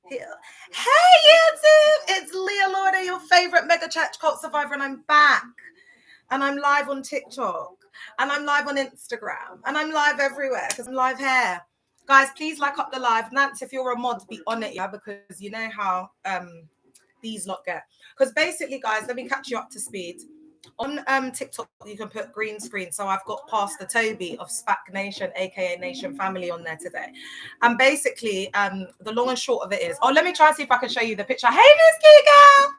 Hey YouTube, it's Leah Lauder, your favorite mega church cult survivor, and I'm back. And I'm live on TikTok, and I'm live on Instagram, and I'm live everywhere because I'm live here. Guys, please like up the live. Nance, if you're a mod, be on it, yeah, because you know how these lot get. Because basically, guys, let me catch you up to speed. On TikTok, you can put green screen. So I've got Pastor Toby of SPAC Nation, aka Nation Family, on there today. And basically, the long and short of it is, let me try and see if I can show you the picture. Hey, Miss Key Girl!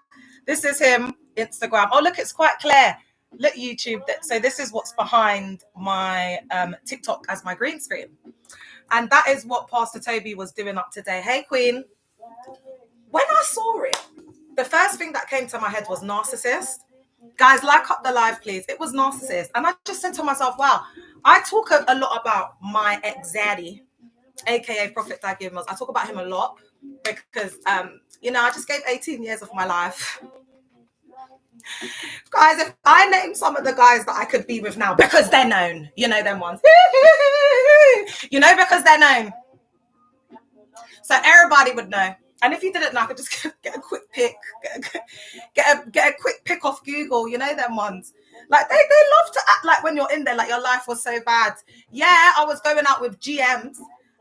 This is him, Instagram. Oh, look, it's quite clear. Look, YouTube. So this is what's behind my TikTok as my green screen. And that is what Pastor Toby was doing up today. Hey, Queen. When I saw it, the first thing that came to my head was narcissist. Guys, like up the live, please. It was narcissist. And I just said to myself, wow, I talk a lot about my ex-zaddy, aka Prophet Daggy Mills. I talk about him a lot because, I just gave 18 years of my life. Guys, if I name some of the guys that I could be with now, because they're known, you know them ones. Because they're known. So everybody would know. And if you didn't know, I could just get a quick pick, get a quick pick off Google, you know them ones. Like they love to act like when you're in there, like your life was so bad. Yeah, I was going out with GMs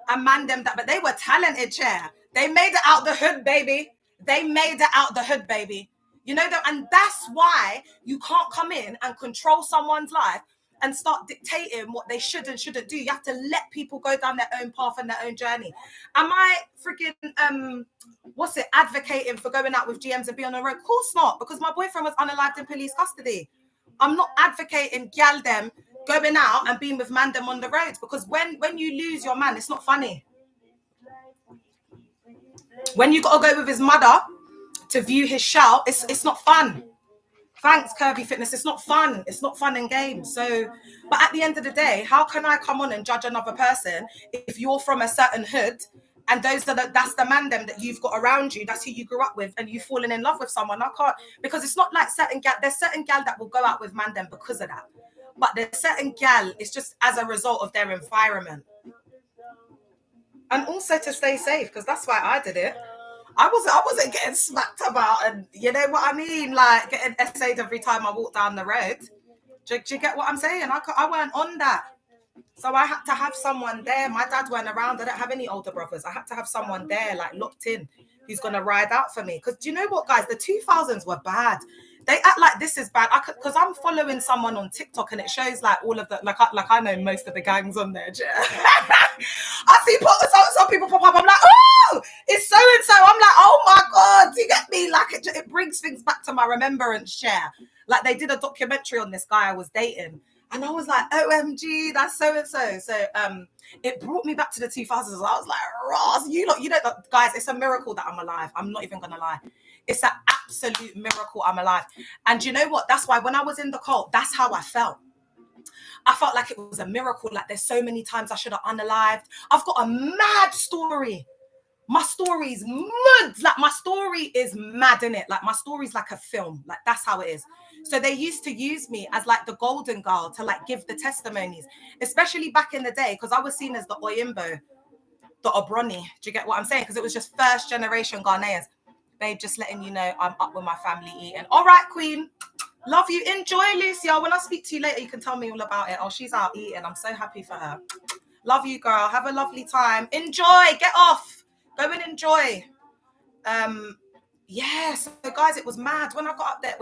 and man them that, but they were talented, chair. They made it out the hood, baby. They made it out the hood, baby. You know that, and that's why you can't come in and control someone's life and start dictating what they should and shouldn't do. You have to let people go down their own path and their own journey. Am I freaking advocating for going out with GMs and being on the road? Of course not, because my boyfriend was unalived in police custody. I'm not advocating gal them going out and being with man them on the roads, because when you lose your man, it's not funny. When you gotta go with his mother to view his shout, it's not fun. Thanks, Kirby Fitness. It's not fun. It's not fun and games. So, but at the end of the day, how can I come on and judge another person if you're from a certain hood and that's the man them that you've got around you, that's who you grew up with, and you've fallen in love with someone? I can't, because it's not like there's certain gal that will go out with man them because of that. But there's certain gal, it's just as a result of their environment. And also to stay safe, because that's why I did it. I wasn't getting smacked about, and you know what I mean, like getting essayed every time I walk down the road. Do you get what I'm saying? I weren't on that, so I had to have someone there. My dad weren't around. I don't have any older brothers. I had to have someone there, like locked in, who's gonna ride out for me. Because do you know what, guys? The 2000s were bad. They act like this is bad. Because I'm following someone on TikTok and it shows like all of the like I know most of the gangs on there. I see some people pop up. I'm like, oh, it's so and so. I'm like, oh my god, do you get me? Like it brings things back to my remembrance chair. Like they did a documentary on this guy I was dating, and I was like, OMG, that's so and so. So it brought me back to the 2000s. I was like, Ross, you know, guys, it's a miracle that I'm alive. I'm not even gonna lie. It's an absolute miracle I'm alive. And you know what? That's why when I was in the cult, that's how I felt. I felt like it was a miracle. Like there's so many times I should have unalived. I've got a mad story. My story's mad. Like my story is mad, innit? Like my story's like a film. Like that's how it is. So they used to use me as like the golden girl to like give the testimonies, especially back in the day, because I was seen as the Oyimbo, the Obroni. Do you get what I'm saying? Because it was just first generation Ghanaians. Babe, just letting you know I'm up with my family eating. All right, Queen. Love you. Enjoy, Lucia. When I speak to you later, you can tell me all about it. Oh, she's out eating. I'm so happy for her. Love you, girl. Have a lovely time. Enjoy. Get off. Go and enjoy. Yeah, so guys, it was mad. When I got up there,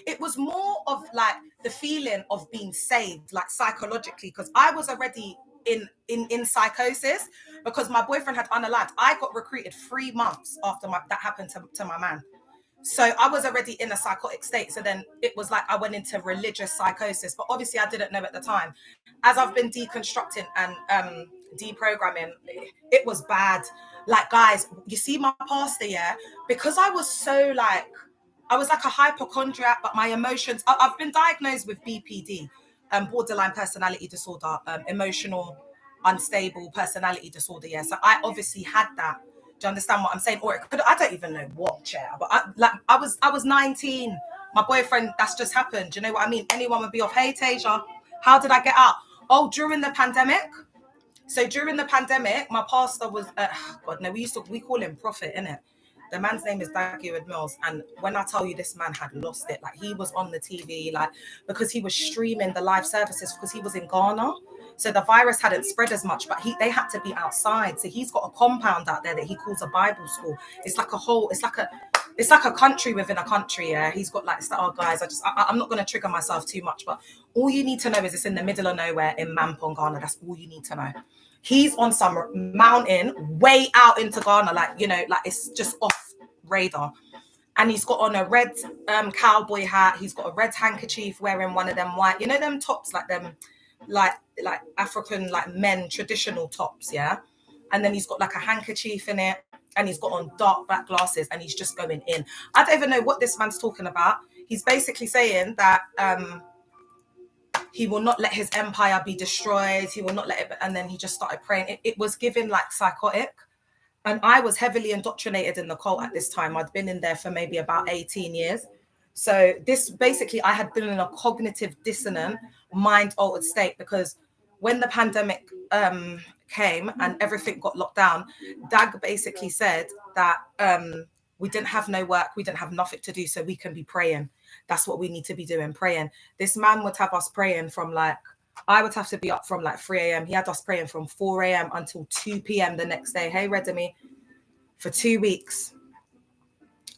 it was more of like the feeling of being saved, like psychologically, because I was already in psychosis because my boyfriend had unalived. I got recruited 3 months after that happened to my man. So I was already in a psychotic state. So then it was like I went into religious psychosis, but obviously I didn't know at the time. As I've been deconstructing and deprogramming, it was bad. Like, guys, you see my pastor, yeah? Because I was so like, I was like a hypochondriac, but my emotions, I've been diagnosed with BPD, borderline personality disorder, emotional unstable personality disorder, yeah? So I obviously had that. Do you understand what I'm saying? Or I don't even know what chair, but I was 19. My boyfriend, that's just happened. Do you know what I mean? Anyone would be off, hey, Tasia, how did I get out? Oh, during the pandemic, So during the pandemic, my pastor was, God, no, we call him Prophet, innit? The man's name is Dagwood Mills. And when I tell you this man had lost it, like he was on the TV, like because he was streaming the live services because he was in Ghana. So the virus hadn't spread as much, but they had to be outside. So he's got a compound out there that he calls a Bible school. It's like a country within a country. Yeah, he's got like, oh guys, I'm not going to trigger myself too much, but all you need to know is it's in the middle of nowhere in Mampong, Ghana. That's all you need to know. He's on some mountain way out into Ghana, like, you know, like it's just off radar. And he's got on a red cowboy hat. He's got a red handkerchief, wearing one of them white, you know, them tops, like them, like African, like men traditional tops, yeah. And then he's got like a handkerchief in it, and he's got on dark black glasses, and he's just going in. I don't even know what this man's talking about. He's basically saying that he will not let his empire be destroyed. He will not let it. And then he just started praying. It was given like psychotic. And I was heavily indoctrinated in the cult at this time. I'd been in there for maybe about 18 years. So this basically, I had been in a cognitive dissonant, mind altered state, because when the pandemic came and everything got locked down, Dag basically said that we didn't have no work, we didn't have nothing to do, so we can be praying. That's what we need to be doing, praying. This man would have us praying from like, I would have to be up from like 3 a.m. He had us praying from 4 a.m. until 2 p.m. the next day. Hey, Redemy, for 2 weeks.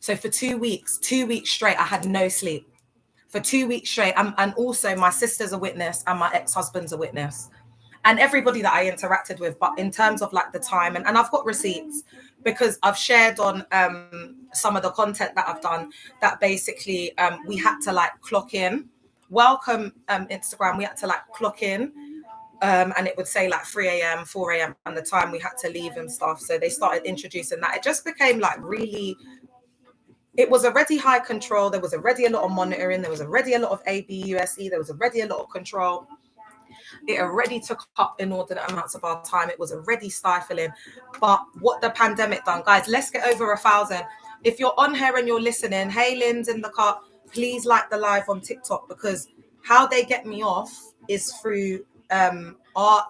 So for 2 weeks straight, I had no sleep. For 2 weeks straight. And also my sister's a witness and my ex-husband's a witness. And everybody that I interacted with, but in terms of like the time, and I've got receipts because I've shared on some of the content that I've done, that basically we had to like clock in. Welcome Instagram, we had to like clock in and it would say like 3 a.m., 4 a.m. and the time we had to leave and stuff. So they started introducing that. It just became like really, it was already high control. There was already a lot of monitoring. There was already a lot of ABUSE. There was already a lot of control. It already took up inordinate amounts of our time. It was already stifling. But what the pandemic done, guys, let's get over 1,000. If you're on here and you're listening, hey, Lynn's in the car, please like the live on TikTok, because how they get me off is through REPORT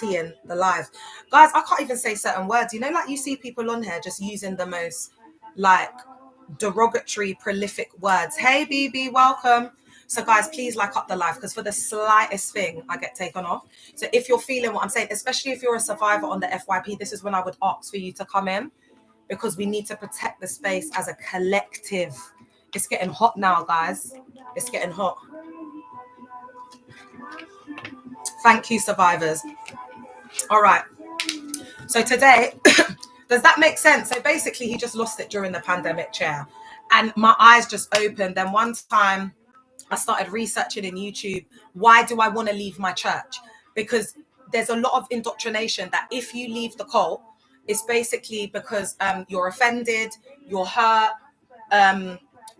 in the live. Guys, I can't even say certain words. You know, like you see people on here just using the most like derogatory, prolific words. Hey, BB, welcome. So guys, please like up the live, because for the slightest thing, I get taken off. So if you're feeling what I'm saying, especially if you're a survivor on the FYP, this is when I would ask for you to come in, because we need to protect the space as a collective. It's getting hot now, guys. It's getting hot. Thank you, survivors. All right. So today, does that make sense? So basically, he just lost it during the pandemic, chair. And my eyes just opened. Then one time, I started researching in YouTube, why do I want to leave my church? Because there's a lot of indoctrination that if you leave the cult, it's basically because you're offended, you're hurt,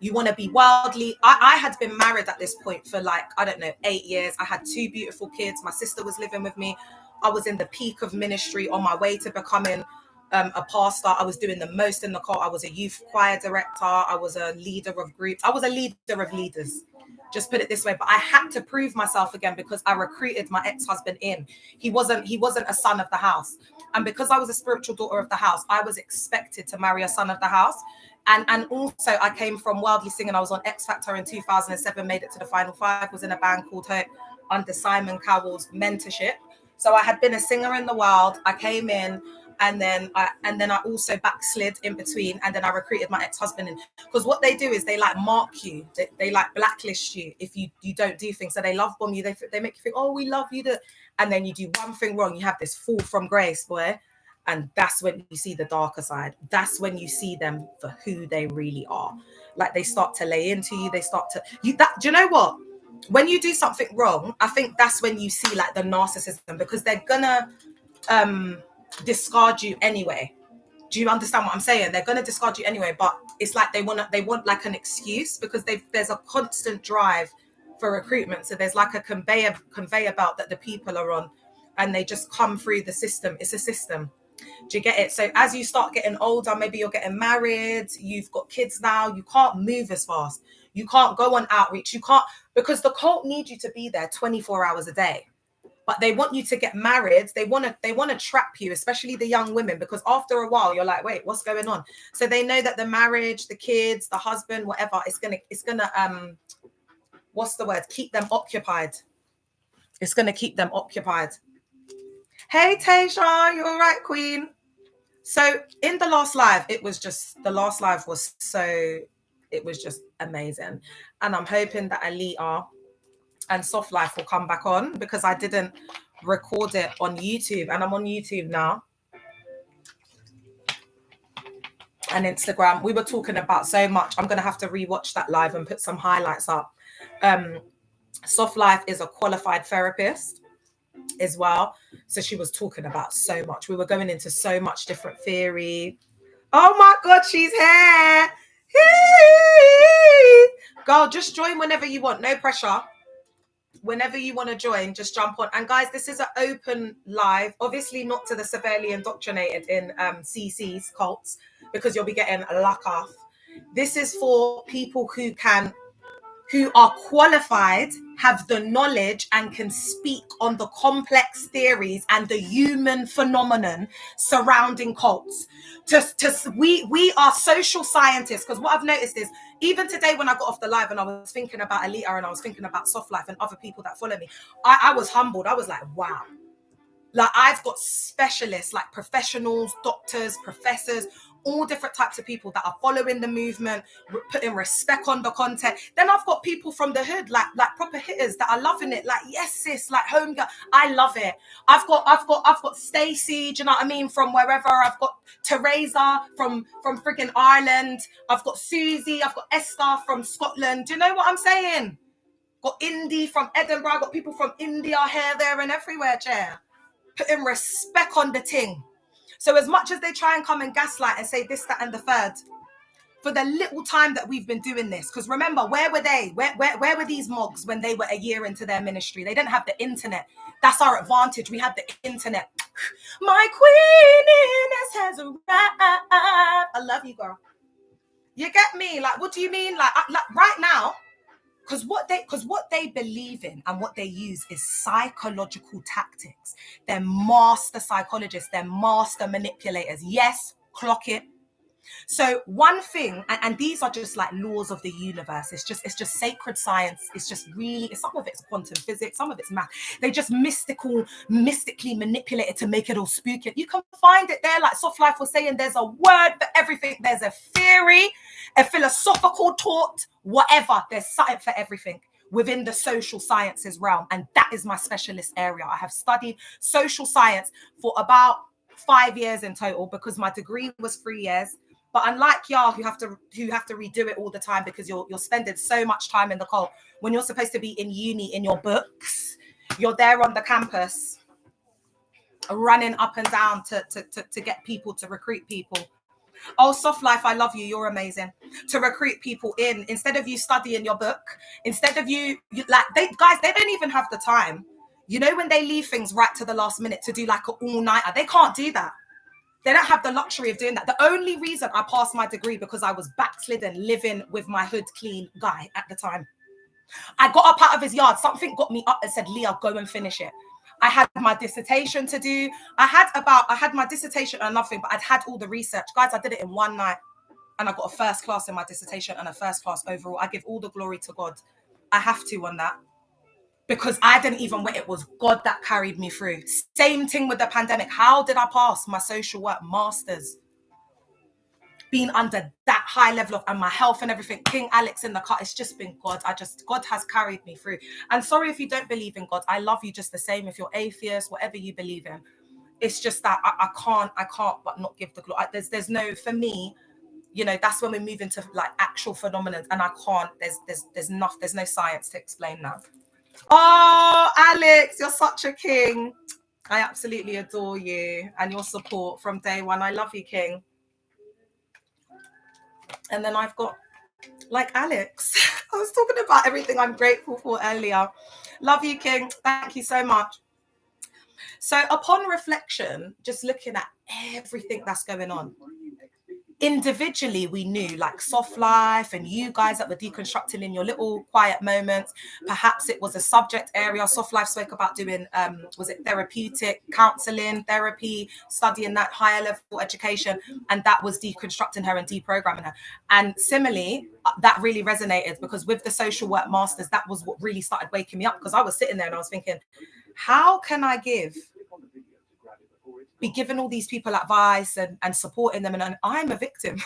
you want to be worldly. I had been married at this point for like, I don't know, 8 years. I had 2 beautiful kids. My sister was living with me. I was in the peak of ministry, on my way to becoming a pastor. I was doing the most in the cult. I was a youth choir director. I was a leader of groups. I was a leader of leaders. Just put it this way. But I had to prove myself again, because I recruited my ex-husband in. He wasn't a son of the house. And because I was a spiritual daughter of the house, I was expected to marry a son of the house. And also I came from worldly singing. I was on X Factor in 2007, made it to the final 5, was in a band called Hope under Simon Cowell's mentorship. So I had been a singer in the world. I came in, and then I also backslid in between, and then I recruited my ex-husband in, because what they do is they like mark you, they like blacklist you if you don't do things. So they love bomb you, they make you think, oh, we love you, and then you do one thing wrong, you have this fall from grace, boy. And that's when you see the darker side. That's when you see them for who they really are. Like they start to lay into you. They start to do you know what? When you do something wrong, I think that's when you see like the narcissism, because they're gonna discard you anyway. Do you understand what I'm saying? They're gonna discard you anyway, but it's like they want like an excuse, because there's a constant drive for recruitment. So there's like a conveyor belt that the people are on, and they just come through the system. It's a system. Do you get it? So as you start getting older, maybe you're getting married, you've got kids now, you can't move as fast. You can't go on outreach. You can't, because the cult needs you to be there 24 hours a day. but they want you to get married. They want to trap you, especially the young women, because after a while you're like, wait, what's going on? So they know that the marriage, the kids, the husband, whatever, it's gonna what's the word? Keep them occupied. It's gonna keep them occupied. Hey Taysha, you all right, Queen? So in the last live, it was just amazing. And I'm hoping that Alita and Soft Life will come back on, because I didn't record it on YouTube, and I'm on YouTube now and Instagram. We were talking about so much. I'm going to have to rewatch that live and put some highlights up. Soft Life is a qualified therapist as well. So she was talking about so much. We were going into so much different theory. Oh my God, she's here. Girl, just join whenever you want. No pressure. Whenever you want to join, just jump on. And guys, this is an open live, obviously not to the severely indoctrinated in CC's cults, because you'll be getting a lock off. This is for people who are qualified, have the knowledge, and can speak on the complex theories and the human phenomenon surrounding cults. We are social scientists, because what I've noticed is, even today when I got off the live and I was thinking about Alita and I was thinking about Soft Life and other people that follow me, I was humbled. I was like, wow. Like, I've got specialists, like professionals, doctors, professors, all different types of people that are following the movement, putting respect on the content. Then I've got people from the hood, like proper hitters that are loving it. Like, yes, sis, like home girl. I love it. I've got Stacey, do you know what I mean? From wherever. I've got Teresa from friggin' Ireland. I've got Susie. I've got Esther from Scotland. Do you know what I'm saying? Got Indy from Edinburgh. Got people from India here, there, and everywhere, chair. Putting respect on the ting. So as much as they try and come and gaslight and say this, that, and the third, for the little time that we've been doing this, because remember, where were they? Where were these mogs when they were a year into their ministry? They didn't have the internet. That's our advantage. We had the internet. My queen has arrived. I love you, girl. You get me? Like, what do you mean? Like right now, because what they believe in and what they use is psychological tactics. They're master psychologists. They're master manipulators. Yes, clock it. So one thing, and these are just like laws of the universe. It's just sacred science. It's just really, some of it's quantum physics, some of it's math. They just mystically manipulate it to make it all spooky. You can find it there, like Soft Life was saying, there's a word for everything. There's a theory, a philosophical thought, whatever. There's something for everything within the social sciences realm. And that is my specialist area. I have studied social science for about 5 years in total, because my degree was 3 years. But unlike y'all who have to redo it all the time, because you're spending so much time in the cult, when you're supposed to be in uni in your books, you're there on the campus running up and down to get people, to recruit people. Oh, Soft Life, I love you. You're amazing. To recruit people in, instead of you studying your book, instead of you like, they don't even have the time. You know, when they leave things right to the last minute to do like an all-nighter, they can't do that. They don't have the luxury of doing that. The only reason I passed my degree because I was backslidden, living with my hood clean guy at the time. I got up out of his yard. Something got me up and said, Leah, go and finish it. I had my dissertation to do. I had my dissertation and nothing, but I'd had all the research. Guys, I did it in one night, and I got a first class in my dissertation and a first class overall. I give all the glory to God. I have to on that. Because I didn't even wait. It was God that carried me through. Same thing with the pandemic. How did I pass my social work masters? Being under that high level of, and my health and everything. King Alex in the car. It's just been God. God has carried me through. And sorry if you don't believe in God. I love you just the same. If you're atheist, whatever you believe in. It's just that I can't but not give the glory. There's no, for me, you know, that's when we move into like actual phenomena, and I can't, there's no science to explain that. Oh, Alex, you're such a king. I absolutely adore you and your support from day one. I love you, King. And then I've got like Alex. I was talking about everything I'm grateful for earlier. Love you, King. Thank you so much. So upon reflection, just looking at everything that's going on, individually we knew, like Soft Life and you guys that were deconstructing in your little quiet moments, perhaps it was a subject area. Soft Life spoke about doing was it therapeutic counseling, therapy, studying that higher level education, and that was deconstructing her and deprogramming her. And similarly, that really resonated, because with the social work masters, that was what really started waking me up, because I was sitting there and I was thinking, how can I be giving all these people advice and supporting them, and I'm a victim.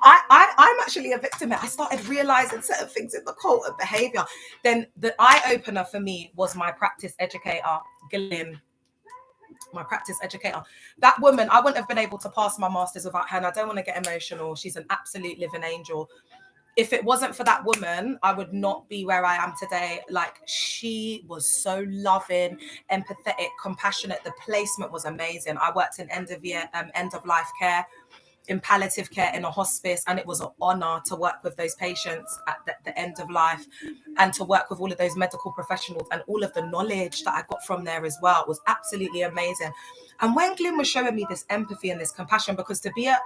I'm actually a victim. I started realizing certain things in the cult of behavior. Then the eye opener for me was my practice educator, Gillian. My practice educator. That woman, I wouldn't have been able to pass my masters without her. And I don't want to get emotional. She's an absolute living angel. If it wasn't for that woman, I would not be where I am today. Like, she was so loving, empathetic, compassionate. The placement was amazing. I worked in end of life care, in palliative care in a hospice, and it was an honor to work with those patients at the end of life, and to work with all of those medical professionals, and all of the knowledge that I got from there as well. It was absolutely amazing. And when Glyn was showing me this empathy and this compassion, because to be a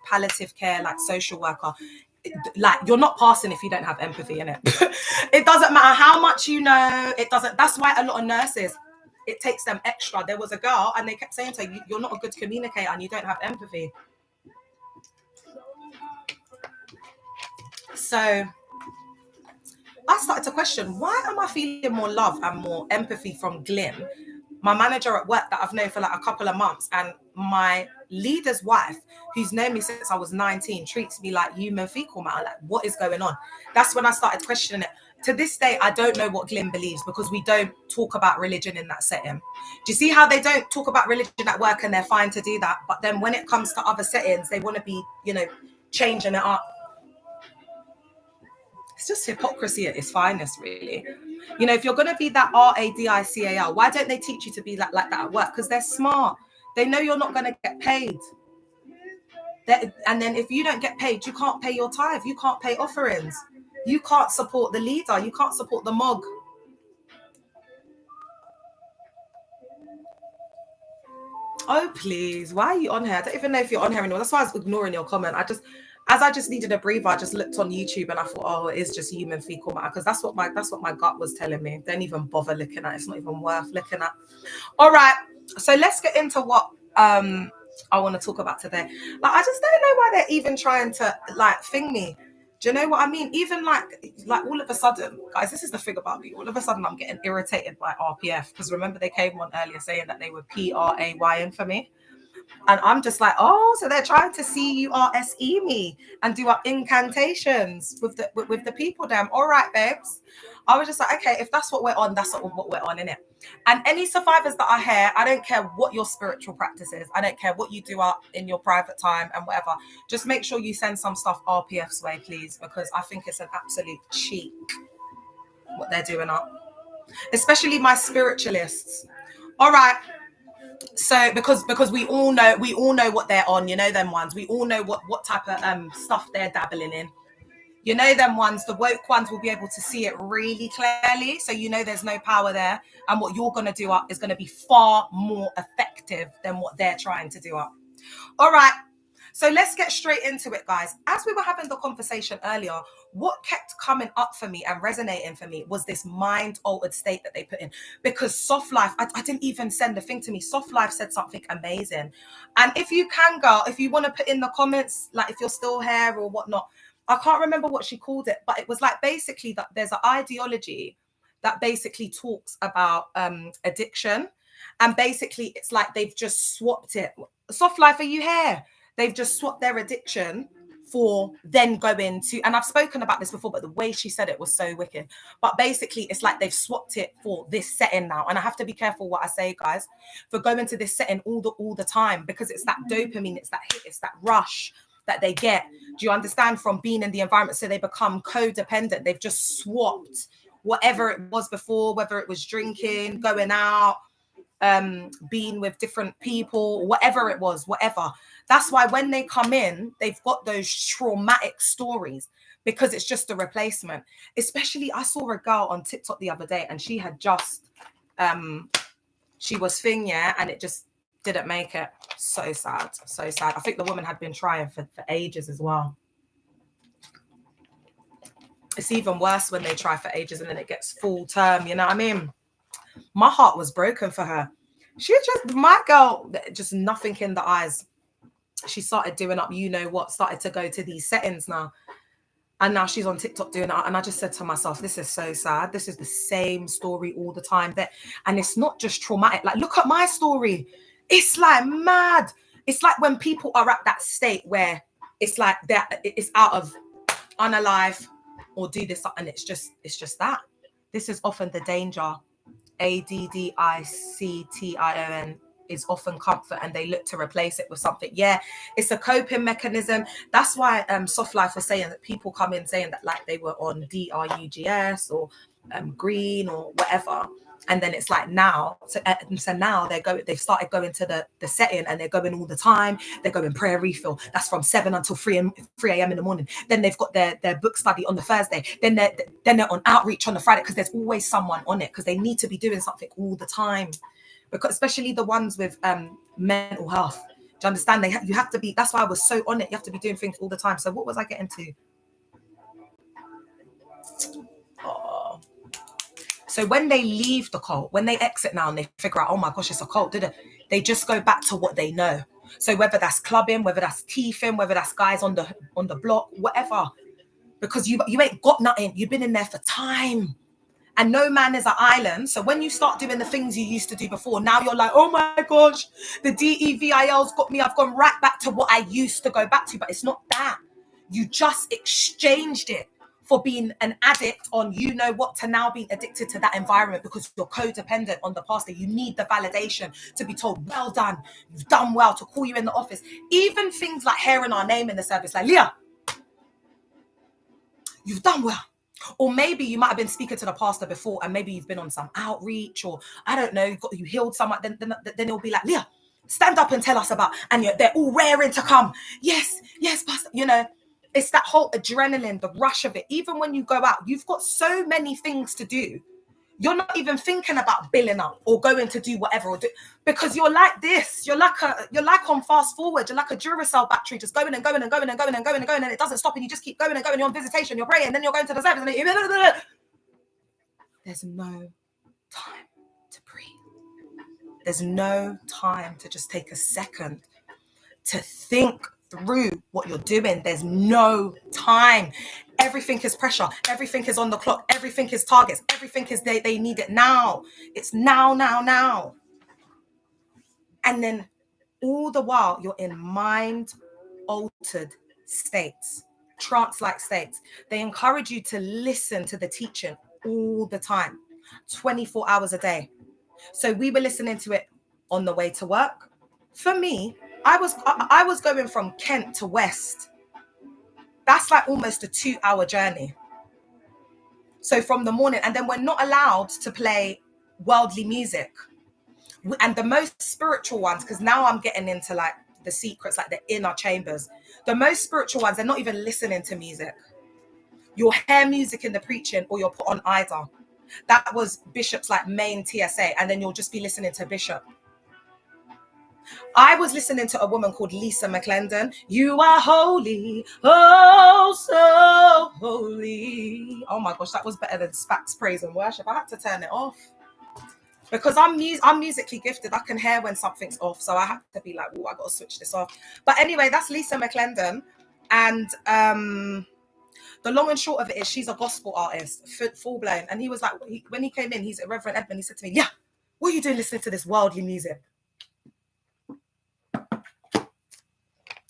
palliative care like social worker, like, you're not passing if you don't have empathy in it. It doesn't matter how much you know. It doesn't. That's why a lot of nurses, it takes them extra. There was a girl and they kept saying to her, you're not a good communicator and you don't have empathy. So I started to question, why am I feeling more love and more empathy from Glyn, my manager at work that I've known for like a couple of months, and my leader's wife, who's known me since I was 19, treats me like human fecal matter? Like, what is going on? That's when I started questioning it. To this day, I don't know what Glyn believes, because we don't talk about religion in that setting. Do you see how they don't talk about religion at work, and they're fine to do that? But then when it comes to other settings, they want to be, changing it up. It's just hypocrisy at its finest, really. If you're going to be that RADICAL, why don't they teach you to be like that at work? Because they're smart. They know you're not going to get paid. And then if you don't get paid, you can't pay your tithe. You can't pay offerings. You can't support the leader. You can't support the MOG. Oh, please. Why are you on here? I don't even know if you're on here anymore. That's why I was ignoring your comment. As I just needed a breather, I just looked on YouTube and I thought, oh, it is just human fecal matter, because that's what my gut was telling me. Don't even bother looking at it. It's not even worth looking at. All right. So let's get into what I want to talk about today. Like, I just don't know why they're even trying to thing me. Do you know what I mean? Even like all of a sudden, guys, this is the thing about me. All of a sudden, I'm getting irritated by RPF, because remember they came on earlier saying that they were PRAYing for me. And I'm just like, oh, so they're trying to CURSE me and do our incantations with the people damn. All right, babes. I was just like, okay, if that's what we're on, that's what we're on, innit? And any survivors that are here, I don't care what your spiritual practice is. I don't care what you do up in your private time and whatever. Just make sure you send some stuff RPF's way, please, because I think it's an absolute cheek what they're doing up. Especially my spiritualists. All right. So because we all know what they're on, them ones. We all know what type of stuff they're dabbling in. Them ones, the woke ones will be able to see it really clearly. So there's no power there. And what you're going to do up is going to be far more effective than what they're trying to do up. All right. So let's get straight into it, guys. As we were having the conversation earlier, what kept coming up for me and resonating for me was this mind-altered state that they put in. Because Soft Life, I didn't even send a thing to me. Soft Life said something amazing. And if you can, girl, if you want to put in the comments, like if you're still here or whatnot, I can't remember what she called it, but it was like basically that there's an ideology that basically talks about addiction. And basically it's like they've just swapped it. Soft Life, are you here? They've just swapped their addiction for then going to, and I've spoken about this before, but the way she said it was so wicked. But basically, it's like they've swapped it for this setting now. And I have to be careful what I say, guys, for going to this setting all the time, because it's that dopamine, it's that hit, it's that rush that they get. Do you understand? From being in the environment. So they become codependent. They've just swapped whatever it was before, whether it was drinking, going out, being with different people, whatever it was, whatever. That's why when they come in, they've got those traumatic stories, because it's just a replacement. Especially, I saw a girl on TikTok the other day, and she had just she was thing, yeah, and it just Didn't make it. So sad. So sad. I think the woman had been trying for ages as well. It's even worse when they try for ages and then it gets full term. You know what I mean? My heart was broken for her. She just, my girl, just nothing in the eyes. She started doing up, you know what, started to go to these settings now. And now she's on TikTok doing it. And I just said to myself, this is so sad. This is the same story all the time. And it's not just traumatic. Like, look at my story. It's like mad. It's like when people are at that state where it's like that, it's out of unalive or do this. And it's just that. This is often the danger. ADDICTION is often comfort, and they look to replace it with something. Yeah, it's a coping mechanism. That's why Soft Life was saying that people come in saying that like they were on DRUGS or green or whatever, and then it's like now, so now they've started going to the setting, and they're going all the time. They're going prayer refill. That's from 7 until 3 a.m. in the morning. Then they've got their book study on the Thursday. Then they're on outreach on the Friday, because there's always someone on it, because they need to be doing something all the time. Because especially the ones with mental health, do you understand? You have to be. That's why I was so on it. You have to be doing things all the time. So what was I getting to? Oh. So when they leave the cult, when they exit now and they figure out, oh my gosh, it's a cult, they just go back to what they know. So whether that's clubbing, whether that's teething, whether that's guys on the block, whatever, because you ain't got nothing. You've been in there for time. And no man is an island. So when you start doing the things you used to do before, now you're like, oh my gosh, the DEVIL's got me. I've gone right back to what I used to go back to. But it's not that. You just exchanged it for being an addict on, you know what, to now being addicted to that environment because you're codependent on the past. You need the validation to be told, well done, you've done well, to call you in the office. Even things like hearing our name in the service, like, Leah, you've done well. Or maybe you might have been speaking to the pastor before, and maybe you've been on some outreach, or I don't know, you healed someone. Then it'll be like, Leah, stand up and tell us about. And they're all raring to come. Yes, pastor. You know, it's that whole adrenaline, the rush of it. Even when you go out, you've got so many things to do. You're not even thinking about billing up or going to do whatever, because you're like this. You're like on fast forward. You're like a Duracell battery, just going and going and going and going and going and going, and it doesn't stop, and you just keep going and going. You're on visitation, you're praying, then you're going to the service, and there's no time to breathe. There's no time to just take a second to think through what you're doing. There's no time. Everything is pressure. Everything is on the clock. Everything is targets. Everything is they need it now. It's now. And then all the while you're in mind altered states, trance-like states. They encourage you to listen to the teaching all the time, 24 hours a day. So we were listening to it on the way to work. For me, I was going from Kent to West. That's like almost a 2-hour journey. So from the morning, and then we're not allowed to play worldly music. And the most spiritual ones, because now I'm getting into like the secrets, like the inner chambers. The most spiritual ones, they're not even listening to music. You'll hear music in the preaching, or you'll put on either. That was Bishop's like main TSA, and then you'll just be listening to Bishop. I was listening to a woman called Lisa McClendon. You are holy, oh so holy. Oh my gosh, that was better than Spack's praise and worship. I had to turn it off because I'm musically gifted. I can hear when something's off, so I had to be like, oh, I got to switch this off. But anyway, that's Lisa McClendon, and the long and short of it is she's a gospel artist, full blown. And he was like, when he came in, he's a Reverend Edmund. He said to me, yeah, what are you doing listening to this worldly music?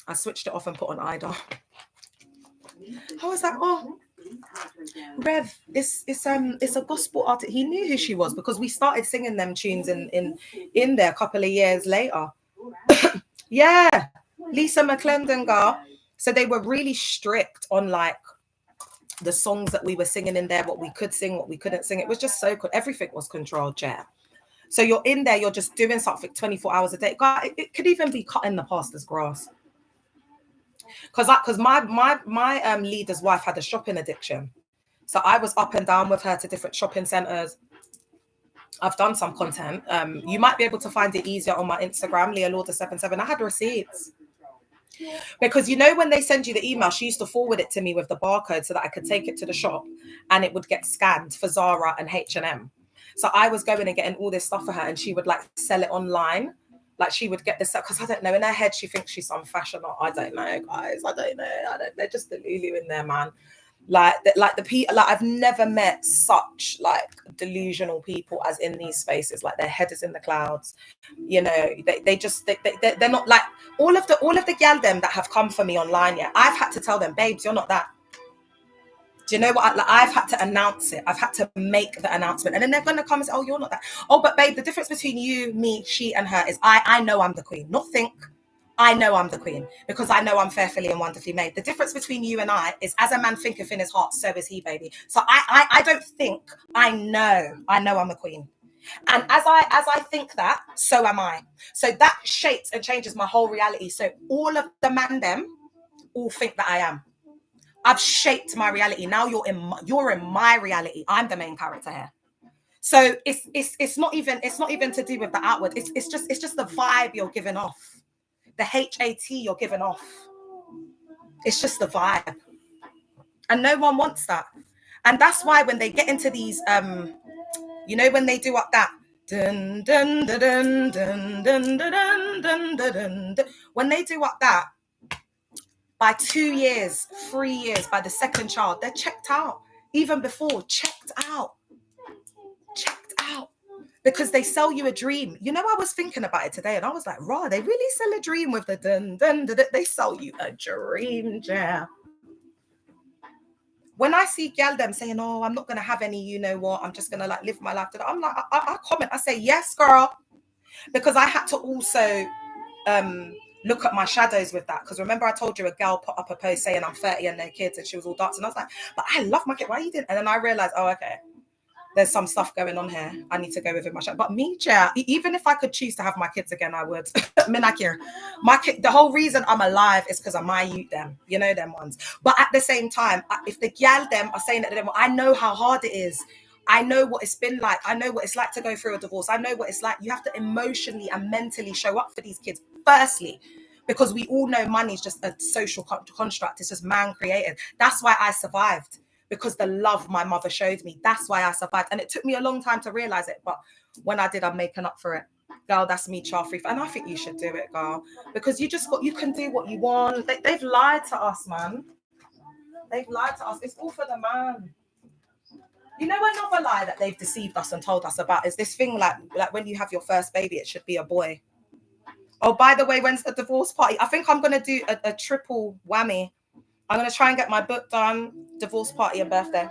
I switched it off and put on Ida. I was like, oh, Rev, it's a gospel artist. He knew who she was because we started singing them tunes in there a couple of years later. Yeah, Lisa McClendon girl. So they were really strict on like the songs that we were singing in there, what we could sing, what we couldn't sing. It was just so good. Everything was controlled, yeah. So you're in there, you're just doing something 24 hours a day. God, it could even be cutting the pastor's grass. Because my leader's wife had a shopping addiction. So I was up and down with her to different shopping centres. I've done some content. You might be able to find it easier on my Instagram, Leah Lauder77. I had receipts. Because you know when they send you the email, she used to forward it to me with the barcode so that I could take it to the shop and it would get scanned for Zara and H&M. So I was going and getting all this stuff for her and she would like sell it online. Like she would get this, because I don't know, in her head she thinks she's some fashion art. I don't know, guys. I don't know. They're just the Lulu in there, man. Like the people, like I've never met such like delusional people as in these spaces. Like their head is in the clouds, you know. They're not like all of the gal them that have come for me online. Yeah, I've had to tell them, babes, you're not that. Do you know what? I've had to announce it. I've had to make the announcement, and then they're gonna come and say, "Oh, you're not that." Oh, but babe, the difference between you, me, she, and her is I know I'm the queen. Not think. I know I'm the queen because I know I'm fearfully and wonderfully made. The difference between you and I is, as a man thinketh in his heart, so is he, baby. So I don't think. I know I'm a queen, and as I think that, so am I. So that shapes and changes my whole reality. So all of the man them all think that I am. I've shaped my reality. Now you're in my reality. I'm the main character here. So it's not even to do with the outward. It's just the vibe you're giving off. The HAT you're giving off. It's just the vibe. And no one wants that. And that's why when they get into these, you know, when they do up that, dun, dun, dun, dun, dun, dun, dun, dun, dun, dun, when they do up that, by 2 years, 3 years, by the second child, they're checked out. Even before, checked out. Because they sell you a dream. You know, I was thinking about it today and I was like, raw, they really sell a dream with the dun, dun, dun, dun. They sell you a dream, yeah. When I see gal them saying, oh, I'm not going to have any, you know what, I'm just going to like live my life. I'm like, I comment, I say, yes, girl. Because I had to also look at my shadows with that. Because remember I told you a girl put up a post saying I'm 30 and no kids and she was all dancing. I was like, but I love my kid. Why you didn't? And then I realized, oh, okay. There's some stuff going on here. I need to go within my shadow. But me, yeah, even if I could choose to have my kids again, I would. My kid, the whole reason I'm alive is because of my youth them. You know them ones. But at the same time, if the gal them are saying that to them, I know how hard it is. I know what it's been like. I know what it's like to go through a divorce. I know what it's like. You have to emotionally and mentally show up for these kids, firstly, because we all know money is just a social construct. It's just man created. That's why I survived. Because the love my mother showed me. That's why I survived. And it took me a long time to realize it. But when I did, I'm making up for it. Girl, that's me, Charfree. And I think you should do it, girl. Because you can do what you want. They've lied to us, man. They've lied to us. It's all for the man. You know another lie that they've deceived us and told us about is this thing like when you have your first baby, it should be a boy. Oh, by the way, when's the divorce party? I think I'm going to do a triple whammy. I'm going to try and get my book done, divorce party and birthday.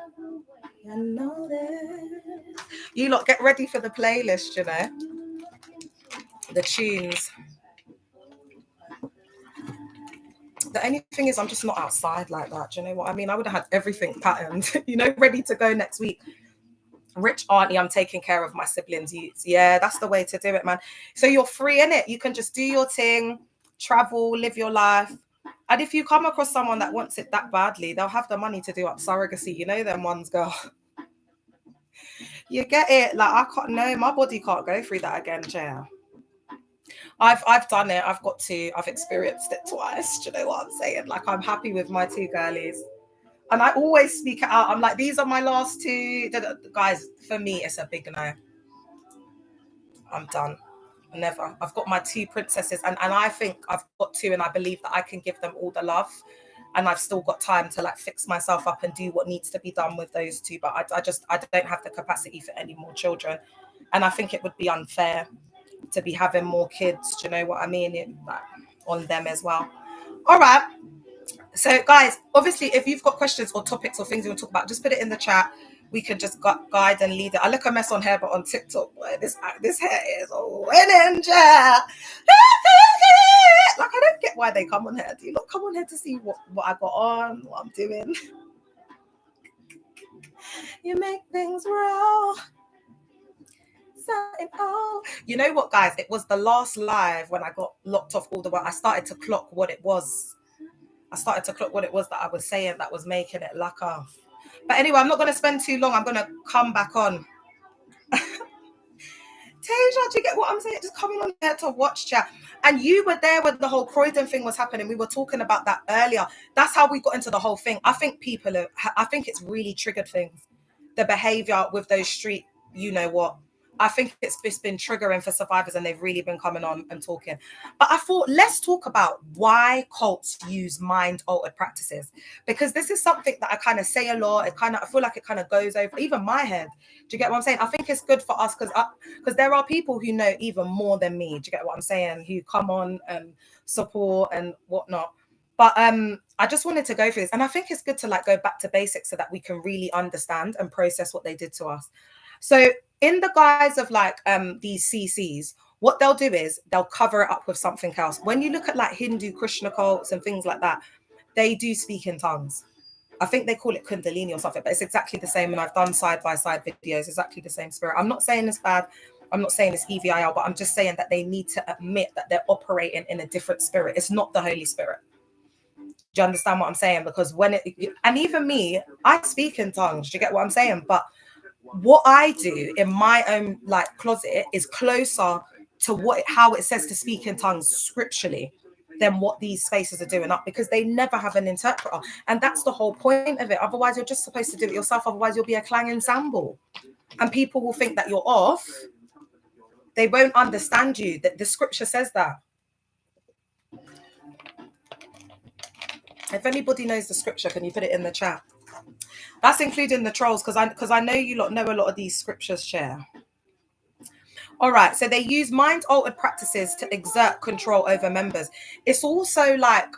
I know that. You lot get ready for the playlist, you know. The tunes. The only thing is I'm just not outside like that. Do you know what I mean? I would have had everything patterned, you know, ready to go next week. Rich auntie, I'm taking care of my siblings' youths. Yeah, that's the way to do it, man. So you're free, innit? You can just do your thing, travel, live your life. And if you come across someone that wants it that badly, they'll have the money to do up surrogacy. You know them ones, girl. You get it? Like I can't. No, my body can't go through that again, Jaya. I've done it. I've experienced it twice. Do you know what I'm saying? Like I'm happy with my 2 girlies, and I always speak it out. I'm like, these are my last 2 guys. For me, it's a big no. I'm done. Never. I've got my 2 princesses, and I think I've got 2, and I believe that I can give them all the love, and I've still got time to like fix myself up and do what needs to be done with those 2. But I don't have the capacity for any more children, and I think it would be unfair to be having more kids. Do you know what I mean? On them as well. All right. So, guys, obviously, if you've got questions or topics or things you want to talk about, just put it in the chat. We can just guide and lead it. I look a mess on hair, but on TikTok, boy, this hair is winning, yeah. Like, I don't get why they come on here. Do you not come on here to see what I got on, what I'm doing? You make things raw. You know what, guys? It was the last live when I got locked off all the way. I started to clock what it was. That I was saying that was making it lock off. But anyway, I'm not going to spend too long. I'm going to come back on. Tasia, do you get what I'm saying? Just coming on here to watch chat. And you were there when the whole Croydon thing was happening. We were talking about that earlier. That's how we got into the whole thing. I think I think it's really triggered things. The behavior with those street, you know what? I think it's just been triggering for survivors and they've really been coming on and talking. But I thought, let's talk about why cults use mind-altered practices. Because this is something that I kind of say a lot. I feel like it kind of goes over even my head. Do you get what I'm saying? I think it's good for us because there are people who know even more than me. Do you get what I'm saying? Who come on and support and whatnot. But I just wanted to go through this. And I think it's good to like go back to basics so that we can really understand and process what they did to us. So in the guise of like these CCs, what they'll do is they'll cover it up with something else. When you look at like Hindu Krishna cults and things like that, they do speak in tongues. I think they call it Kundalini or something, but it's exactly the same. And I've done side-by-side videos, exactly the same spirit. I'm not saying it's bad. I'm not saying it's EVIL, but I'm just saying that they need to admit that they're operating in a different spirit. It's not the Holy Spirit. Do you understand what I'm saying? Because and even me, I speak in tongues. Do you get what I'm saying? But what I do in my own like closet is closer to how it says to speak in tongues scripturally than what these spaces are doing up, because they never have an interpreter. And that's the whole point of it. Otherwise, you're just supposed to do it yourself. Otherwise, you'll be a clanging cymbal. And people will think that you're off. They won't understand you. That the scripture says that. If anybody knows the scripture, can you put it in the chat? That's including the trolls, because I know you lot know a lot of these scriptures share. All right, so they use mind-altered practices to exert control over members. It's also like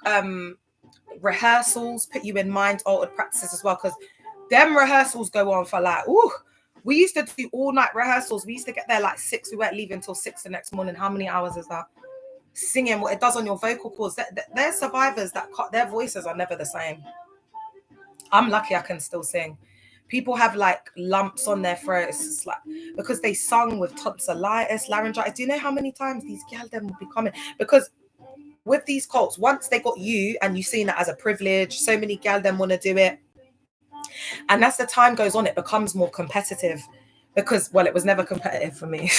rehearsals put you in mind-altered practices as well, because them rehearsals go on for like, we used to do all-night rehearsals. We used to get there like 6. We weren't leaving until 6 the next morning. How many hours is that? Singing, what it does on your vocal cords. They're survivors that their voices are never the same. I'm lucky I can still sing. People have like lumps on their throats. It's like because they sung with tonsillitis, laryngitis. Do you know how many times these girls then will be coming? Because with these cults, once they got you and you seen it as a privilege, so many girls then want to do it. And as the time goes on, it becomes more competitive. Because, well, it was never competitive for me.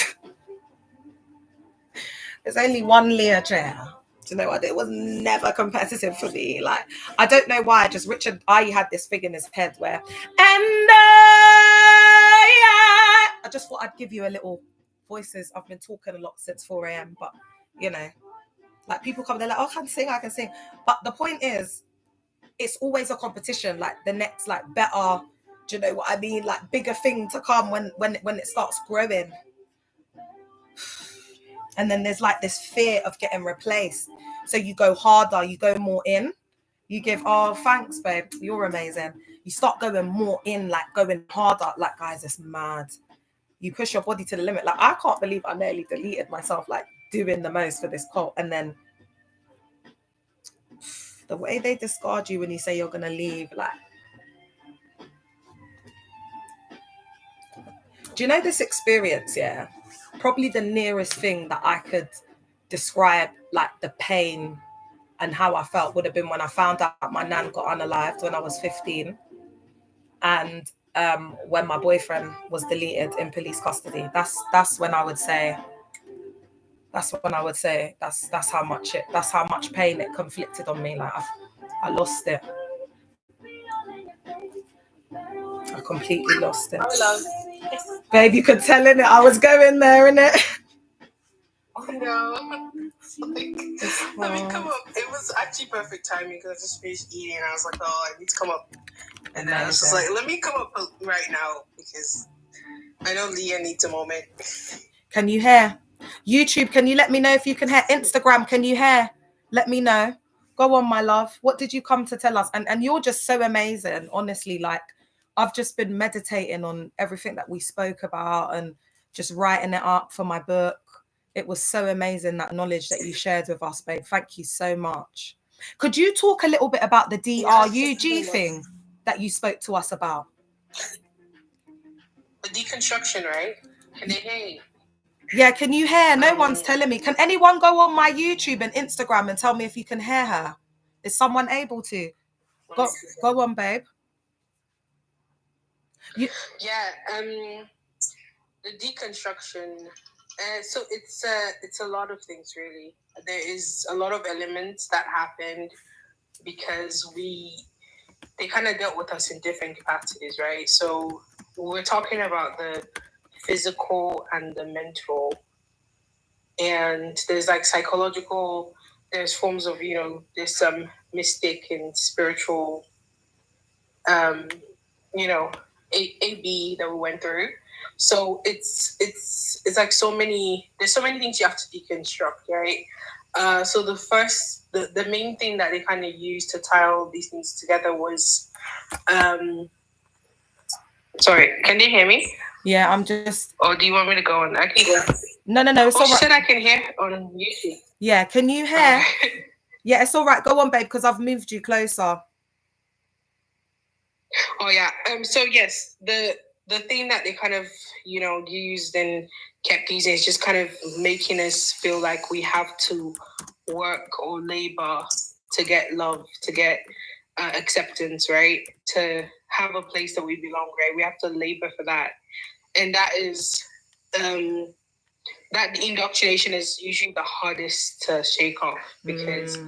There's only one Leah chair. Do you know what? It was never competitive for me. Like, I don't know why. Just Richard, I had this thing in his head where, I just thought I'd give you a little voices. I've been talking a lot since 4 a.m. But, you know, like people come, they're like, oh, I can sing. But the point is, it's always a competition. Like the next, like better, do you know what I mean? Like bigger thing to come when it starts growing. And then there's like this fear of getting replaced. So you go harder, you go more in. You give, oh, thanks, babe. You're amazing. You start going more in, like going harder. Like, guys, it's mad. You push your body to the limit. Like, I can't believe I nearly deleted myself, like doing the most for this cult. And then the way they discard you when you say you're going to leave, like. Do you know this experience, yeah? Probably the nearest thing that I could describe, like the pain and how I felt, would have been when I found out my nan got unalived when I was 15. And when my boyfriend was deleted in police custody. That's when I would say that's how much pain it conflicted on me. Like I lost it. I completely lost it. Babe, you could tell in it. I was going there, innit? No. Let me come up. It was actually perfect timing because I just finished eating and I was like, oh, I need to come up. And I was just like, let me come up right now because I know Leah needs a moment. Can you hear? YouTube, can you let me know if you can hear? Instagram, can you hear? Let me know. Go on, my love. What did you come to tell us? And you're just so amazing, honestly. Like, I've just been meditating on everything that we spoke about and just writing it up for my book. It was so amazing, that knowledge that you shared with us, babe. Thank you so much. Could you talk a little bit about the DRUG thing that you spoke to us about? The deconstruction, right? Can they hear? Yeah, can you hear? No one's telling me. Can anyone go on my YouTube and Instagram and tell me if you can hear her? Is someone able to? Go on, babe. The deconstruction So it's a lot of things, really. There is a lot of elements that happened because they kind of dealt with us in different capacities, right? So we're talking about the physical and the mental, and there's like psychological, there's forms of, there's some mystic and spiritual, you know, AB that we went through. So it's like there's so many things you have to deconstruct, right? So the main thing that they kind of used to tie all these things together was, sorry, can they hear me? Yeah, I'm just. Or do you want me to go on? I can go. No. It's all She right. said I can hear on YouTube. Yeah, can you hear? Yeah, it's all right. Go on, babe, because I've moved you closer. Oh yeah. So yes, the thing that they kind of used and kept using is just kind of making us feel like we have to work or labor to get love, to get acceptance, right? To have a place that we belong, right? We have to labor for that, and that is that indoctrination is usually the hardest to shake off, because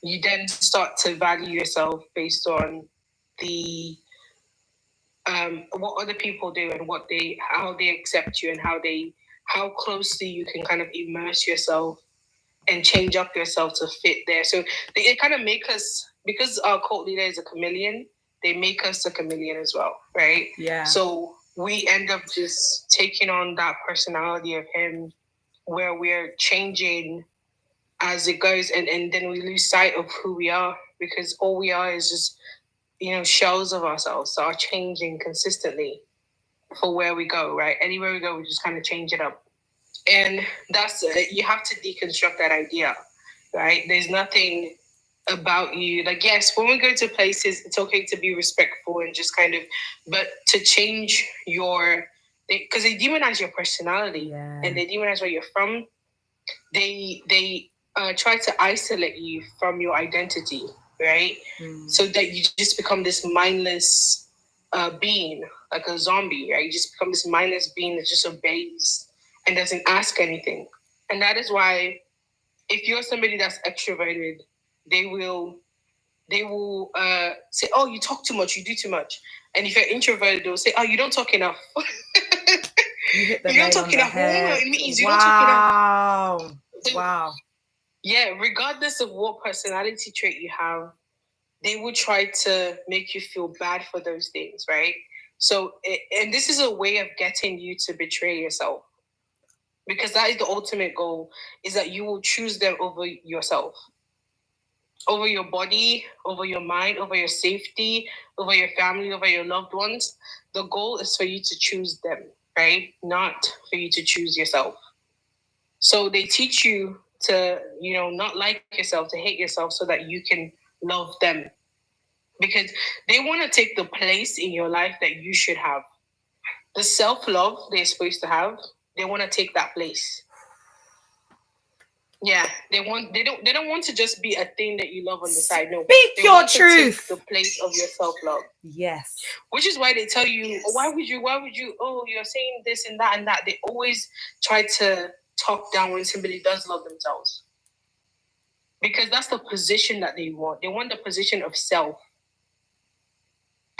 you then start to value yourself based on the what other people do and how they accept you, and how closely you can kind of immerse yourself and change up yourself to fit there. So they kind of make us, because our cult leader is a chameleon, they make us a chameleon as well, right? Yeah. So we end up just taking on that personality of him, where we're changing as it goes, and then we lose sight of who we are, because all we are is just shells of ourselves that are changing consistently for where we go, right? Anywhere we go, we just kind of change it up. And that's you have to deconstruct that idea, right? There's nothing about you. Like, yes, when we go to places, it's okay to be respectful and just kind of, but to change because they demonize your personality, and they demonize where you're from. They try to isolate you from your identity, right? So that you just become this mindless being, like a zombie, right? You just become this mindless being that just obeys and doesn't ask anything. And that is why, if you're somebody that's extroverted, they will say, "Oh, you talk too much, you do too much." And if you're introverted, they'll say, "Oh, you don't talk enough." You don't talk enough. It means you don't talk enough. Wow. Yeah, regardless of what personality trait you have, they will try to make you feel bad for those things, right? So, and this is a way of getting you to betray yourself, because that is the ultimate goal, is that you will choose them over yourself, over your body, over your mind, over your safety, over your family, over your loved ones. The goal is for you to choose them, right? Not for you to choose yourself. So they teach you to, not like yourself, to hate yourself, so that you can love them. Because they want to take the place in your life that you should have. The self-love they're supposed to have, they want to take that place. Yeah, they don't want to just be a thing that you love on the side. No, Speak your truth. To take the place of your self-love. Yes. Which is why they tell you, why would you, oh, you're saying this and that and that. They always try to talk down when somebody does love themselves. Because that's the position that they want. They want the position of self.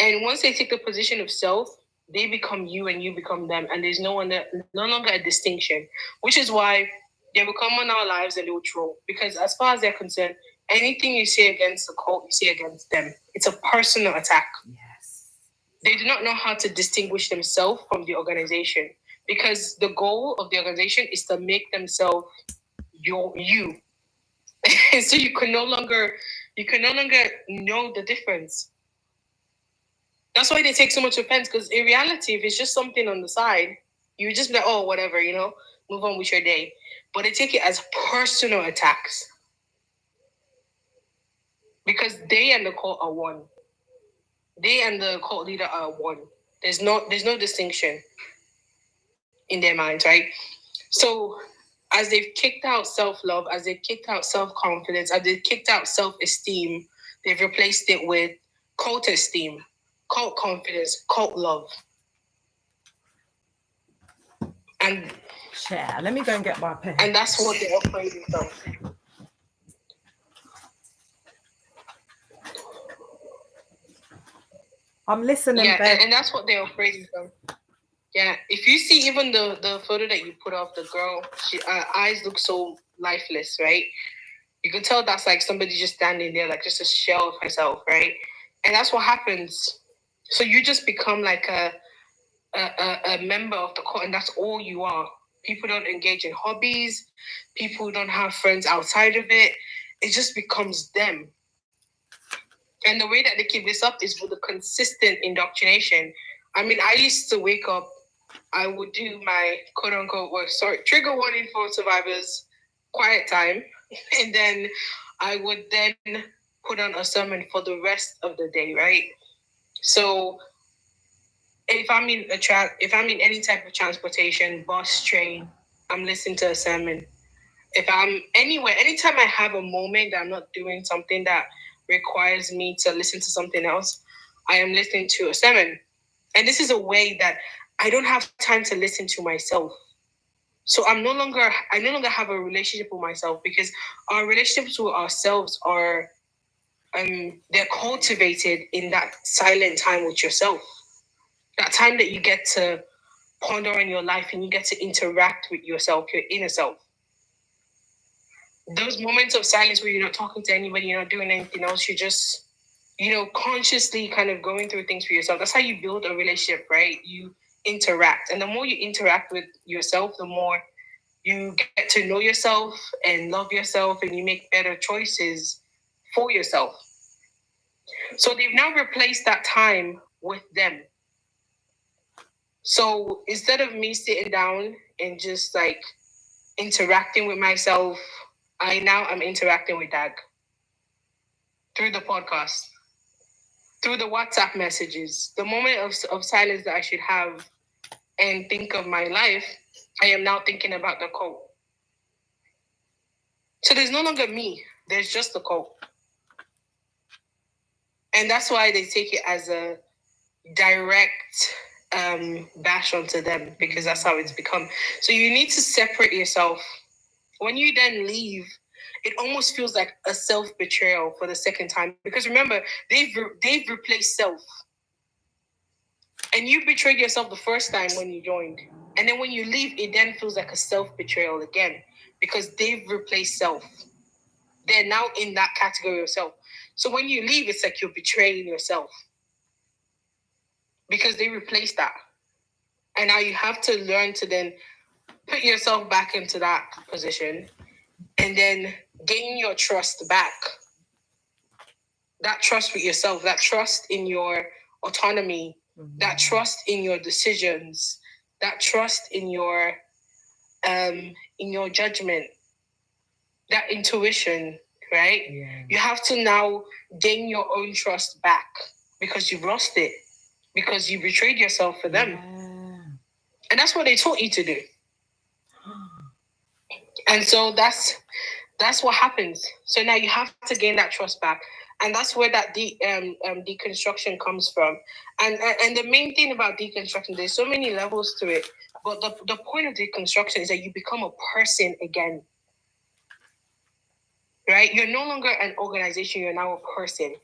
And once they take the position of self, they become you and you become them. And there's no longer a distinction. Which is why they will come on our lives and they will troll. Because as far as they're concerned, anything you say against the cult, you say against them. It's a personal attack. Yes. They do not know how to distinguish themselves from the organization. Because the goal of the organization is to make themselves you. So you can no longer know the difference. That's why they take so much offense, because in reality, if it's just something on the side, you would just be like, oh, whatever, move on with your day. But they take it as personal attacks. Because they and the cult are one. They and the cult leader are one. There's no distinction in their minds, right? So as they've kicked out self-love, as they've kicked out self-confidence, as they've kicked out self-esteem, they've replaced it with cult esteem, cult confidence, cult love. And chair. Let me go and get my pen. And that's what they're operating from. I'm listening. Yeah, and that's what they're operating from. Yeah, if you see even the photo that you put of the girl, she eyes look so lifeless, right? You can tell that's like somebody just standing there, like just a shell of herself, right? And that's what happens. So you just become like a member of the cult, and that's all you are. People don't engage in hobbies. People don't have friends outside of it. It just becomes them. And the way that they keep this up is with a consistent indoctrination. I mean, I used to wake up, I would do my quote unquote, trigger warning for survivors, quiet time. And then I would then put on a sermon for the rest of the day, right? So if I'm in any type of transportation, bus, train, I'm listening to a sermon. If I'm anywhere, anytime I have a moment that I'm not doing something that requires me to listen to something else, I am listening to a sermon. And this is a way that I don't have time to listen to myself. So I no longer have a relationship with myself, because our relationships with ourselves are they're cultivated in that silent time with yourself. That time that you get to ponder on your life and you get to interact with yourself, your inner self. Those moments of silence where you're not talking to anybody, you're not doing anything else, you're just, consciously kind of going through things for yourself. That's how you build a relationship, right? You interact. And the more you interact with yourself, the more you get to know yourself and love yourself, and you make better choices for yourself. So they've now replaced that time with them. So instead of me sitting down and just like interacting with myself, I'm interacting with Dag through the podcast, through the WhatsApp messages, the moment of silence that I should have and think of my life. I am now thinking about the cult. So there's no longer me. There's just the cult. And that's why they take it as a direct bash onto them, because that's how it's become. So you need to separate yourself. When you then leave, it almost feels like a self-betrayal for the second time. Because remember, they've replaced self. And you betrayed yourself the first time when you joined. And then when you leave, it then feels like a self-betrayal again, because they've replaced self. They're now in that category of self. So when you leave, it's like you're betraying yourself, because they replaced that. And now you have to learn to then put yourself back into that position and then gain your trust back. That trust with yourself, that trust in your autonomy, that trust in your decisions, that trust in your judgment, that intuition, right? Yeah. You have to now gain your own trust back, because you've lost it, because you betrayed yourself for them. Yeah. And that's what they taught you to do. And so that's what happens. So now you have to gain that trust back. And that's where that deconstruction comes from. And the main thing about deconstruction, there's so many levels to it. But the point of deconstruction is that you become a person again. Right? You're no longer an organization. You're now a person.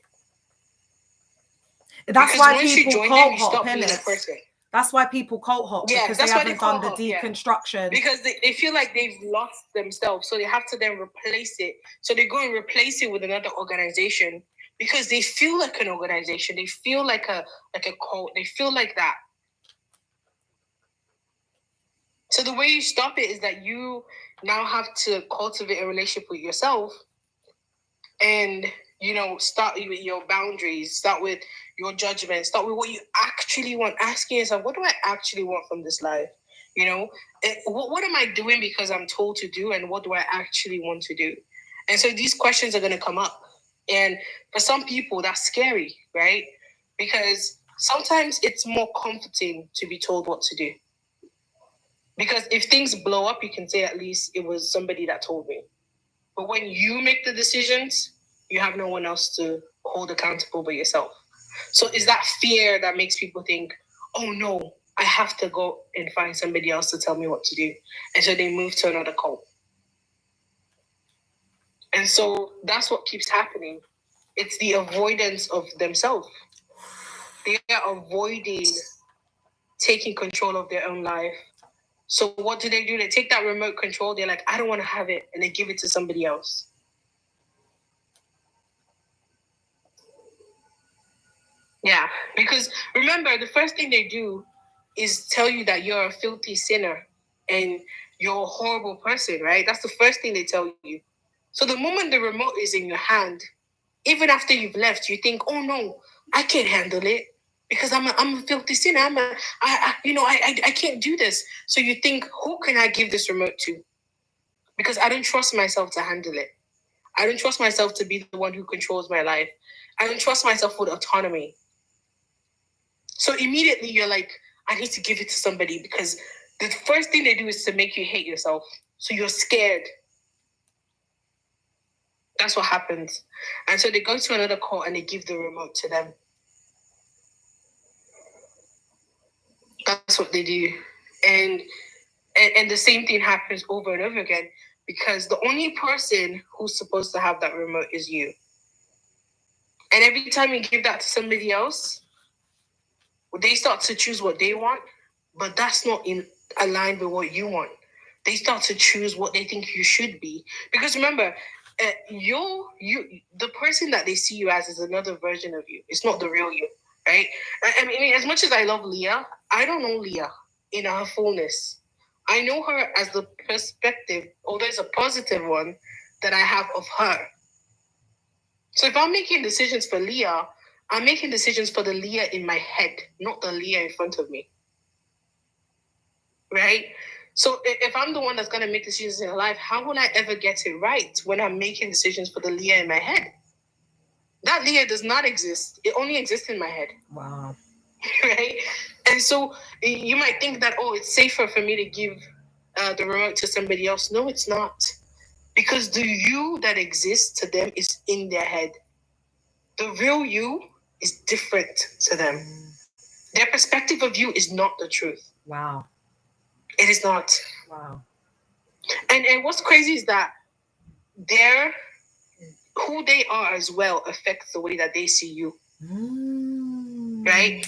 That's because why people cult hop, innit? That's why people cult hop, because they haven't done the deconstruction. Yeah. Because they feel like they've lost themselves, so they have to then replace it. So they go and replace it with another organization, because they feel like an organization. They feel like a cult. They feel like that. So the way you stop it is that you now have to cultivate a relationship with yourself, and start with your boundaries, start with your judgment, start with what you actually want. Asking yourself, what do I actually want from this life? What am I doing because I'm told to do, and what do I actually want to do? And so these questions are going to come up. And for some people, that's scary, right? Because sometimes it's more comforting to be told what to do. Because if things blow up, you can say, at least it was somebody that told me. But when you make the decisions, you have no one else to hold accountable but yourself. So it's that fear that makes people think, oh no, I have to go and find somebody else to tell me what to do. And so they move to another cult. And so that's what keeps happening. It's the avoidance of themselves. They are avoiding taking control of their own life. So what do? They take that remote control. They're like, I don't want to have it. And they give it to somebody else. Yeah, because remember, the first thing they do is tell you that you're a filthy sinner and you're a horrible person, right? That's the first thing they tell you. So the moment the remote is in your hand, even after you've left, you think, oh no, I can't handle it because I'm a filthy sinner. I can't do this. So you think, who can I give this remote to? Because I don't trust myself to handle it. I don't trust myself to be the one who controls my life. I don't trust myself with autonomy. So immediately you're like, I need to give it to somebody because the first thing they do is to make you hate yourself. So you're scared. That's what happens. And so they go to another cult and they give the remote to them. That's what they do. And the same thing happens over and over again because the only person who's supposed to have that remote is you. And every time you give that to somebody else, they start to choose what they want, but that's not in aligned with what you want. They start to choose what they think you should be. Because remember, the person that they see you as is another version of you. It's not the real you, right? I mean, as much as I love Leah, I don't know Leah in her fullness. I know her as the perspective, although it's a positive one, that I have of her. So if I'm making decisions for Leah, I'm making decisions for the Leah in my head, not the Leah in front of me. Right? So if I'm the one that's going to make decisions in life, how will I ever get it right when I'm making decisions for the Leah in my head? That Leah does not exist. It only exists in my head. Wow. Right? And so you might think that, oh, it's safer for me to give the remote to somebody else. No, it's not. Because the you that exists to them is in their head. The real you is different to them. Their perspective of you is not the truth. Wow. It is not. Wow. And what's crazy is that who they are as well affects the way that they see you. Right?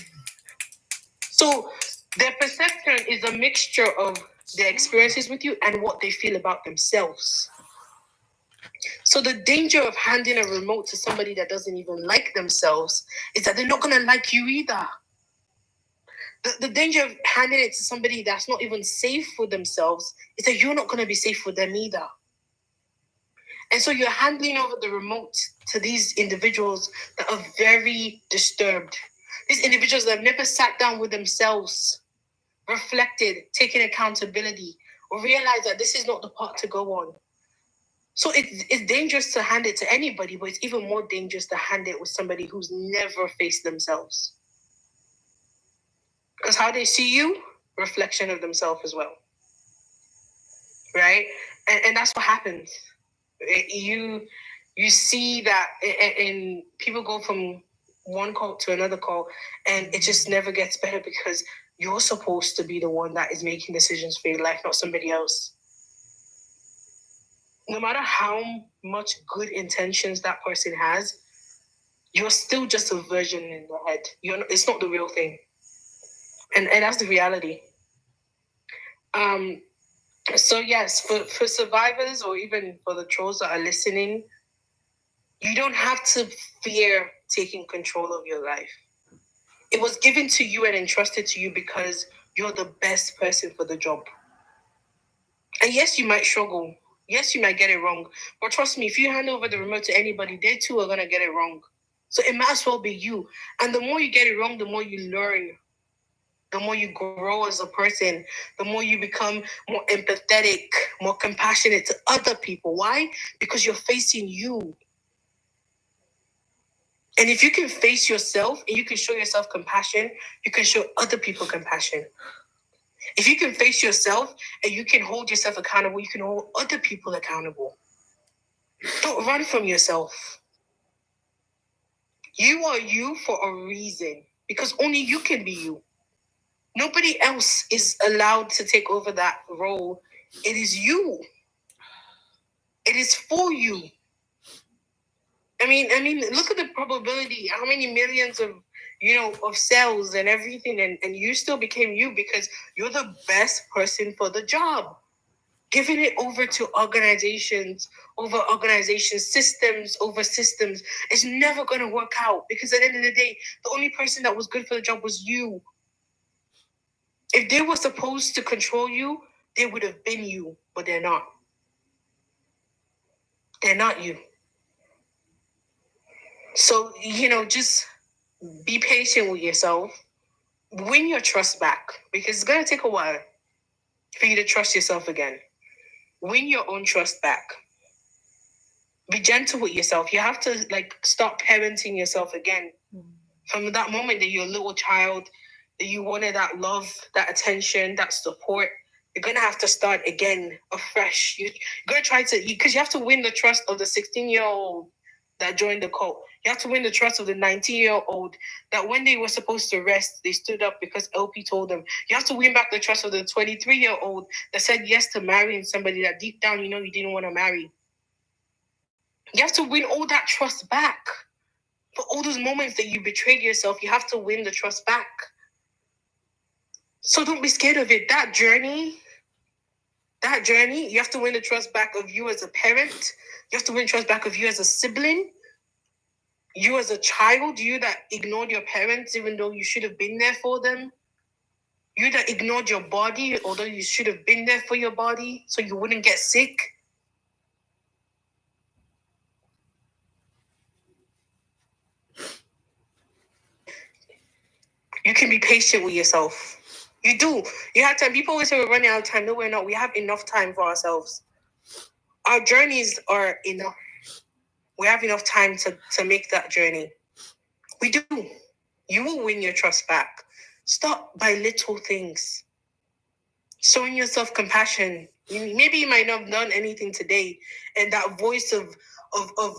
So their perception is a mixture of their experiences with you and what they feel about themselves. So the danger of handing a remote to somebody that doesn't even like themselves is that they're not going to like you either. The danger of handing it to somebody that's not even safe for themselves is that you're not going to be safe for them either. And so you're handing over the remote to these individuals that are very disturbed. These individuals that have never sat down with themselves, reflected, taken accountability, or realized that this is not the path to go on. So it's dangerous to hand it to anybody, but it's even more dangerous to hand it with somebody who's never faced themselves. Because how they see you, reflection of themselves as well. Right? And that's what happens. You see that, and people go from one cult to another cult, and it just never gets better because you're supposed to be the one that is making decisions for your life, not somebody else. No matter how much good intentions that person has, you're still just a version in their head. It's not the real thing. And that's the reality. So yes, for survivors or even for the trolls that are listening, you don't have to fear taking control of your life. It was given to you and entrusted to you because you're the best person for the job. And yes, you might struggle. Yes, you might get it wrong. But trust me, if you hand over the remote to anybody, they too are going to get it wrong. So it might as well be you. And the more you get it wrong, the more you learn. The more you grow as a person, the more you become more empathetic, more compassionate to other people. Why? Because you're facing you. And if you can face yourself and you can show yourself compassion, you can show other people compassion. If you can face yourself and you can hold yourself accountable, you can hold other people accountable. Don't run from yourself. You are you for a reason because only you can be you. Nobody else is allowed to take over that role. It is you. It is for you. I mean, look at the probability. How many millions of, of cells and everything, and you still became you because you're the best person for the job. Giving it over to organizations, systems over systems, is never going to work out, because at the end of the day, the only person that was good for the job was you. If they were supposed to control you, they would have been you, but they're not. They're not you. So, just be patient with yourself. Win your trust back, because it's going to take a while for you to trust yourself again. Win your own trust back. Be gentle with yourself. You have to stop parenting yourself again. From that moment that you're a little child, that you wanted that love, that attention, that support, you're going to have to start again afresh. You're going to try to, because you have to win the trust of the 16-year-old that joined the cult. You have to win the trust of the 19-year-old that when they were supposed to rest, they stood up because LP told them. You have to win back the trust of the 23-year-old that said yes to marrying somebody that deep down you didn't want to marry. You have to win all that trust back. For all those moments that you betrayed yourself, you have to win the trust back. So don't be scared of it. That journey, you have to win the trust back of you as a parent. You have to win the trust back of you as a sibling. You as a child, you that ignored your parents even though you should have been there for them. You that ignored your body, although you should have been there for your body so you wouldn't get sick. You can be patient with yourself. You do. You have time. People always say we're running out of time. No, we're not. We have enough time for ourselves. Our journeys are enough. We have enough time to make that journey. We do. You will win your trust back. Stop by little things. Showing yourself compassion. Maybe you might not have done anything today, and that voice of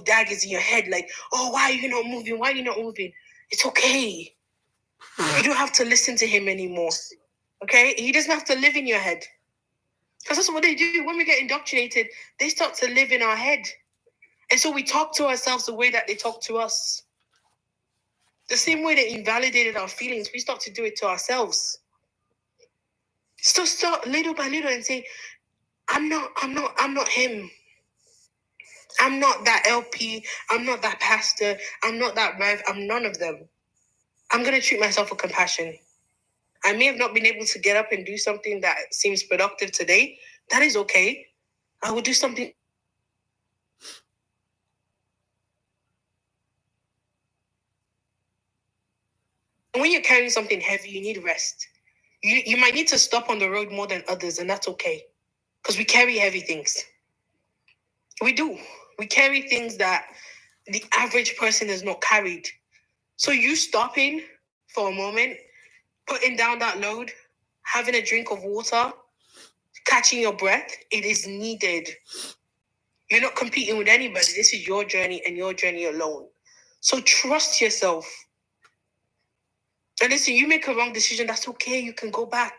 Dag is in your head, like, oh, why are you not moving? Why are you not moving? It's okay. You don't have to listen to him anymore. Okay? He doesn't have to live in your head. Because that's what they do. When we get indoctrinated, they start to live in our head. And so we talk to ourselves the way that they talk to us. The same way they invalidated our feelings, we start to do it to ourselves. So start little by little and say, I'm not him. I'm not that LP. I'm not that pastor. I'm not that rev. I'm none of them. I'm going to treat myself with compassion. I may have not been able to get up and do something that seems productive today. That is okay. I will do something. When you're carrying something heavy, you need rest. You might need to stop on the road more than others, and that's okay. Because we carry heavy things. We do. We carry things that the average person has not carried. So you stopping for a moment, putting down that load, having a drink of water, catching your breath, it is needed. You're not competing with anybody. This is your journey and your journey alone. So trust yourself. And listen, you make a wrong decision, that's okay. You can go back.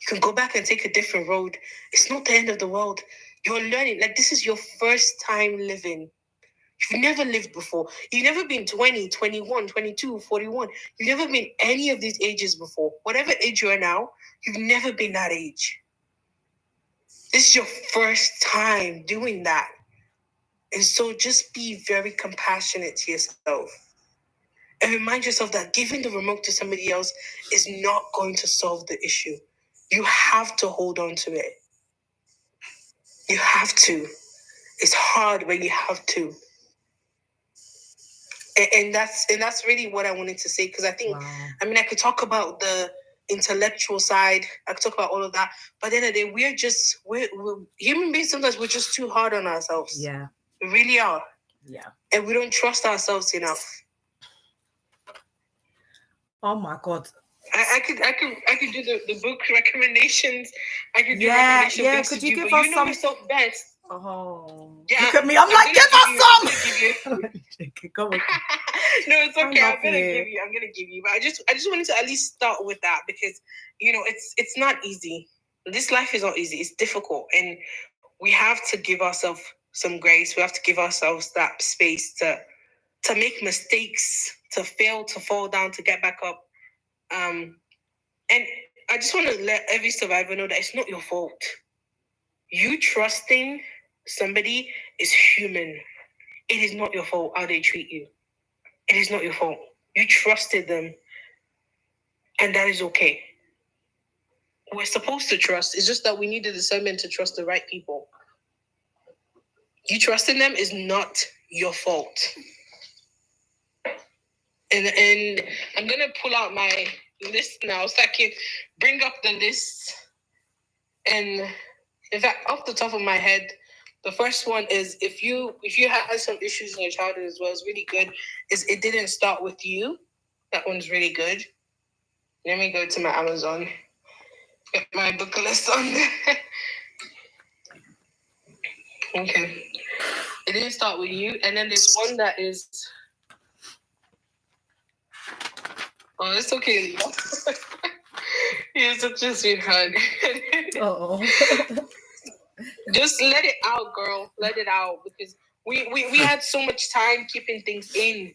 You can go back and take a different road. It's not the end of the world. You're learning. This is your first time living. You've never lived before. You've never been 20, 21, 22, 41. You've never been any of these ages before. Whatever age you are now, you've never been that age. This is your first time doing that. And so just be very compassionate to yourself. And remind yourself that giving the remote to somebody else is not going to solve the issue. You have to hold on to it. You have to. It's hard, but you have to. And that's really what I wanted to say, because I think, wow. I could talk about the intellectual side. I could talk about all of that. But at the end of the day, we're human beings. Sometimes we're just too hard on ourselves. Yeah. We really are. Yeah. And we don't trust ourselves enough. Oh my God. I could do the book recommendations. I could do recommendations. Yeah. Could you give us some? Yourself best. Oh. Yeah. Look at me. I'm like, give us some. Go on. No, it's okay. I'm gonna give you. But I just wanted to at least start with that because it's not easy. This life is not easy. It's difficult, and we have to give ourselves some grace. We have to give ourselves that space to make mistakes, to fail, to fall down, to get back up. And I just want to let every survivor know that it's not your fault. You trusting somebody is human. It is not your fault how they treat you. It is not your fault. You trusted them, and that is okay. We're supposed to trust. It's just that we need the discernment to trust the right people. You trusting them is not your fault. And I'm gonna pull out my list now so I can bring up the list. And in fact, off the top of my head, the first one is if you had some issues in your childhood as well, it's really good. Is it didn't start with you. That one's really good. Let me go to my Amazon. Get my book list on there. Okay. It didn't start with you. And then there's one that is... Oh, it's okay. You're such a sweetheart. Oh. Just let it out, girl. Let it out. Because we had so much time keeping things in.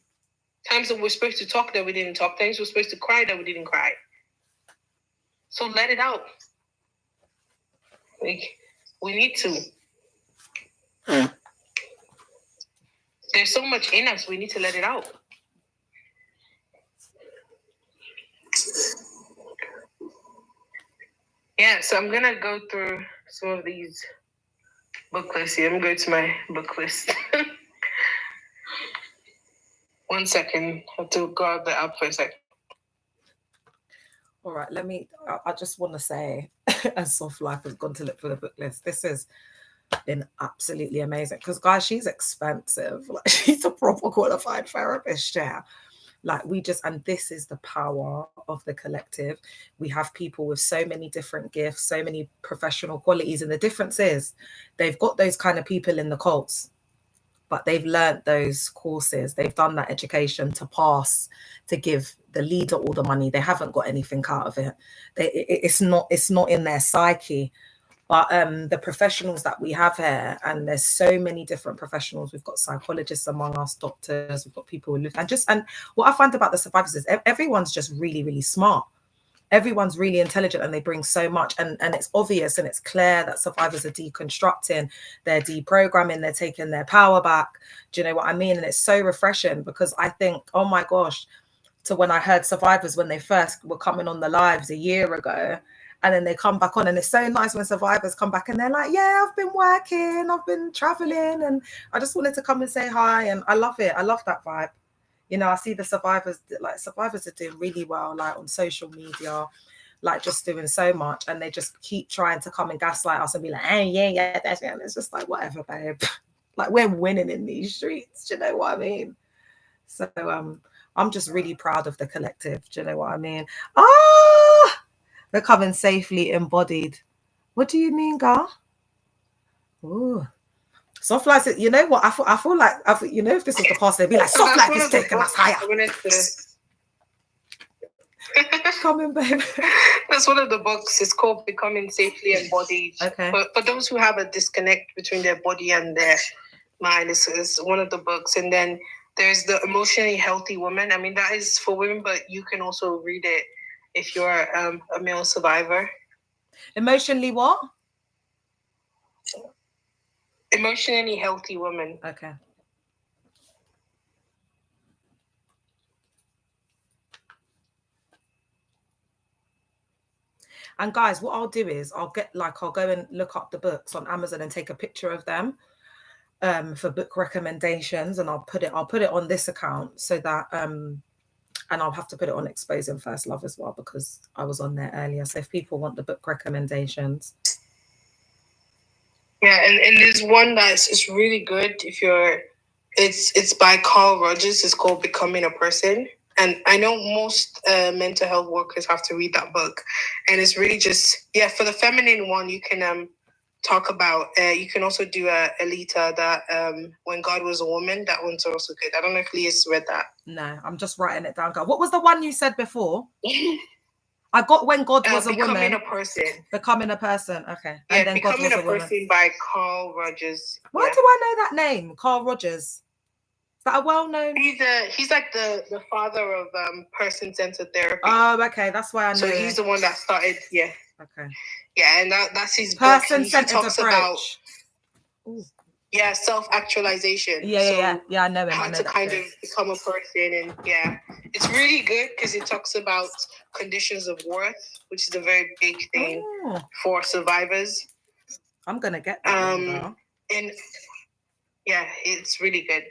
Times that we're supposed to talk that we didn't talk. Times we're supposed to cry that we didn't cry. So let it out. Like, we need to. There's so much in us. We need to let it out. Yeah, so I'm going to go through some of these book lists here. I'm going to my book list. 1 second. I have to grab that up for a second. All right, I just want to say, as Soft Life has gone to look for the book list, this has been absolutely amazing. Because, guys, she's expensive. Like, she's a proper qualified therapist, yeah. Like and this is the power of the collective. We have people with so many different gifts, so many professional qualities. And the difference is they've got those kind of people in the cults, but they've learned those courses. They've done that education to pass, to give the leader all the money. They haven't got anything out of it. It's not in their psyche. But the professionals that we have here, and there's so many different professionals. We've got psychologists among us, doctors, we've got people who live, and what I find about the survivors is everyone's just really, really smart. Everyone's really intelligent and they bring so much. And it's obvious and it's clear that survivors are deconstructing, they're deprogramming, they're taking their power back. Do you know what I mean? And it's so refreshing because I think, oh my gosh, to when I heard survivors when they first were coming on the lives a year ago, and then they come back on, and it's so nice when survivors come back and they're like, yeah, I've been working, I've been traveling, and I just wanted to come and say hi. And I love it. I love that vibe. You know, I see the survivors are doing really well, like on social media, like just doing so much. And they just keep trying to come and gaslight us and be like, hey, yeah, that's it. And it's just like, whatever, babe. Like, we're winning in these streets. Do you know what I mean? So I'm just really proud of the collective. Do you know what I mean? Becoming safely embodied. What do you mean, girl? Ooh. Soft life, you know what? I feel like, you know, if this was the past, they'd be like, soft life is taking us higher. Come in, babe. That's one of the books. It's called Becoming Safely Embodied. Okay. For those who have a disconnect between their body and their mind, is one of the books. And then there's the Emotionally Healthy Woman. I mean, that is for women, but you can also read it if you're a male survivor. Emotionally what? Emotionally Healthy Woman. Okay. And guys, what I'll do is I'll go and look up the books on Amazon and take a picture of them for book recommendations, and I'll put it on this account so that and I'll have to put it on Exposing First Love as well because I was on there earlier. So if people want the book recommendations. Yeah, and there's one it's really good if you're it's by Carl Rogers. It's called Becoming a Person. And I know most mental health workers have to read that book. And it's really just, for the feminine one, you can talk about, you can also do Elita, that When God Was a Woman. That one's also good. I don't know if Leah's read that. No, I'm just writing it down. What was the one you said before? I got When God Was a Woman. Becoming a Person. Becoming a Person. Okay. Yeah, And then Becoming God Was a Person by Carl Rogers. Why do I know that name? Carl Rogers. Is that a well-known? He's like the father of person-centered therapy. Oh, okay. That's why I know. So he's the one that started. Yeah. Okay. Yeah, and that's his person-centered book. He talks approach. about self-actualization. Yeah, I know him. How to kind of become a person, and it's really good because it talks about conditions of worth, which is a very big thing for survivors. I'm gonna get that. And yeah, it's really good.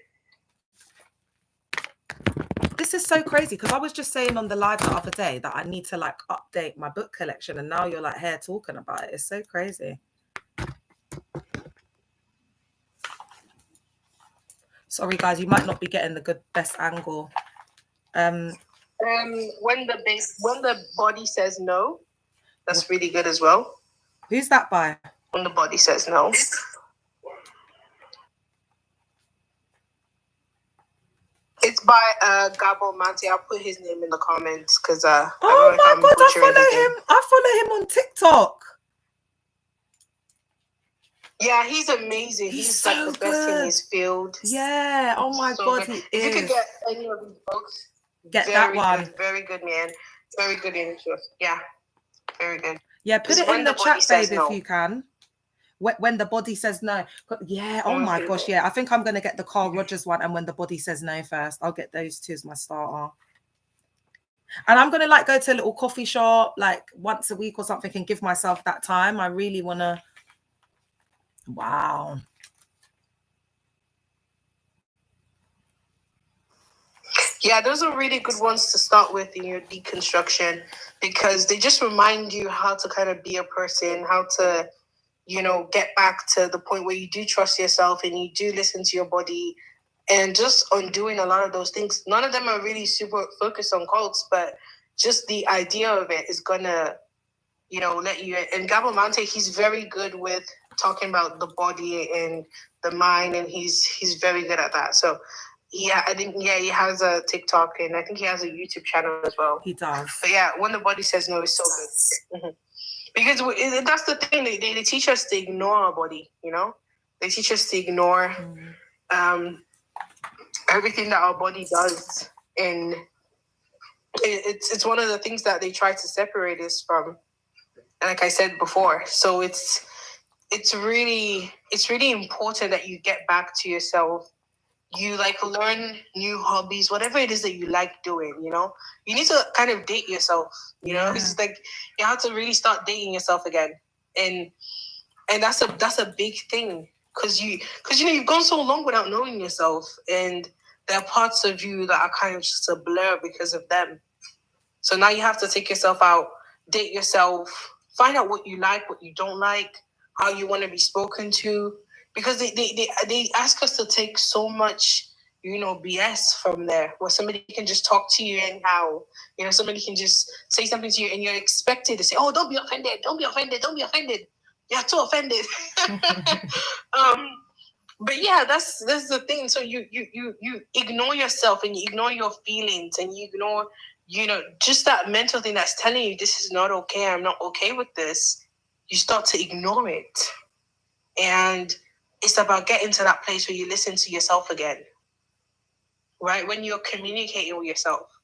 This is so crazy because I was just saying on the live the other day that I need to like update my book collection, and now you're like here talking about it. It's so crazy. Sorry guys, you might not be getting the best angle. When the Body Says No, that's really good as well. Who's that by? When the Body Says No. It's by Gabo Mante. I'll put his name in the comments because oh my god, I follow him. I follow him on TikTok. Yeah, he's amazing. He's so like the best in his field. Yeah. Oh my god, he is. If you could get any of his books, get that one. Good. Very good, man. Very good interest. Yeah, very good. Yeah, put it in the chat, babe, if you can. When the Body Says No. Yeah, oh my gosh, yeah. I think I'm going to get the Carl Rogers one and When the Body Says No first. I'll get those two as my starter. And I'm going to like go to a little coffee shop like once a week or something and give myself that time. I really want to. Wow. Yeah, those are really good ones to start with in your deconstruction because they just remind you how to kind of be a person, how to, get back to the point where you do trust yourself and you do listen to your body, and just on doing a lot of those things. None of them are really super focused on cults, but just the idea of it is gonna, let you. And Gabo Mante, he's very good with talking about the body and the mind, and he's very good at that. So yeah, I think he has a TikTok and I think he has a YouTube channel as well. He does. But yeah, When the Body Says No is so good. Mm-hmm. Because that's the thing, they teach us to ignore our body, They teach us to ignore everything that our body does. And it's one of the things that they try to separate us from. And like I said before, so it's really important that you get back to yourself. You learn new hobbies, whatever it is that you like doing, you need to kind of date yourself, it's like you have to really start dating yourself again. And that's a big thing because you've gone so long without knowing yourself, and there are parts of you that are kind of just a blur because of them. So now you have to take yourself out, date yourself, find out what you like, what you don't like, how you want to be spoken to. Because they ask us to take so much, BS from there, where somebody can just talk to you anyhow. Somebody can just say something to you and you're expected to say, oh, don't be offended, don't be offended, don't be offended. You're too offended. But yeah, that's the thing. So you ignore yourself and you ignore your feelings and you ignore, just that mental thing that's telling you this is not okay, I'm not okay with this. You start to ignore it. And it's about getting to that place where you listen to yourself again, right? When you're communicating with yourself.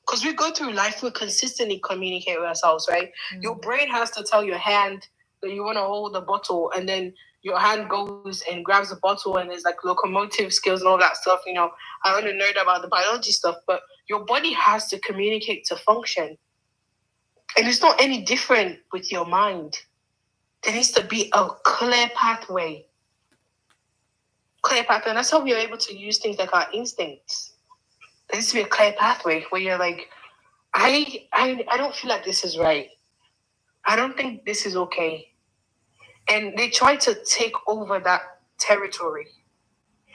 Because we go through life, we consistently communicate with ourselves, right? Mm. Your brain has to tell your hand that you want to hold the bottle, and then your hand goes and grabs the bottle, and there's like locomotive skills and all that stuff. I want to nerd about the biology stuff, but your body has to communicate to function. And it's not any different with your mind. There needs to be a clear pathway. And that's how we are able to use things like our instincts. There needs to be a clear pathway where you're like, I don't feel like this is right. I don't think this is okay. And they try to take over that territory.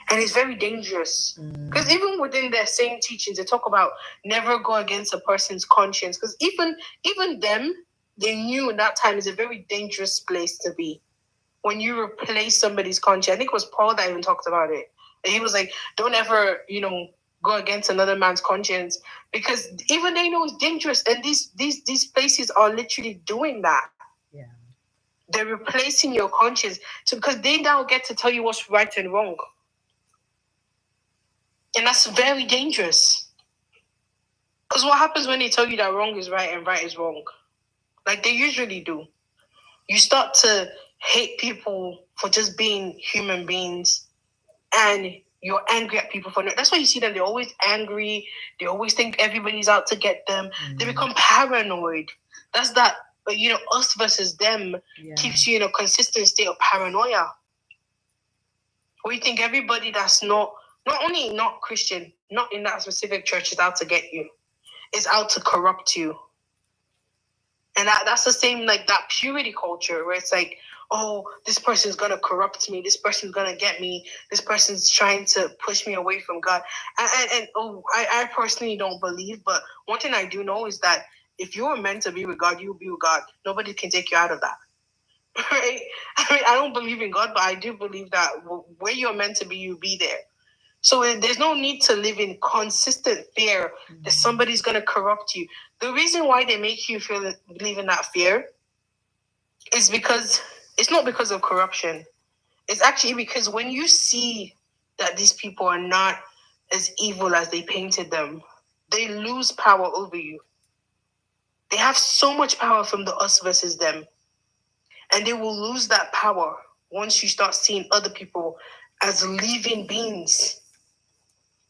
And it's very dangerous. Because even within their same teachings, they talk about never go against a person's conscience. Because even them, they knew in that time is a very dangerous place to be. when you replace somebody's conscience. I think it was Paul that even talked about it. And he was like, don't ever, go against another man's conscience, because even they know it's dangerous. And these places are literally doing that. Yeah. They're replacing your conscience. So because they now get to tell you what's right and wrong. And that's very dangerous. Because what happens when they tell you that wrong is right and right is wrong? Like they usually do. You start to hate people for just being human beings, and you're angry at people for no. That's why you see them. They're always angry. They always think everybody's out to get them. They become paranoid. That's that. But us versus them keeps you in a consistent state of paranoia. Where you think everybody that's not only not Christian, not in that specific church, is out to get you. Is out to corrupt you. And that's the same, like that purity culture where it's like, oh, this person's going to corrupt me. This person's going to get me. This person's trying to push me away from God. I personally don't believe. But one thing I do know is that if you're meant to be with God, you'll be with God. Nobody can take you out of that. Right? I mean, I don't believe in God, but I do believe that where you're meant to be, you'll be there. So there's no need to live in consistent fear that somebody's going to corrupt you. The reason why they make you believe in that fear is because it's not because of corruption. It's actually because when you see that these people are not as evil as they painted them, they lose power over you. They have so much power from the us versus them. And they will lose that power once you start seeing other people as living beings.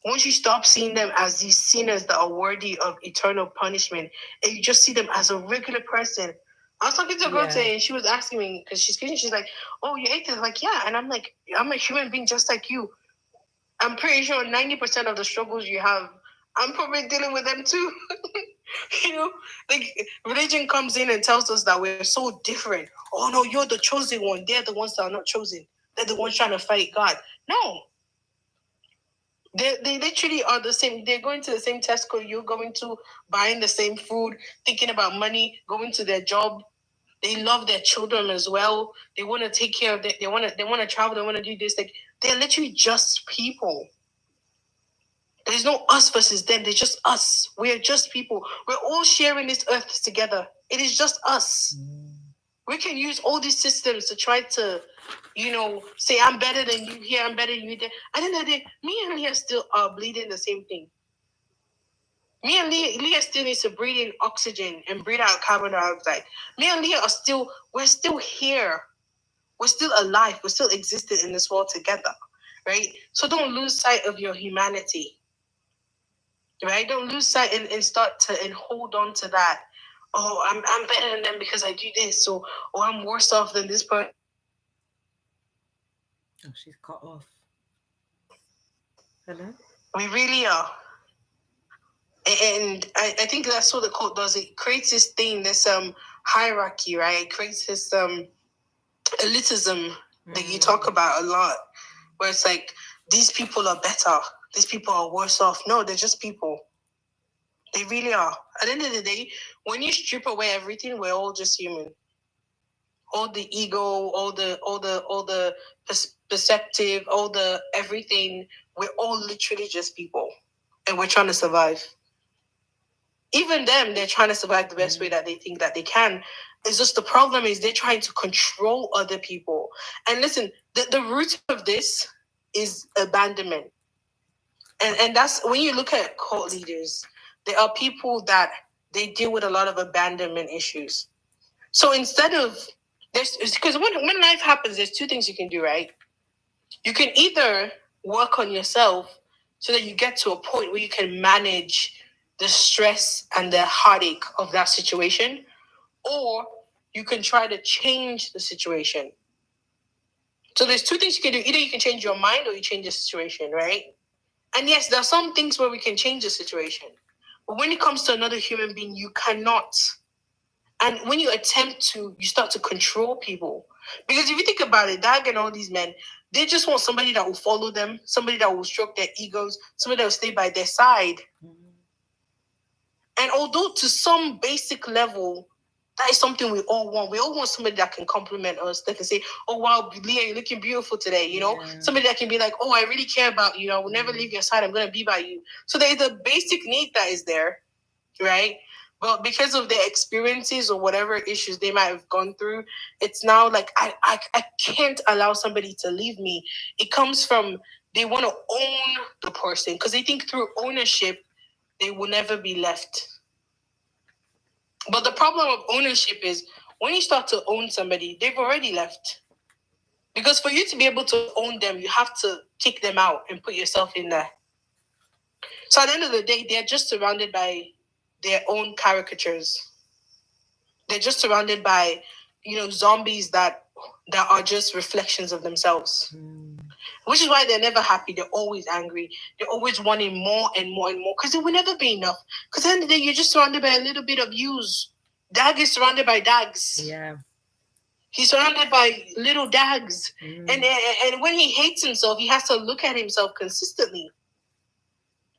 Once you stop seeing them as these sinners that are worthy of eternal punishment, and you just see them as a regular person. I was talking to a girl today, and she was asking me, because she's Christian, she's like, oh, you ate this? I'm like, yeah. And I'm like, I'm a human being just like you. I'm pretty sure 90% of the struggles you have, I'm probably dealing with them too. Like religion comes in and tells us that we're so different. Oh, no, you're the chosen one. They're the ones that are not chosen. They're the ones trying to fight God. No. They literally are the same. They're going to the same Tesco you're going to, buying the same food, thinking about money, going to their job. They love their children as well. They want to take care of them. They want to travel. They want to do this. Like they're literally just people. There's no us versus them. They're just us. We're just people. We're all sharing this earth together. It is just us. We can use all these systems to try to, say I'm better than you here, I'm better than you there. At the end of the day, me and Leah still are bleeding the same thing. Me and Leah still needs to breathe in oxygen and breathe out carbon dioxide. Me and Leah we're still here. We're still alive. We're still existing in this world together, right? So don't lose sight of your humanity, right? Don't lose sight and start to and hold on to that. Oh, I'm better than them because I do this. So, I'm worse off than this person. Oh, she's cut off. Hello? We really are. And I think that's what the cult does. It creates this thing, this hierarchy, right? It creates this elitism that you talk about a lot, where it's like, these people are better. These people are worse off. No, they're just people. They really are. At the end of the day, when you strip away everything, we're all just human. All the ego, all the perceptive, all the everything, we're all literally just people. And we're trying to survive. Even them, they're trying to survive the best way that they think that they can. It's just the problem is they're trying to control other people. And listen, the root of this is abandonment. And that's when you look at cult leaders, there are people that they deal with a lot of abandonment issues. So instead of this, because when life happens, there's two things you can do, right? You can either work on yourself so that you get to a point where you can manage the stress and the heartache of that situation, or you can try to change the situation. So there's two things you can do. Either you can change your mind or you change the situation, right? And yes, there are some things where we can change the situation. But when it comes to another human being, you cannot. And when you attempt to, you start to control people. Because if you think about it, Dag and all these men, they just want somebody that will follow them, somebody that will stroke their egos, somebody that will stay by their side. And although to some basic level, That is something we all want. We all want somebody that can compliment us, that can say, oh, wow, Leah, you're looking beautiful today, you know? Somebody that can be like, oh, I really care about you. I will never leave your side. I'm going to be by you. So there is a basic need that is there, right? But because of their experiences or whatever issues they might have gone through, it's now like, I can't allow somebody to leave me. It comes from, they want to own the person because they think through ownership, they will never be left. But the problem of ownership is when you start to own somebody, they've already left. Because for you to be able to own them, you have to kick them out and put yourself in there. So at the end of the day, they're just surrounded by their own caricatures. They're just surrounded by, zombies that are just reflections of themselves. Which is why they're never happy. They're always angry. They're always wanting more and more and more because it will never be enough. Because at the end of the day, you're just surrounded by a little bit of yous. Dag is surrounded by dags. Yeah. He's surrounded by little dags. And when he hates himself, he has to look at himself consistently.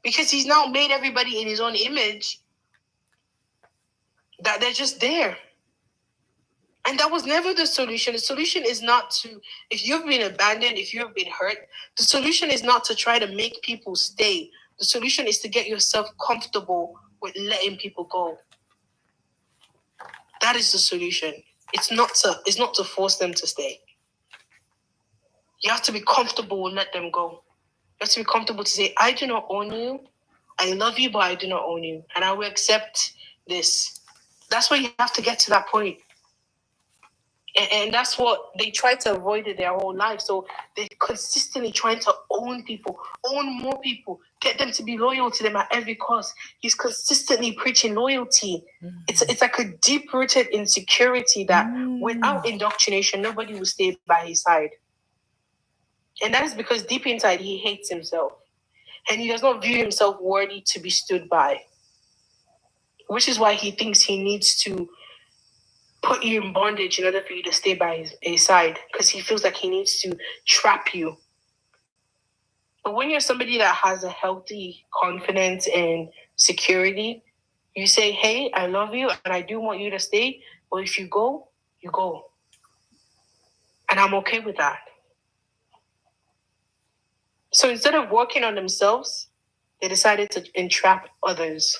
Because he's now made everybody in his own image that they're just there. And that was never the solution. The solution is not to, if you've been abandoned, if you've been hurt, the solution is not to try to make people stay. The solution is to get yourself comfortable with letting people go. That is the solution. It's not to force them to stay. You have to be comfortable and let them go. You have to be comfortable to say, I do not own you. I love you, but I do not own you. And I will accept this. That's where you have to get to that point. And that's what they try to avoid in their whole life. So they're consistently trying to own people, own more people, get them to be loyal to them at every cost. He's consistently preaching loyalty. It's like a deep-rooted insecurity that without indoctrination, nobody will stay by his side. And that is because deep inside, he hates himself. And he does not view himself worthy to be stood by. Which is why he thinks he needs to put you in bondage in order for you to stay by his side, because he feels like he needs to trap you. But when you're somebody that has a healthy confidence and security, you say, hey, I love you and I do want you to stay, but if you go, you go. And I'm okay with that. So instead of working on themselves, they decided to entrap others.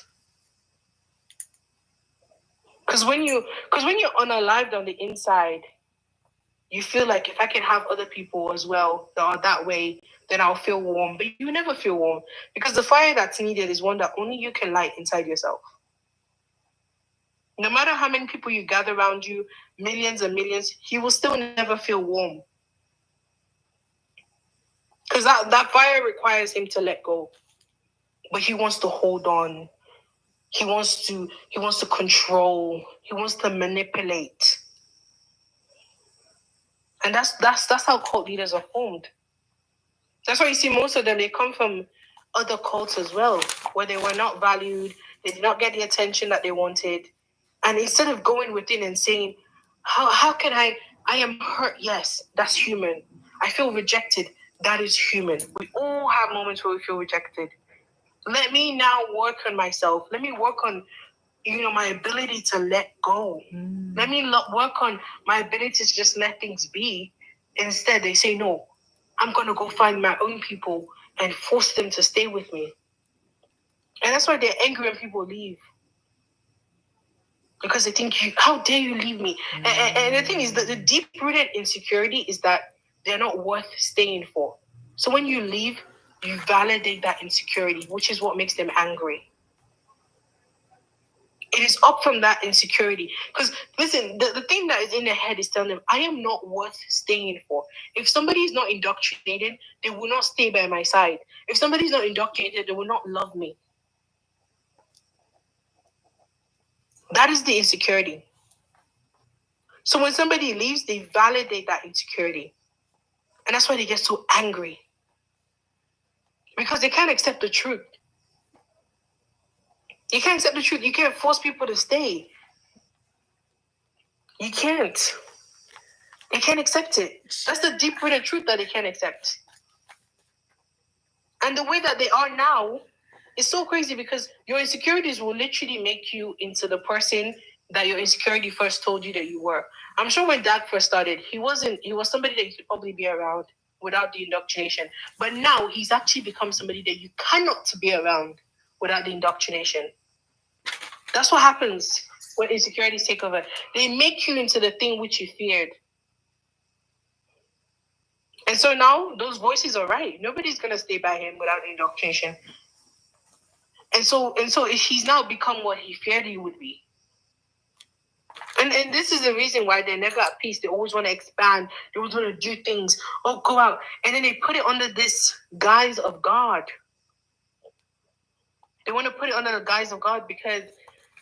Because when you're unalived on the inside, you feel like if I can have other people as well that are that way, then I'll feel warm. But you never feel warm because the fire that's needed is one that only you can light inside yourself. No matter how many people you gather around you, millions and millions, he will still never feel warm. Because that fire requires him to let go. But he wants to hold on. He wants to control. He wants to manipulate. And that's how cult leaders are formed. That's why you see most of them, they come from other cults as well, where they were not valued, they did not get the attention that they wanted. And instead of going within and saying, how can I am hurt, yes, that's human. I feel rejected, that is human. We all have moments where we feel rejected. Let me now work on myself. Let me work on my ability to let go. Let me work on my ability to just let things be. Instead, they say, no, I'm going to go find my own people and force them to stay with me. And that's why they're angry when people leave. Because they think, how dare you leave me? And the thing is that the deep-rooted insecurity is that they're not worth staying for. So when you leave, you validate that insecurity, which is what makes them angry. It is up from that insecurity. Because, listen, the thing that is in their head is telling them, I am not worth staying for. If somebody is not indoctrinated, they will not stay by my side. If somebody is not indoctrinated, they will not love me. That is the insecurity. So when somebody leaves, they validate that insecurity. And that's why they get so angry. Because they can't accept the truth. You can't accept the truth. You can't force people to stay. You can't. They can't accept it. That's the deep-rooted truth that they can't accept. And the way that they are now is so crazy because your insecurities will literally make you into the person that your insecurity first told you that you were. I'm sure when Dad first started, he was somebody that you could probably be around without the indoctrination. But now he's actually become somebody that you cannot be around without the indoctrination. That's what happens when insecurities take over. They make you into the thing which you feared. And so now those voices are right. Nobody's gonna stay by him without indoctrination. And so he's now become what he feared he would be. And this is the reason why they're never at peace. They always want to expand. They always want to do things. Oh, go out. And then they put it under this guise of God. They want to put it under the guise of God because,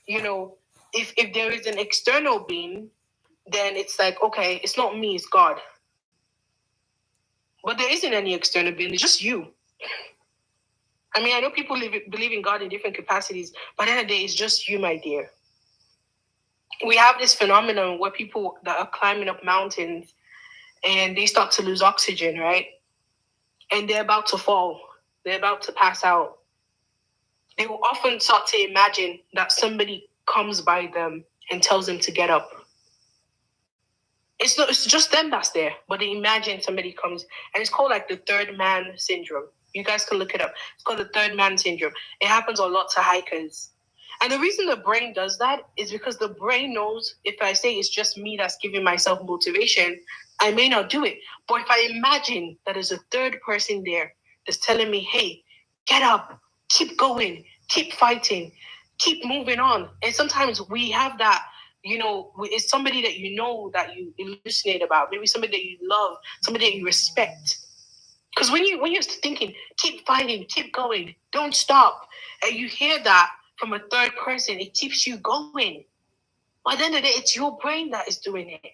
if there is an external being, then it's like, okay, it's not me, it's God. But there isn't any external being. It's just you. I mean, I know people believe in God in different capacities, but at the end of the day, it's just you, my dear. We have this phenomenon where people that are climbing up mountains and they start to lose oxygen, right? And they're about to fall. They're about to pass out. They will often start to imagine that somebody comes by them and tells them to get up. It's just them that's there, but they imagine somebody comes, and it's called like the third man syndrome. You guys can look it up. It's called the third man syndrome. It happens a lot to hikers. And the reason the brain does that is because the brain knows if I say it's just me that's giving myself motivation, I may not do it. But if I imagine that there's a third person there that's telling me, hey, get up, keep going, keep fighting, keep moving on. And sometimes we have that, it's somebody that that you hallucinate about, maybe somebody that you love, somebody that you respect. Because when you're thinking, keep fighting, keep going, don't stop, and you hear that from a third person, it keeps you going. By the end of the day, it's your brain that is doing it.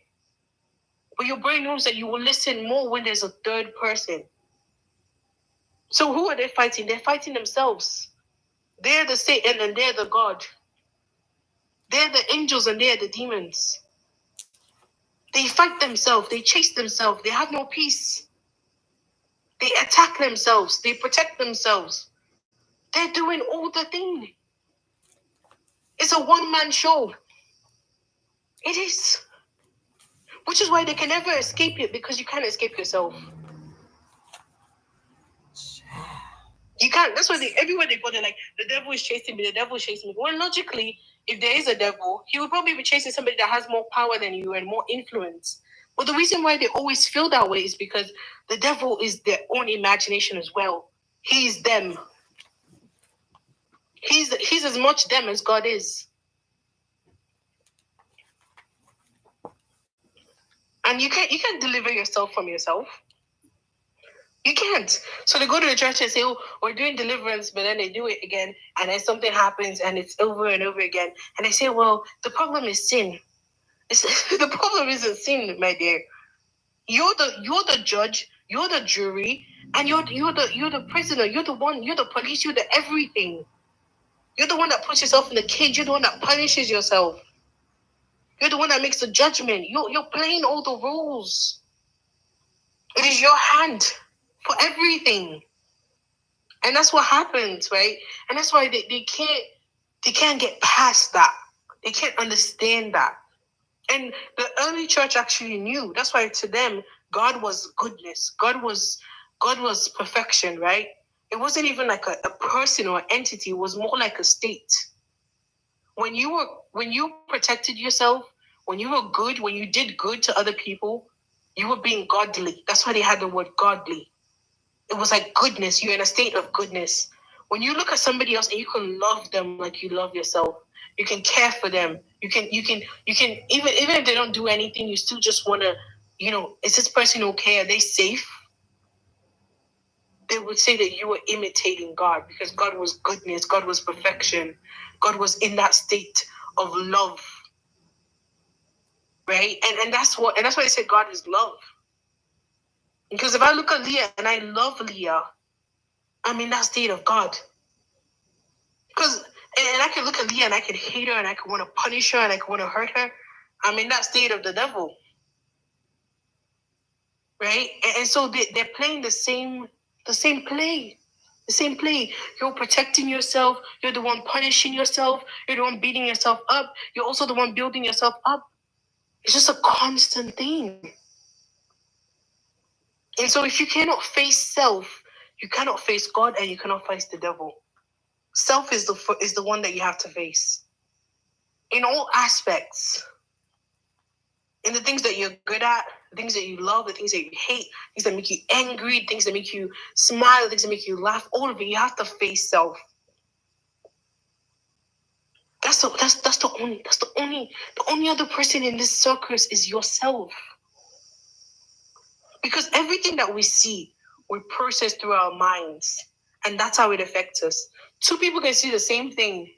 But your brain knows that you will listen more when there's a third person. So who are they fighting? They're fighting themselves. They're the Satan and they're the God. They're the angels and they're the demons. They fight themselves. They chase themselves. They have no peace. They attack themselves. They protect themselves. They're doing all the thing. It's a one-man show. It is. Which is why they can never escape it, because you can't escape yourself. You can't. That's why everywhere they go, they're like, the devil is chasing me, the devil is chasing me. Well, logically, if there is a devil, he would probably be chasing somebody that has more power than you and more influence. But the reason why they always feel that way is because the devil is their own imagination as well. He's them. He's as much them as God is. And you can't deliver yourself from yourself. You can't. So they go to the church and say, oh, we're doing deliverance, but then they do it again, and then something happens, and it's over and over again. And they say, well, the problem is sin. The problem isn't sin, my dear. You're the judge, you're the jury, and you're the prisoner, you're the police, you're the everything. You're the one that puts yourself in the cage, you're the one that punishes yourself. You're the one that makes the judgment. You're playing all the rules. It is your hand for everything. And that's what happens, right? And that's why they can't get past that. They can't understand that. And the early church actually knew. That's why to them, God was goodness. God was perfection, right? It wasn't even like a person or entity. It was more like a state. When you protected yourself, when you were good, when you did good to other people, you were being godly. That's why they had the word godly. It was like goodness. You're in a state of goodness. When you look at somebody else and you can love them like you love yourself, you can care for them. You can even if they don't do anything, you still just want to, is this person okay? Are they safe? They would say that you were imitating God, because God was goodness, God was perfection, God was in that state of love, right? And that's why I said God is love. Because if I look at Leah and I love Leah, I'm in that state of God. Because and I can look at Leah and I can hate her and I can want to punish her and I can want to hurt her. I'm in that state of the devil, right? And so they're playing the same play. The same play. You're protecting yourself. You're the one punishing yourself. You're the one beating yourself up. You're also the one building yourself up. It's just a constant thing. And so if you cannot face self, you cannot face God, and you cannot face the devil. Self is the one that you have to face. In all aspects. In the things that you're good at, the things that you love, the things that you hate, things that make you angry, things that make you smile, things that make you laugh, all of it, you have to face self. The only other person in this circus is yourself. Because everything that we see, we process through our minds, and that's how it affects us. Two people can see the same thing,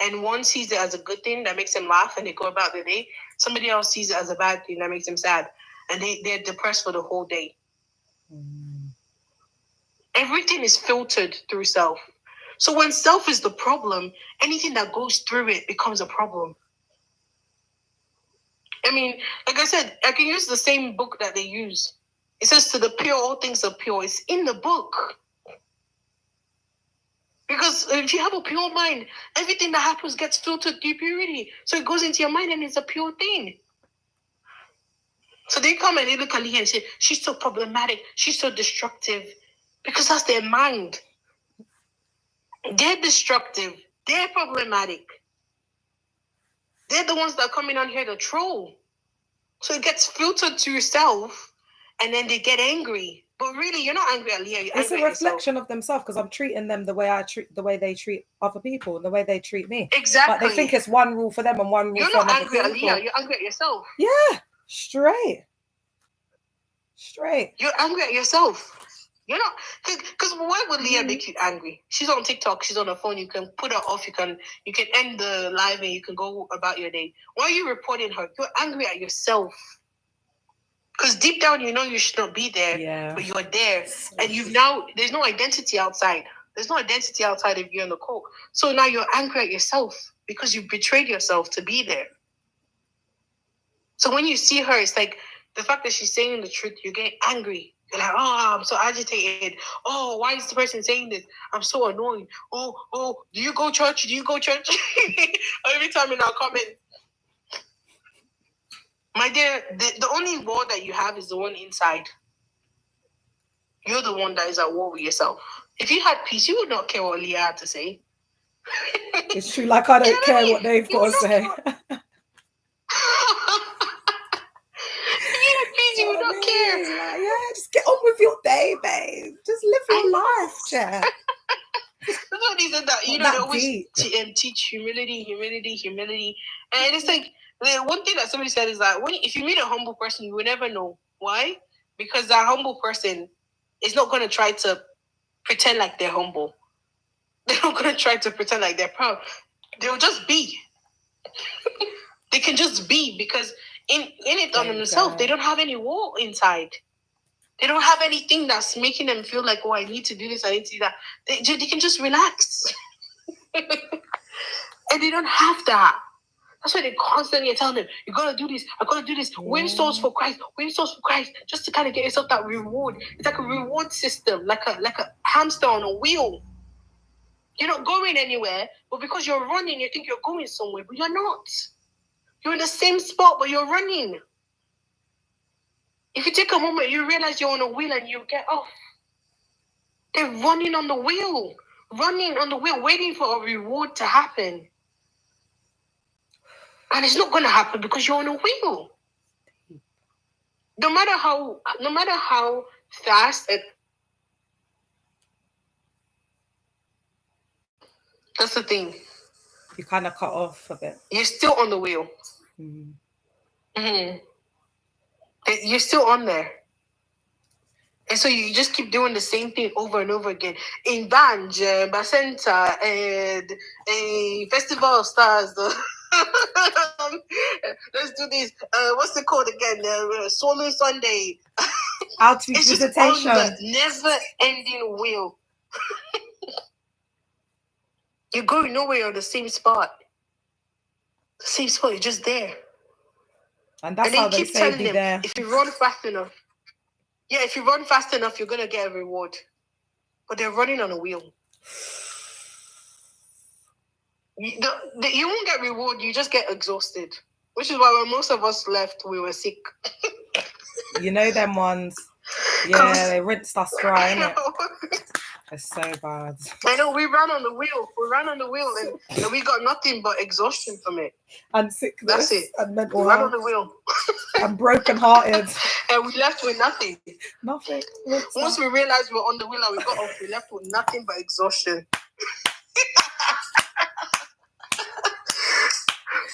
and one sees it as a good thing that makes them laugh and they go about their day. Somebody else sees it as a bad thing that makes them sad, and they're depressed for the whole day. Everything is filtered through self. So when self is the problem, anything that goes through it becomes a problem. I mean, like I said, I can use the same book that they use. It says, to the pure, all things are pure. It's in the book. Because if you have a pure mind, everything that happens gets filtered through purity. So it goes into your mind and it's a pure thing. So they come and they look at Leah and say, she's so problematic. She's so destructive. Because that's their mind. They're destructive. They're problematic. They're the ones that are coming on here to troll. So it gets filtered to yourself, and then they get angry. But really, you're not angry at Leah. It's a reflection of themselves, because I'm treating them the way they treat other people, the way they treat me. Exactly. But they think it's one rule for them and one rule for other people. You're not angry at Leah. You're angry at yourself. Yeah, straight. You're angry at yourself. You're not, because why would Leah make you angry? She's on TikTok. She's on her phone. You can put her off. You can end the live and you can go about your day. Why are you reporting her? You're angry at yourself. Because deep down, you know you should not be there, but you're there. And there's no identity outside. There's no identity outside of you and the court. So now you're angry at yourself because you betrayed yourself to be there. So when you see her, it's like the fact that she's saying the truth, you're getting angry. You're like, oh, I'm so agitated. Oh, why is the person saying this? I'm so annoyed. Oh, do you go church? Every time in our comments. My dear, the only war that you have is the one inside. You're the one that is at war with yourself. If you had peace, you would not care what Leah had to say. It's true. Like, I don't care what they've got to say. You would not care. Like, yeah, just get on with your day, babe. Just live your life, Jack. That's what they said that, they always teach humility. And it's like, the one thing that somebody said is that if you meet a humble person, you will never know. Why? Because that humble person is not going to try to pretend like they're humble. They're not going to try to pretend like they're proud. They'll just be. They can just be, because in it on themselves, they don't have any war inside. They don't have anything that's making them feel like, oh, I need to do this, I need to do that. They can just relax. And they don't have that. That's why they constantly are telling them, you got to do this, I got to do this. Win souls for Christ, just to kind of get yourself that reward. It's like a reward system, like a hamster on a wheel. You're not going anywhere, but because you're running, you think you're going somewhere, but you're not. You're in the same spot, but you're running. If you take a moment, you realize you're on a wheel and you get off. They're running on the wheel, waiting for a reward to happen. And it's not going to happen because you're on a wheel. No matter how fast that's the thing. You kind of cut off a bit. You're still on the wheel. Mm-hmm. You're still on there. And so you just keep doing the same thing over and over again. In Banj, Bacenta, and a Festival of Stars. Let's do this. What's it called again? Solar Sunday. Outreach visitation. On the never-ending wheel. You're going nowhere on the same spot. The same spot, you're just there. And that's how they say be there. If you run fast enough, you're going to get a reward. but they're running on a wheel. You won't get reward. You just get exhausted, which is why when most of us left, we were sick. You know them ones. Yeah, they rinsed us dry, innit? It's so bad. I know, we ran on the wheel. And we got nothing but exhaustion from it. And sickness. That's it. And mental We ran health. on the wheel. And broken-hearted. And we left with nothing. Nothing. Once we realized we were on the wheel and we got off, we left with nothing but exhaustion.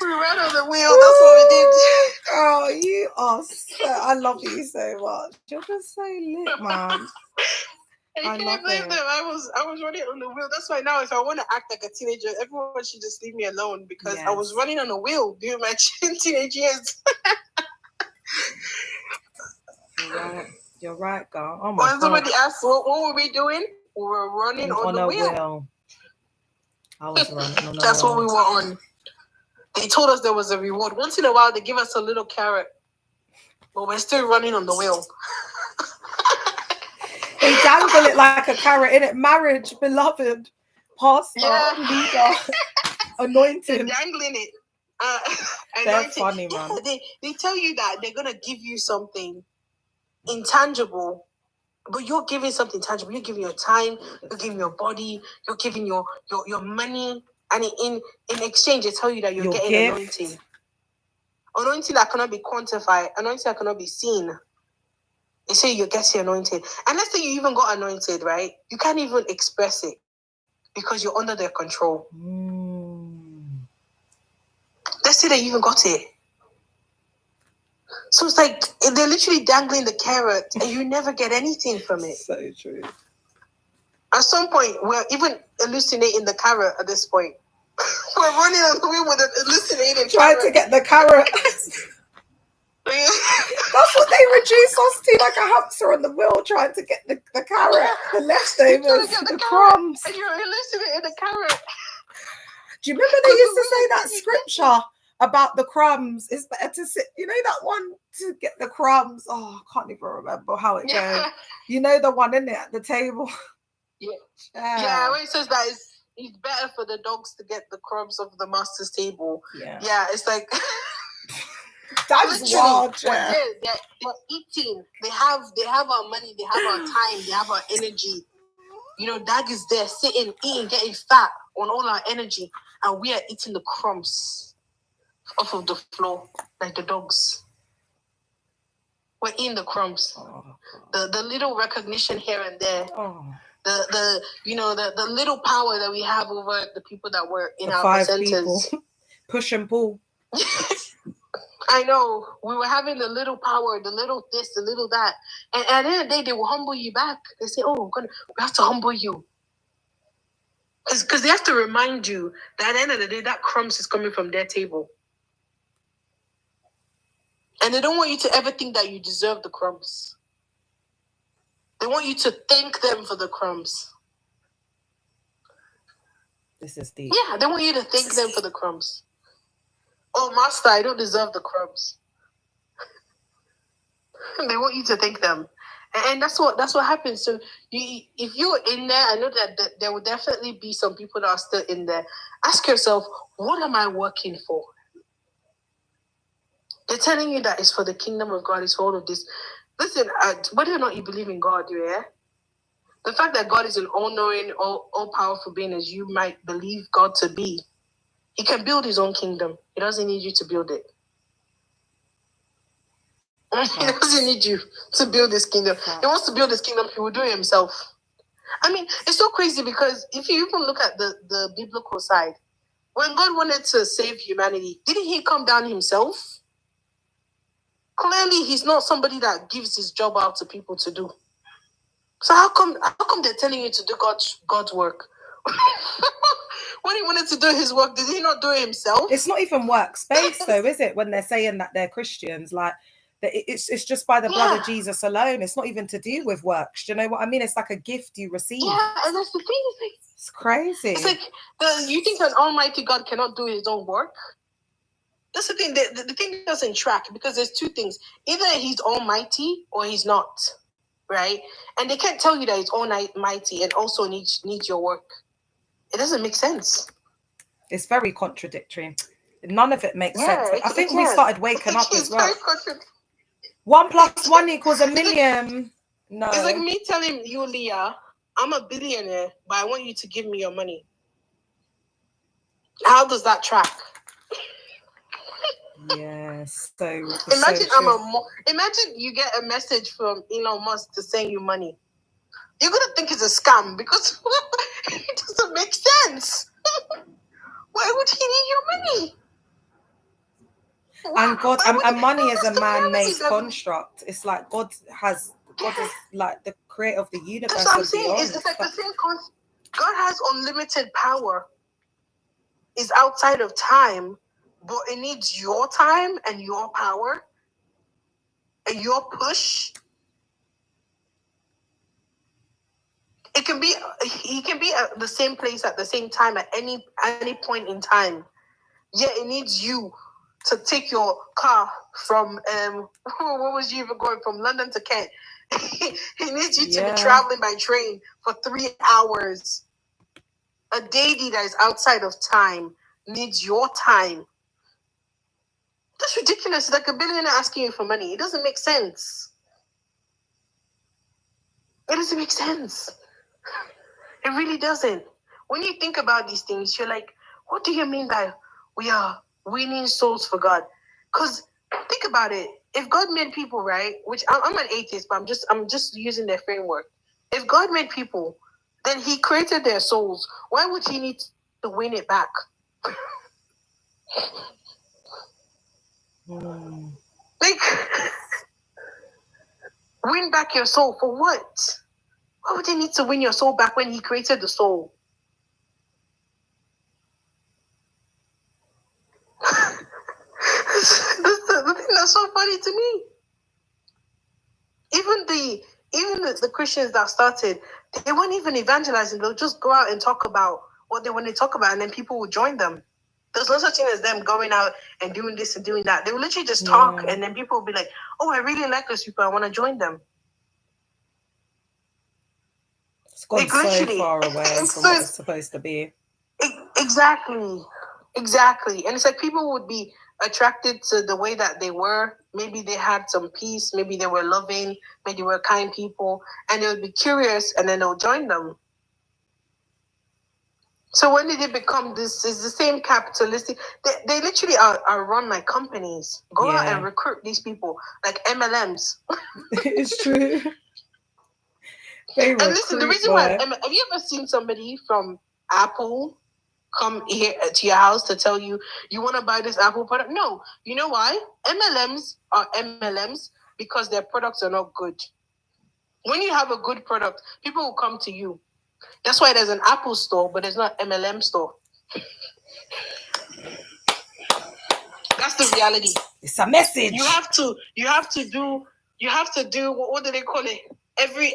We ran on the wheel. That's what we did. Oh, you are so... I love you so much. You're just so lit, man. I can't blame them. I was running on the wheel. That's why now if I want to act like a teenager, everyone should just leave me alone because I was running on a wheel during my teenage years. You're right, girl. Oh my God. When somebody asked what were we doing, we were running on the wheel. I was running on That's what we were on. They told us there was a reward. Once in a while, they give us a little carrot, but we're still running on the wheel. They dangle it like a carrot in it. Marriage, beloved, pastor, leader, anointing. They're dangling it. They're funny, man. Yeah, they tell you that they're going to give you something intangible, but you're giving something tangible. You're giving your time, you're giving your body, you're giving your money, and in exchange, they tell you that you're getting anointing. Anointing that cannot be quantified, anointing that cannot be seen. They say you're getting anointed. And let's say you even got anointed, right? You can't even express it because you're under their control. Let's say that you even got it. So it's like they're literally dangling the carrot and you never get anything from it. So true. At some point, we're even hallucinating the carrot at this point. We're running on the wheel with an hallucinating Trying to get the carrot. That's what they reduce us to, like a hamster on the wheel trying to get the carrot, the leftovers, the crumbs. And you're hallucinating the carrot. Do you remember they used to say that scripture about the crumbs? It's better to sit, you know that one, to get the crumbs. Oh, I can't even remember how it goes. You know the one, isn't it, at the table? Yeah, when it says that it's better for the dogs to get the crumbs of the master's table. Yeah, it's like... That's wild. They're eating. They have our money. They have our time. They have our energy. You know, Dag is there sitting, eating, getting fat on all our energy, and we are eating the crumbs off of the floor like the dogs. We're eating the crumbs. The little recognition here and there. The little power that we have over the people that were in our 5 people. Push and pull. I know. We were having the little power, the little this, the little that. And at the end of the day, they will humble you back. They say, we have to humble you. Because they have to remind you that at the end of the day, that crumbs is coming from their table. And they don't want you to ever think that you deserve the crumbs. They want you to thank them for the crumbs. This is deep. Yeah, they want you to thank them for the crumbs. Oh, master, I don't deserve the crumbs. They want you to thank them. And that's what happens. So if you're in there, I know that there will definitely be some people that are still in there. Ask yourself, what am I working for? They're telling you that it's for the kingdom of God, it's for all of this. Listen, whether or not you believe in God, the fact that God is an all-knowing, all-powerful being as you might believe God to be, He can build His own kingdom. He doesn't need you to build it. He doesn't need you to build this kingdom. He wants to build this kingdom. He will do it Himself. I mean, it's so crazy because if you even look at the biblical side, when God wanted to save humanity, didn't He come down Himself? Clearly, He's not somebody that gives His job out to people to do. So how come they're telling you to do God's work? When He wanted to do His work, did He not do it Himself? It's not even workspace though, is it? When they're saying that they're Christians, like it's just by the blood of Jesus alone. It's not even to do with works. Do you know what I mean? It's like a gift you receive. Yeah, and that's the thing. It's crazy. It's like you think an Almighty God cannot do His own work? That's the thing. The thing doesn't track because there's two things: either He's Almighty or He's not. right? And they can't tell you that it's almighty and also needs your work. It doesn't make sense. It's very contradictory. None of it makes sense. I think we started waking up as well. 1 + 1 = 1,000,000. No. It's like me telling you, Leah, I'm a billionaire, but I want you to give me your money. How does that track? Yes. So imagine imagine you get a message from Elon Musk to send you money. You're gonna think it's a scam because it doesn't make sense. Why would he need your money? And God, and money is a man-made construct. It's like God is like the creator of the universe. That's what I'm saying. It's like the same concept. God has unlimited power. It's outside of time, but it needs your time and your power and your push. He can be at the same place at the same time at any point in time. Yeah, it needs you to take your car from what was you even going from London to Kent? He needs you to be traveling by train for 3 hours. A deity that is outside of time needs your time. That's ridiculous. It's like a billionaire asking you for money. It doesn't make sense. It doesn't make sense. It really doesn't. When you think about these things, you're like, what do you mean by we are winning souls for God? Because think about it. If God made people, right, which I'm an atheist, but I'm just using their framework. If God made people, then he created their souls. Why would he need to win it back? Like, win back your soul for what? Why would he need to win your soul back when he created the soul? The thing that's so funny to me. Even the Christians that started, they weren't even evangelizing. They'll just go out and talk about what they want to talk about, and then people will join them. There's no such thing as them going out and doing this and doing that. They will literally just talk, and then people will be like, oh, I really like those people. I want to join them. It's gone so far away from what it's supposed to be. Exactly. And it's like people would be attracted to the way that they were. Maybe they had some peace. Maybe they were loving. Maybe they were kind people. And they would be curious, and then they'll join them. So when did it become this? Is the same capitalistic? They literally are run like companies. Go out and recruit these people like MLMs. It's true. And listen, the reason why, have you ever seen somebody from Apple come here to your house to tell you want to buy this Apple product? No. You know why? MLMs are MLMs because their products are not good. When you have a good product, people will come to you. That's why there's an Apple store, but there's not MLM store. That's the reality. It's a message. You have to do, what do they call it? Every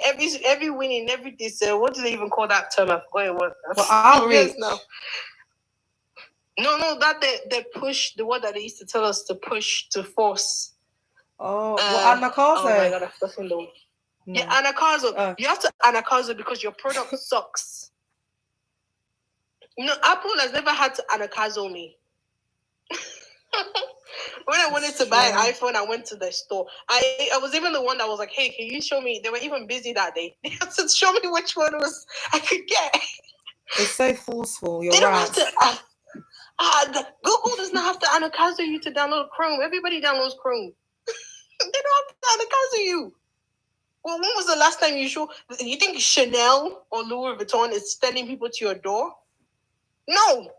winning, every this, what do they even call that term? I forgot it was. Well, outreach. No, that they push, the word that they used to tell us to push, to force. Oh, anakazo. Oh my God, I've forgotten the word. Yeah, anakazo. You have to anakazo because your product sucks. Apple has never had to anakazo me. When I wanted to buy an iPhone, I went to the store. I was even the one that was like, hey, can you show me? They were even busy that day. They had to show me which one I could get. It's so forceful. You're they don't right. Have to, Google does not have to anakazo you to download Chrome. Everybody downloads Chrome. They don't have to anakazo you. Well, when was the last time you think Chanel or Louis Vuitton is sending people to your door? No.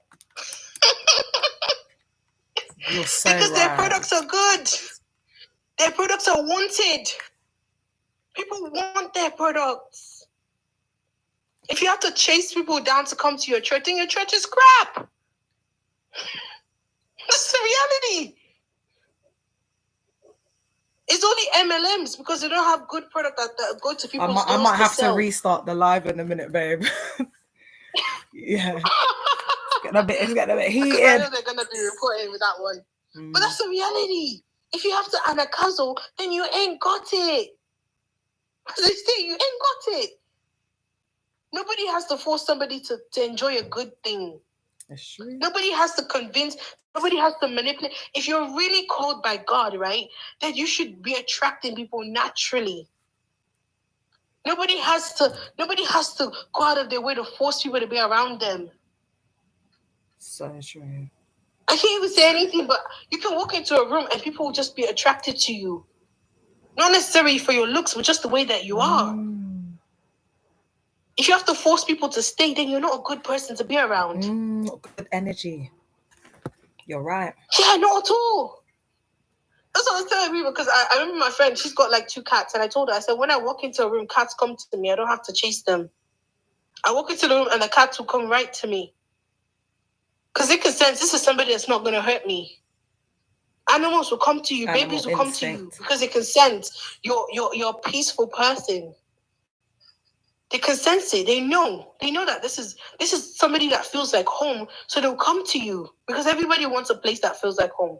You're so because their products are good. Their products are wanted. People want their products. If you have to chase people down to come to your church, then your church is crap. That's the reality. It's only MLMs because they don't have good product that go to people. I might have to restart the live in a minute, babe. Yeah. It's getting a bit heated. I know they're going to be reporting with that one. But that's the reality. If you have to anakazo, then you ain't got it. As they say, you ain't got it. Nobody has to force somebody to enjoy a good thing. That's true. Nobody has to convince, nobody has to manipulate. If you're really called by God, right, then you should be attracting people naturally. Nobody has to go out of their way to force people to be around them. So true. I can't even say anything, but you can walk into a room and people will just be attracted to you. Not necessarily for your looks, but just the way that you are. If you have to force people to stay, then you're not a good person to be around. Not good energy. You're right. Yeah, not at all. That's what I was telling people, because I remember my friend, she's got like 2 cats, and I told her, I said, when I walk into a room, cats come to me. I don't have to chase them. I walk into the room and the cats will come right to me. Because they can sense this is somebody that's not going to hurt me. Animals will come to you. Babies will come to you because they can sense you're a peaceful person. They can sense it. They know that this is somebody that feels like home. So they'll come to you because everybody wants a place that feels like home.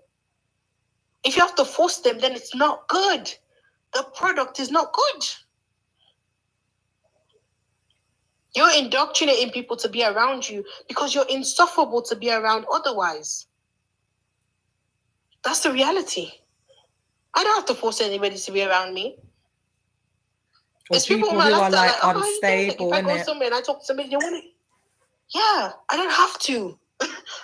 If you have to force them, then it's not good. The product is not good. You're indoctrinating people to be around you because you're insufferable to be around otherwise. That's the reality. I don't have to force anybody to be around me. There's people in my life that are like, unstable. If I go somewhere and I talk to somebody, they want to. Yeah, I don't have to.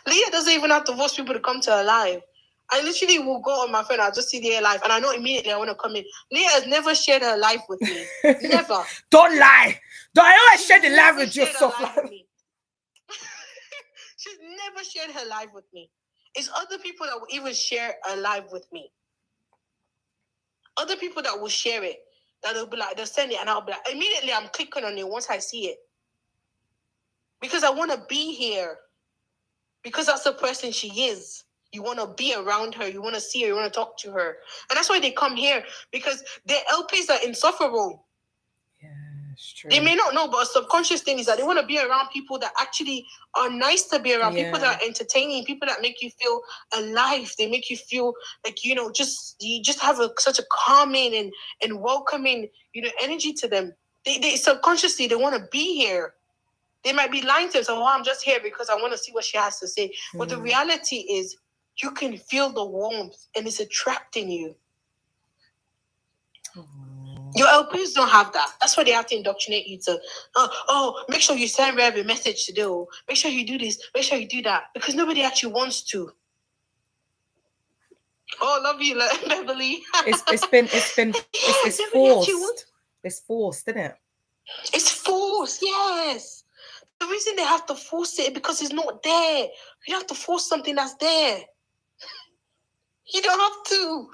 Leah doesn't even have to force people to come to her live. I literally will go on my phone. I'll just see their life, and I know immediately I want to come in. Leah has never shared her life with me. Never. Don't lie. I always share the life with yourself. She's never shared her life with me. It's other people that will even share a life with me. Other people that will share it. That they'll be like, they'll send it, and I'll be like, immediately I'm clicking on it once I see it. Because I want to be here. Because that's the person she is. You want to be around her. You want to see her. You want to talk to her. And that's why they come here. Because their LPs are insufferable. Yeah, it's true. They may not know, but a subconscious thing is that they want to be around people that actually are nice to be around. People that are entertaining. People that make you feel alive. They make you feel like, you just have such a calming and welcoming, energy to them. They subconsciously, they want to be here. They might be lying to themselves, I'm just here because I want to see what she has to say. But the reality is, you can feel the warmth and it's attracting you. Your LPs don't have that. That's why they have to indoctrinate you to, make sure you send Rev a message to do. Make sure you do this. Make sure you do that. Because nobody actually wants to. Oh, love you, Beverly. It's forced. It's forced, isn't it? It's forced, yes. The reason they have to force it is because it's not there. You have to force something that's there. You don't have to.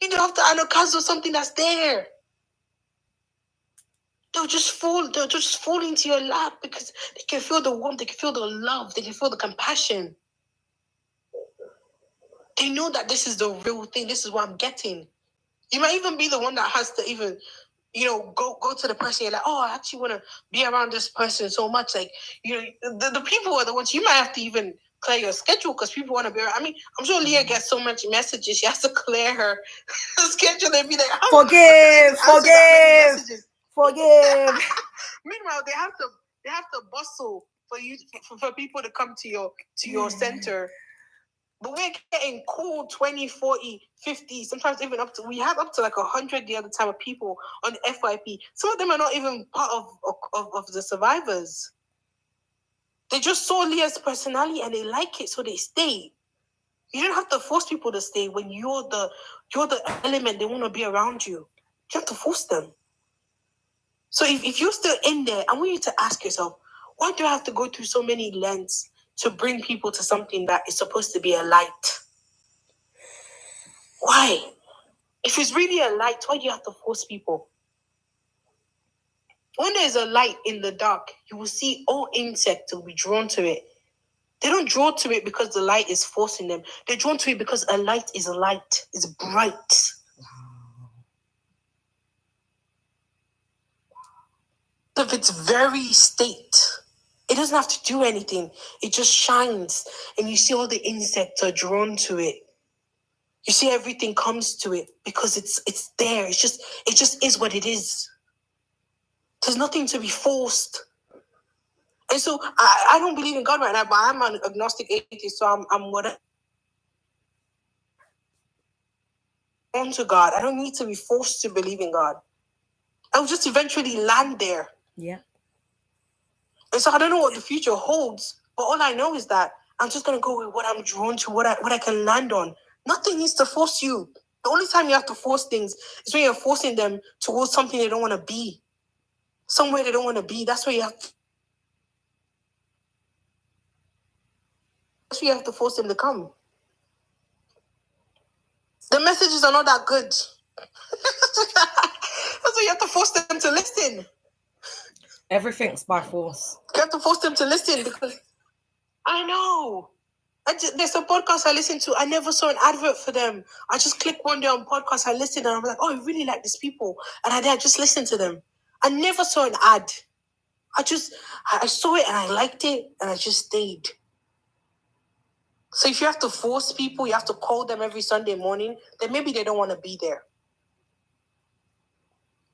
You don't have to anakazo something that's there. They'll just fall into your lap because they can feel the warmth, they can feel the love, they can feel the compassion. They know that this is the real thing. This is what I'm getting. You might even be the one that has to even, go to the person. You're like, I actually want to be around this person so much. Like, the people are the ones you might have to even clear your schedule because people want to be around. I mean, I'm sure Leah gets so much messages. She has to clear her schedule and be like, forgive. Meanwhile, they have to bustle for you for people to come to your center. But we're getting cool 20, 40, 50, sometimes even we have up to like 100 the other time of people on the FYP. Some of them are not even part of the survivors. They just saw Leah's personality and they like it, so they stay. You don't have to force people to stay when you're the element they want to be around you. You have to force them. So if you're still in there, I want you to ask yourself, why do I have to go through so many lengths to bring people to something that is supposed to be a light? Why? If it's really a light, why do you have to force people? When there's a light in the dark, you will see all insects will be drawn to it. They don't draw to it because the light is forcing them. They're drawn to it because a light is a light. It's bright. Of its very state. It doesn't have to do anything. It just shines and you see all the insects are drawn to it. You see, everything comes to it because it's there. It just is what it is. There's nothing to be forced. And so I don't believe in God right now, but I'm an agnostic atheist, so I'm what I'm to God. I don't need to be forced to believe in God. I'll just eventually land there. Yeah. And so I don't know what the future holds, but all I know is that I'm just gonna go with what I'm drawn to, what I can land on. Nothing needs to force you. The only time you have to force things is when you're forcing them towards something they don't want to be. Somewhere they don't want to be. That's where you have to force them to come. The messages are not that good. That's why you have to force them to listen. Everything's by force. You have to force them to listen because I know. There's a podcast I listen to. I never saw an advert for them. I just clicked one day on podcast. I listened and I'm like, oh, I really like these people. And I just listened to them. I never saw an ad. I saw it and I liked it and I just stayed. So if you have to force people, you have to call them every Sunday morning, then maybe they don't want to be there.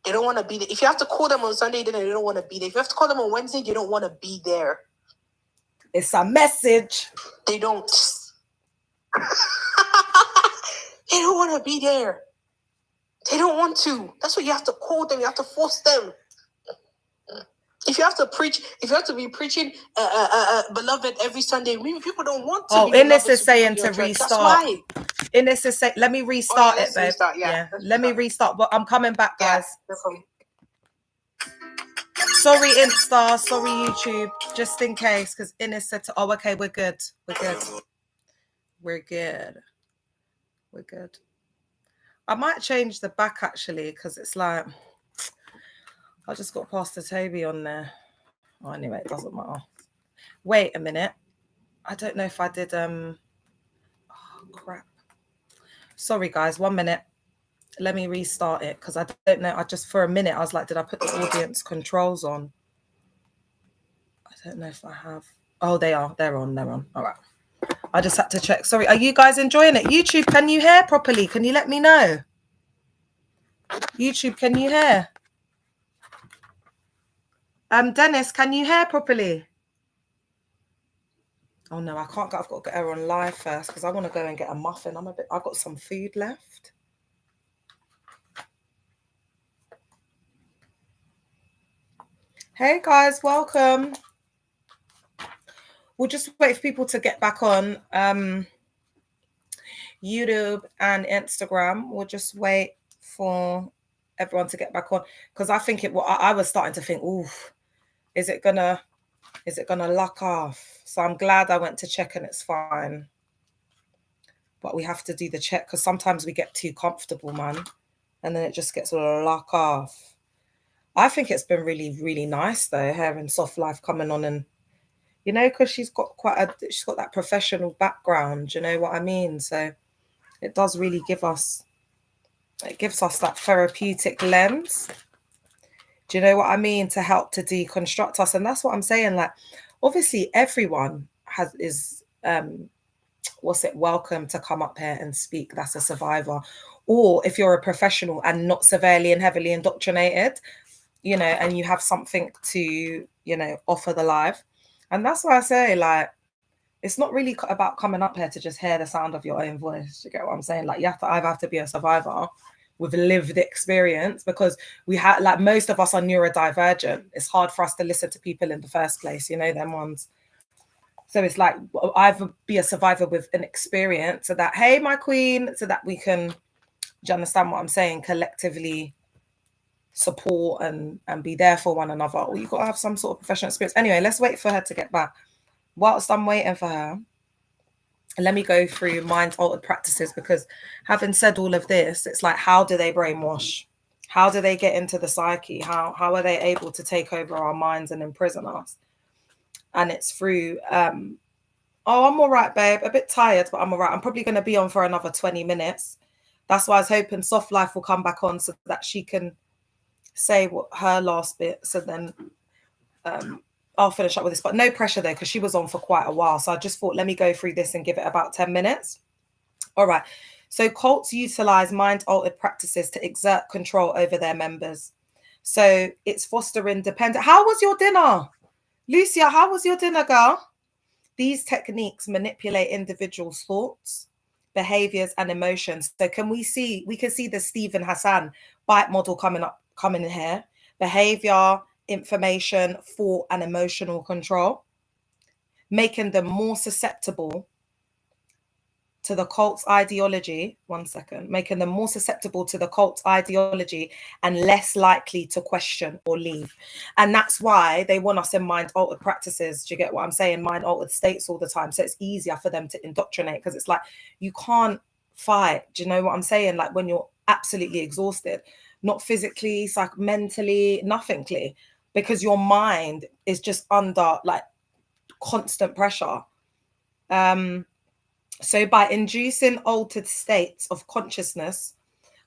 They don't want to be there. If you have to call them on Sunday, then they don't want to be there. If you have to call them on Wednesday, they don't want to be there. It's a message. They don't. They don't want to be there. They don't want to. That's why you have to call them. You have to force them. If you have to preach, if you have to be preaching beloved every Sunday, maybe people don't want to. Oh, Ines is saying to restart. That's why. Ines is saying, let me restart it, babe. Restart, yeah. Let me restart. But I'm coming back, guys. Yeah, no problem. Sorry, Insta. Sorry, YouTube. Just in case, because Ines said to, oh, okay, we're good. We're good. We're good. We're good. I might change the back, actually, because it's like, I just got Pastor Toby on there. Oh, anyway, it doesn't matter. Wait a minute. I don't know if I did, oh, crap. Sorry, guys, 1 minute. Let me restart it, because I don't know. For a minute, I was like, did I put the audience controls on? I don't know if I have. Oh, they are. They're on. They're on. All right. I just had to check. Sorry. Are you guys enjoying it? YouTube, can you hear properly? Can you let me know? YouTube, can you hear? Dennis, can you hear properly? Oh no, I can't. I've got to get her on live first because I want to go and get a muffin. I've got some food left. Hey guys, welcome. We'll just wait for people to get back on YouTube and Instagram. We'll just wait for everyone to get back on because I think I was starting to think, oof, is it gonna lock off? So I'm glad I went to check and it's fine. But we have to do the check because sometimes we get too comfortable, man, and then it just gets lock off. I think it's been really, really nice though, having Soft Life coming on, and you know, because she's got that professional background. You know what I mean? So it does really gives us that therapeutic lens. Do you know what I mean? To help to deconstruct us, and that's what I'm saying. Like, obviously, everyone is welcome to come up here and speak. That's a survivor, or if you're a professional and not severely and heavily indoctrinated, you know, and you have something to, you know, offer the live. And that's why I say, like, it's not really about coming up here to just hear the sound of your own voice. You get what I'm saying? Like, you have to either have to be a survivor with lived experience, because we have, like, most of us are neurodivergent. It's hard for us to listen to people in the first place, you know, them ones. So it's like either be a survivor with an experience so that, hey, my queen, so that we can, do you understand what I'm saying, collectively support and be there for one another, or you got to have some sort of professional experience. Anyway, let's wait for her to get back. Whilst I'm waiting for her, let me go through mind altered practices, because having said all of this, it's like, how do they brainwash? How do they get into the psyche? How are they able to take over our minds and imprison us? And it's through I'm all right, babe, a bit tired, but I'm all right. I'm probably going to be on for another 20 minutes. That's why I was hoping Soft Life will come back on so that she can say what her last bit, so then I'll finish up with this, but no pressure there, because she was on for quite a while. So I just thought, let me go through this and give it about 10 minutes. All right. So cults utilize mind-altered practices to exert control over their members. So it's fostering dependent. How was your dinner? Lucia, how was your dinner, girl? These techniques manipulate individuals' thoughts, behaviors, and emotions. So we can see the Stephen Hassan bite model coming in here. Behavior, information, thought, and emotional control, making them more susceptible to the cult's ideology. One second. Making them more susceptible to the cult's ideology and less likely to question or leave. And that's why they want us in mind-altered practices. Do you get what I'm saying? Mind-altered states all the time. So it's easier for them to indoctrinate, because it's like, you can't fight. Do you know what I'm saying? Like when you're absolutely exhausted, not physically, mentally, nothingly, because your mind is just under like constant pressure. So by inducing altered states of consciousness,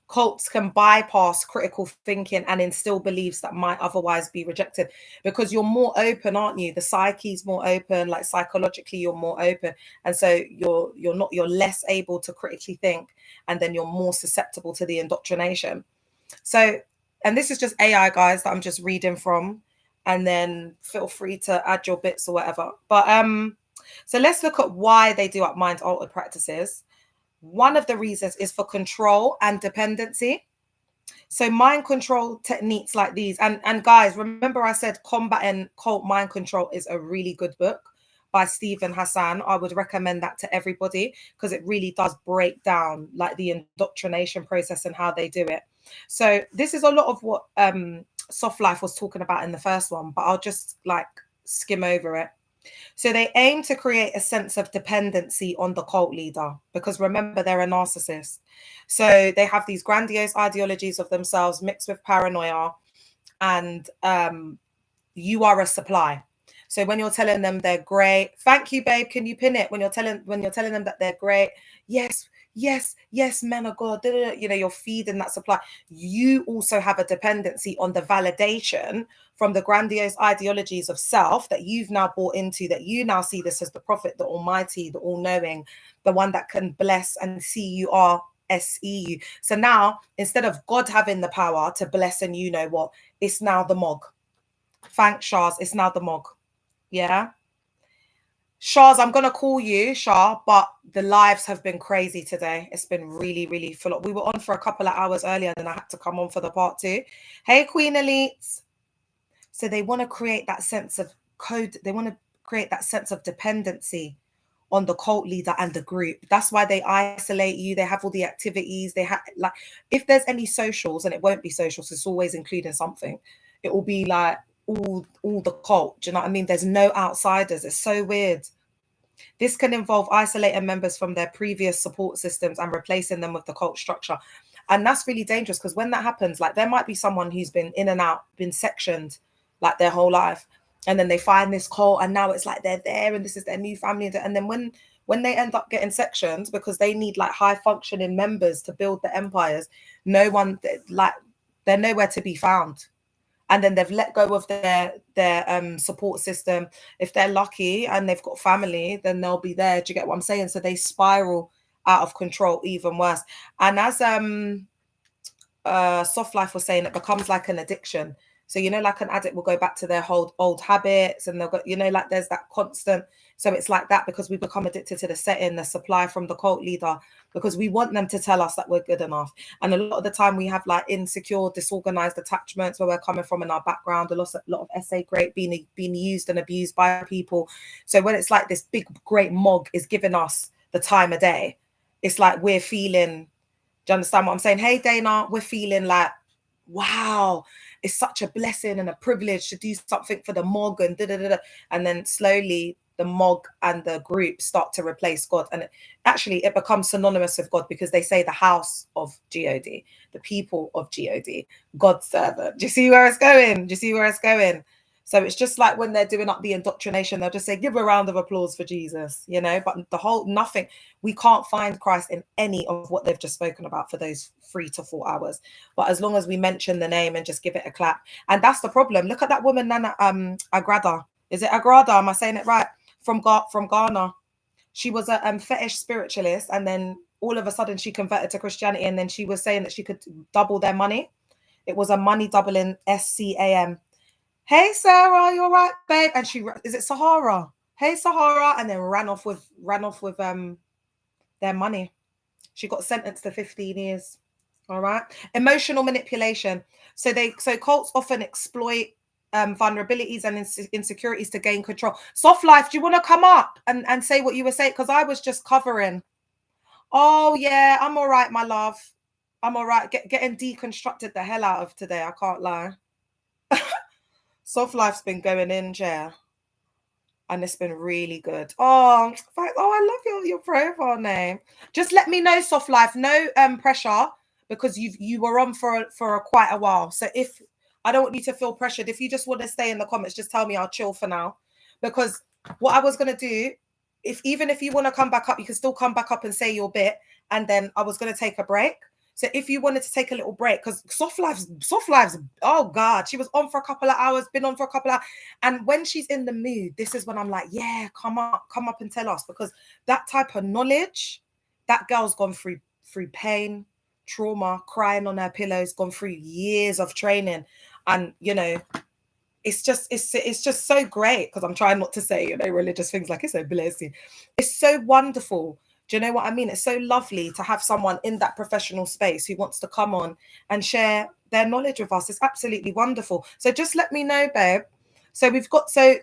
cults can bypass critical thinking and instill beliefs that might otherwise be rejected, because you're more open, aren't you? The psyche's more open, like psychologically you're more open, and so you're less able to critically think, and then you're more susceptible to the indoctrination. So, and this is just AI, guys, that I'm just reading from, and then feel free to add your bits or whatever. But so let's look at why they do up mind-altered practices. One of the reasons is for control and dependency. So mind control techniques like these, and guys, remember I said Combating Cult Mind Control is a really good book by Stephen Hassan. I would recommend that to everybody, because it really does break down like the indoctrination process and how they do it. So this is a lot of what Soft Life was talking about in the first one, but I'll just like skim over it. So they aim to create a sense of dependency on the cult leader, because remember, they're a narcissist. So they have these grandiose ideologies of themselves mixed with paranoia, and you are a supply. So when you're telling them they're great, thank you, babe. Can you pin it? When you're telling them that they're great, yes, men of God, you know, you're feeding that supply. You also have a dependency on the validation from the grandiose ideologies of self that you've now bought into, that you now see this as the prophet, the almighty, the all-knowing, the one that can bless and see you are SEU. So now, instead of God having the power to bless, and you know what, it's now the Mog. Thanks, Shaz. It's now the Mog. Yeah. Shaz, I'm gonna call you, Shah, but the lives have been crazy today. It's been really, really full up. We were on for a couple of hours earlier, and then I had to come on for the part 2. Hey, Queen Elites. So they want to create that sense of code. They want to create that sense of dependency on the cult leader and the group. That's why they isolate you. They have all the activities. They have, like, if there's any socials, and it won't be socials, it's always including something. It will be like all the cult. Do you know what I mean? There's no outsiders. It's so weird. This can involve isolating members from their previous support systems and replacing them with the cult structure. And that's really dangerous, because when that happens, like, there might be someone who's been in and out, been sectioned like their whole life, and then they find this cult, and now it's like they're there and this is their new family. And then when they end up getting sections, because they need like high functioning members to build the empires, they're nowhere to be found. And then they've let go of their support system. If they're lucky and they've got family, then they'll be there. Do you get what I'm saying? So they spiral out of control even worse. And as Soft Life was saying, it becomes like an addiction. So, you know, like an addict will go back to their whole old habits, and they'll go, you know, like there's that constant. So it's like that, because we become addicted to the setting, the supply from the cult leader, because we want them to tell us that we're good enough. And a lot of the time we have like insecure, disorganized attachments where we're coming from in our background, a lot of SA great being used and abused by people. So when it's like this big, great Mog is giving us the time of day, it's like we're feeling, do you understand what I'm saying? Hey, Dana, we're feeling like, wow, it's such a blessing and a privilege to do something for the Mog, and and then slowly the Mog and the group start to replace God, and it becomes synonymous with God, because they say the house of God, the people of God, God's servant. Do you see where it's going? So it's just like when they're doing up the indoctrination, they'll just say, give a round of applause for Jesus, you know, but the whole nothing, we can't find Christ in any of what they've just spoken about for those 3 to 4 hours. But as long as we mention the name and just give it a clap, and that's the problem. Look at that woman, Nana Agrada. Is it Agrada? Am I saying it right? From Ghana. She was a fetish spiritualist, and then all of a sudden she converted to Christianity, and then she was saying that she could double their money. It was a money doubling SCAM. Hey Sarah, you're right, babe. And she, is it Sahara? Hey Sahara, and then ran off with their money. She got sentenced to 15 years. All right. Emotional manipulation. So cults often exploit vulnerabilities and insecurities to gain control. Soft Life, do you want to come up and say what you were saying? Because I was just covering. Oh yeah, I'm all right, my love. I'm all right. Getting deconstructed the hell out of today. I can't lie. Soft Life's been going in, Chair. And it's been really good. Oh, I love your profile name. Just let me know, Soft Life. No pressure, because you were on for quite a while. So if I don't want you to feel pressured, if you just want to stay in the comments, just tell me. I'll chill for now. Because what I was gonna do, even if you want to come back up, you can still come back up and say your bit, and then I was gonna take a break. So if you wanted to take a little break, because Soft Life's, oh God, she was on for a couple of hours, been on for a couple of hours. And when she's in the mood, this is when I'm like, yeah, come up and tell us, because that type of knowledge, that girl's gone through pain, trauma, crying on her pillows, gone through years of training. And, you know, it's just so great, because I'm trying not to say, you know, religious things like it's so blessing. It's so wonderful. Do you know what I mean? It's so lovely to have someone in that professional space who wants to come on and share their knowledge with us. It's absolutely wonderful. So just let me know, babe. So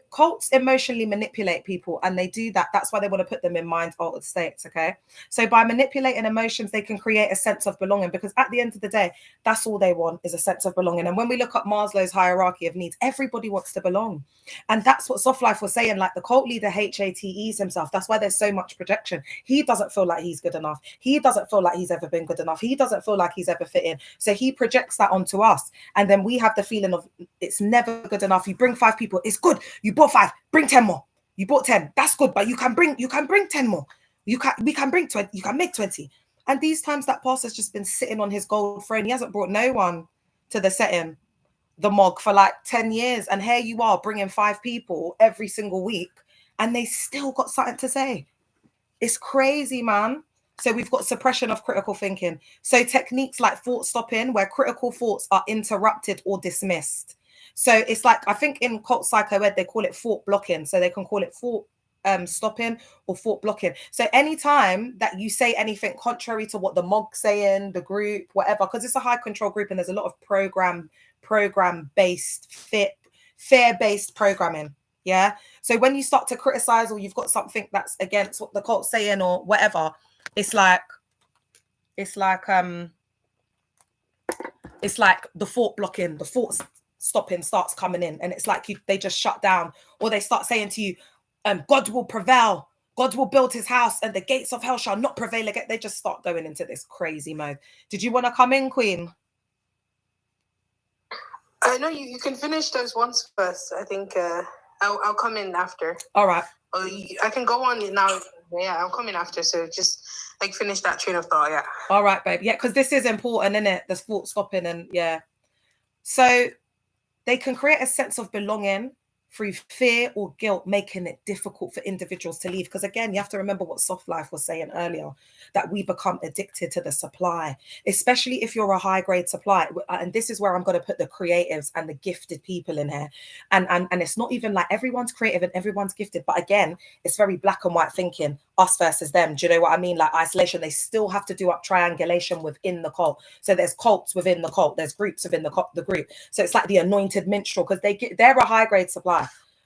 cults emotionally manipulate people, and they do that. That's why they want to put them in mind altered states. Okay. So by manipulating emotions, they can create a sense of belonging, because at the end of the day, that's all they want, is a sense of belonging. And when we look at Maslow's hierarchy of needs, everybody wants to belong. And that's what Soft Life was saying. Like the cult leader HATEs himself. That's why there's so much projection. He doesn't feel like he's good enough. He doesn't feel like he's ever been good enough. He doesn't feel like he's ever fit in. So he projects that onto us. And then we have the feeling of it's never good enough. You bring 5 people, it's good. You bought 5, bring 10 more. You bought 10, that's good, but you can bring 10 more. We can bring 20, you can make 20. And these times that pastor's just been sitting on his gold throne. He hasn't brought no one to the setting, the mog, for like 10 years. And here you are bringing 5 people every single week, and they still got something to say. It's crazy, man. So we've got suppression of critical thinking. So techniques like thought stopping, where critical thoughts are interrupted or dismissed. So it's like, I think in cult psychoed, they call it thought blocking. So they can call it thought stopping or thought blocking. So anytime that you say anything contrary to what the mog's saying, the group, whatever, because it's a high control group and there's a lot of program-based, fear-based programming. Yeah. So when you start to criticize, or you've got something that's against what the cult's saying or whatever, it's like the thought blocking, the thought stopping starts coming in, and it's like they just shut down, or they start saying to you, God will prevail, God will build his house, and the gates of hell shall not prevail again. They just start going into this crazy mode. Did you want to come in, Queen? I know you can finish those ones first. I think I'll come in after. All right. I can go on now. Yeah, I'll come in after. So just like finish that train of thought. Yeah. All right, babe. Yeah, because this is important, isn't it? The thought stopping, and yeah. So they can create a sense of belonging through fear or guilt, making it difficult for individuals to leave. Because again, you have to remember what Soft Life was saying earlier, that we become addicted to the supply, especially if you're a high grade supply. And this is where I'm going to put the creatives and the gifted people in here. And it's not even like everyone's creative and everyone's gifted. But again, it's very black and white thinking, us versus them. Do you know what I mean? Like isolation, they still have to do up triangulation within the cult. So there's cults within the cult, there's groups within the group. So it's like the anointed minstrel, because they're a high grade supply,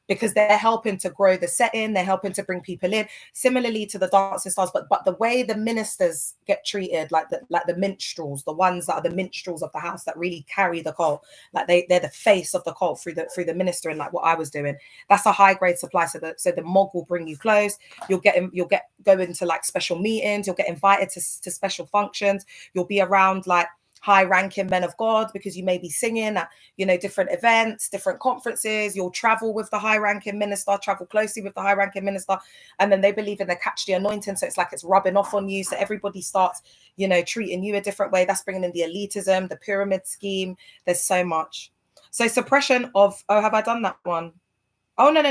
because they're helping to grow the setting, they're helping to bring people in, similarly to the dancing stars. But the way the ministers get treated, like the minstrels, the ones that are the minstrels of the house that really carry the cult, like they're the face of the cult through the ministering, like what I was doing. That's a high grade supply. So the mog will bring you close. You'll go into like special meetings. You'll get invited to special functions. You'll be around like high-ranking men of God, because you may be singing at, you know, different events, different conferences. You'll travel with the high-ranking minister, travel closely with the high-ranking minister, and then they believe in the catch the anointing. So it's like it's rubbing off on you. So everybody starts, you know, treating you a different way. That's bringing in the elitism, the pyramid scheme. There's so much. So suppression of, oh, have I done that one? Oh, no.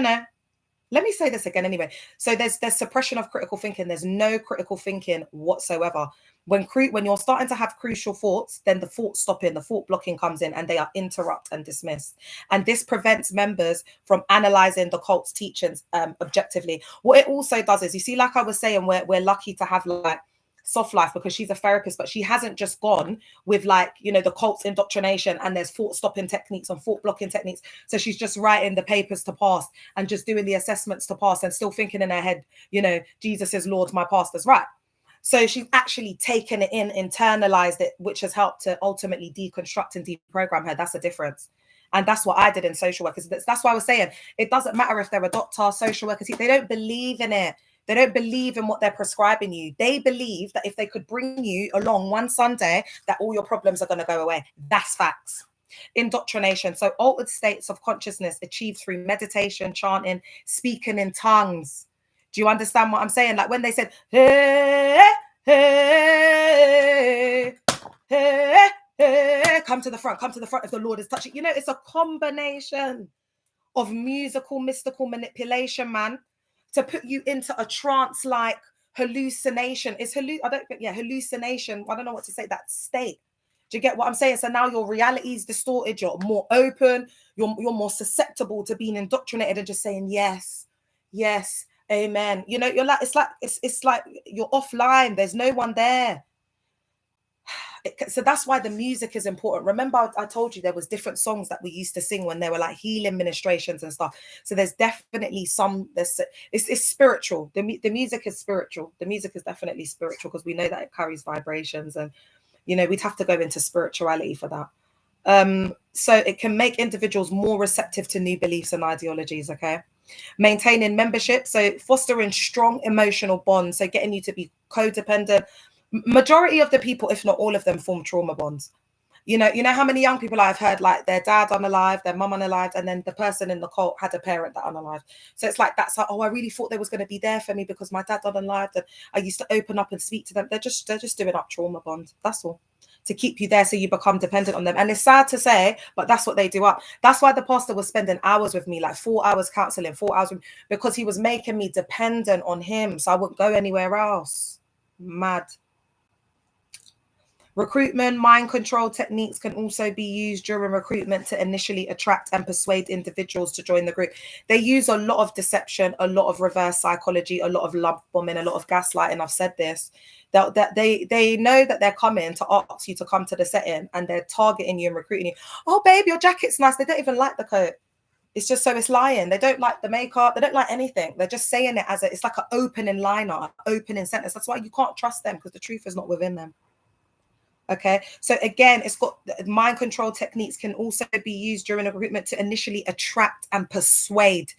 Let me say this again anyway. So there's suppression of critical thinking. There's no critical thinking whatsoever. When you're starting to have crucial thoughts, then the thought stopping, the thought blocking comes in, and they are interrupted and dismissed. And this prevents members from analyzing the cult's teachings objectively. What it also does is, you see, like I was saying, we're lucky to have like Soft Life because she's a therapist, but she hasn't just gone with like, you know, the cult's indoctrination and there's thought stopping techniques and thought blocking techniques. So she's just writing the papers to pass and just doing the assessments to pass and still thinking in her head, you know, Jesus is Lord, my pastor's right. So she's actually taken it in, internalized it, which has helped to ultimately deconstruct and deprogram her. That's the difference. And that's what I did in social workers. That's why I was saying it doesn't matter if they're a doctor, social workers, they don't believe in it. They don't believe in what they're prescribing you. They believe that if they could bring you along one Sunday, that all your problems are going to go away. That's facts. Indoctrination. So altered states of consciousness achieved through meditation, chanting, speaking in tongues. Do you understand what I'm saying? Like when they said, hey, hey, hey, hey, come to the front if the Lord is touching. You know, it's a combination of musical, mystical manipulation, man, to put you into a trance-like hallucination. Hallucination. I don't know what to say, that state. Do you get what I'm saying? So now your reality is distorted, you're more open, you're more susceptible to being indoctrinated and just saying yes, amen. You know, you're like, it's like you're offline, there's no one there. So that's why the music is important. Remember, I told you there was different songs that we used to sing when there were like healing ministrations and stuff. So there's definitely it's spiritual. The music is spiritual. The music is definitely spiritual because we know that it carries vibrations, and you know, we'd have to go into spirituality for that. So it can make individuals more receptive to new beliefs and ideologies. Okay. Maintaining membership, so fostering strong emotional bonds, so getting you to be codependent. Majority of the people, if not all of them, form trauma bonds. You know how many young people I've heard like their dad unalived, their mum unalived, and then the person in the cult had a parent that unalived. So it's like that's like, oh, I really thought they was going to be there for me because my dad unalived and I used to open up and speak to them. They're just doing up trauma bonds. That's all, to keep you there so you become dependent on them. And it's sad to say, but that's what they do up. That's why the pastor was spending hours with me, like 4 hours counseling, 4 hours, because he was making me dependent on him so I wouldn't go anywhere else. Mad. Recruitment, mind control techniques can also be used during recruitment to initially attract and persuade individuals to join the group. They use a lot of deception, a lot of reverse psychology, a lot of love bombing, a lot of gaslighting. I've said this. That they know that they're coming to ask you to come to the setting, and they're targeting you and recruiting you. Oh, babe, your jacket's nice. They don't even like the coat. It's just so it's lying. They don't like the makeup. They don't like anything. They're just saying it as it's like an opening liner, opening sentence. That's why you can't trust them, because the truth is not within them. Okay, so again, it's got mind control techniques can also be used during a recruitment to initially attract and persuade.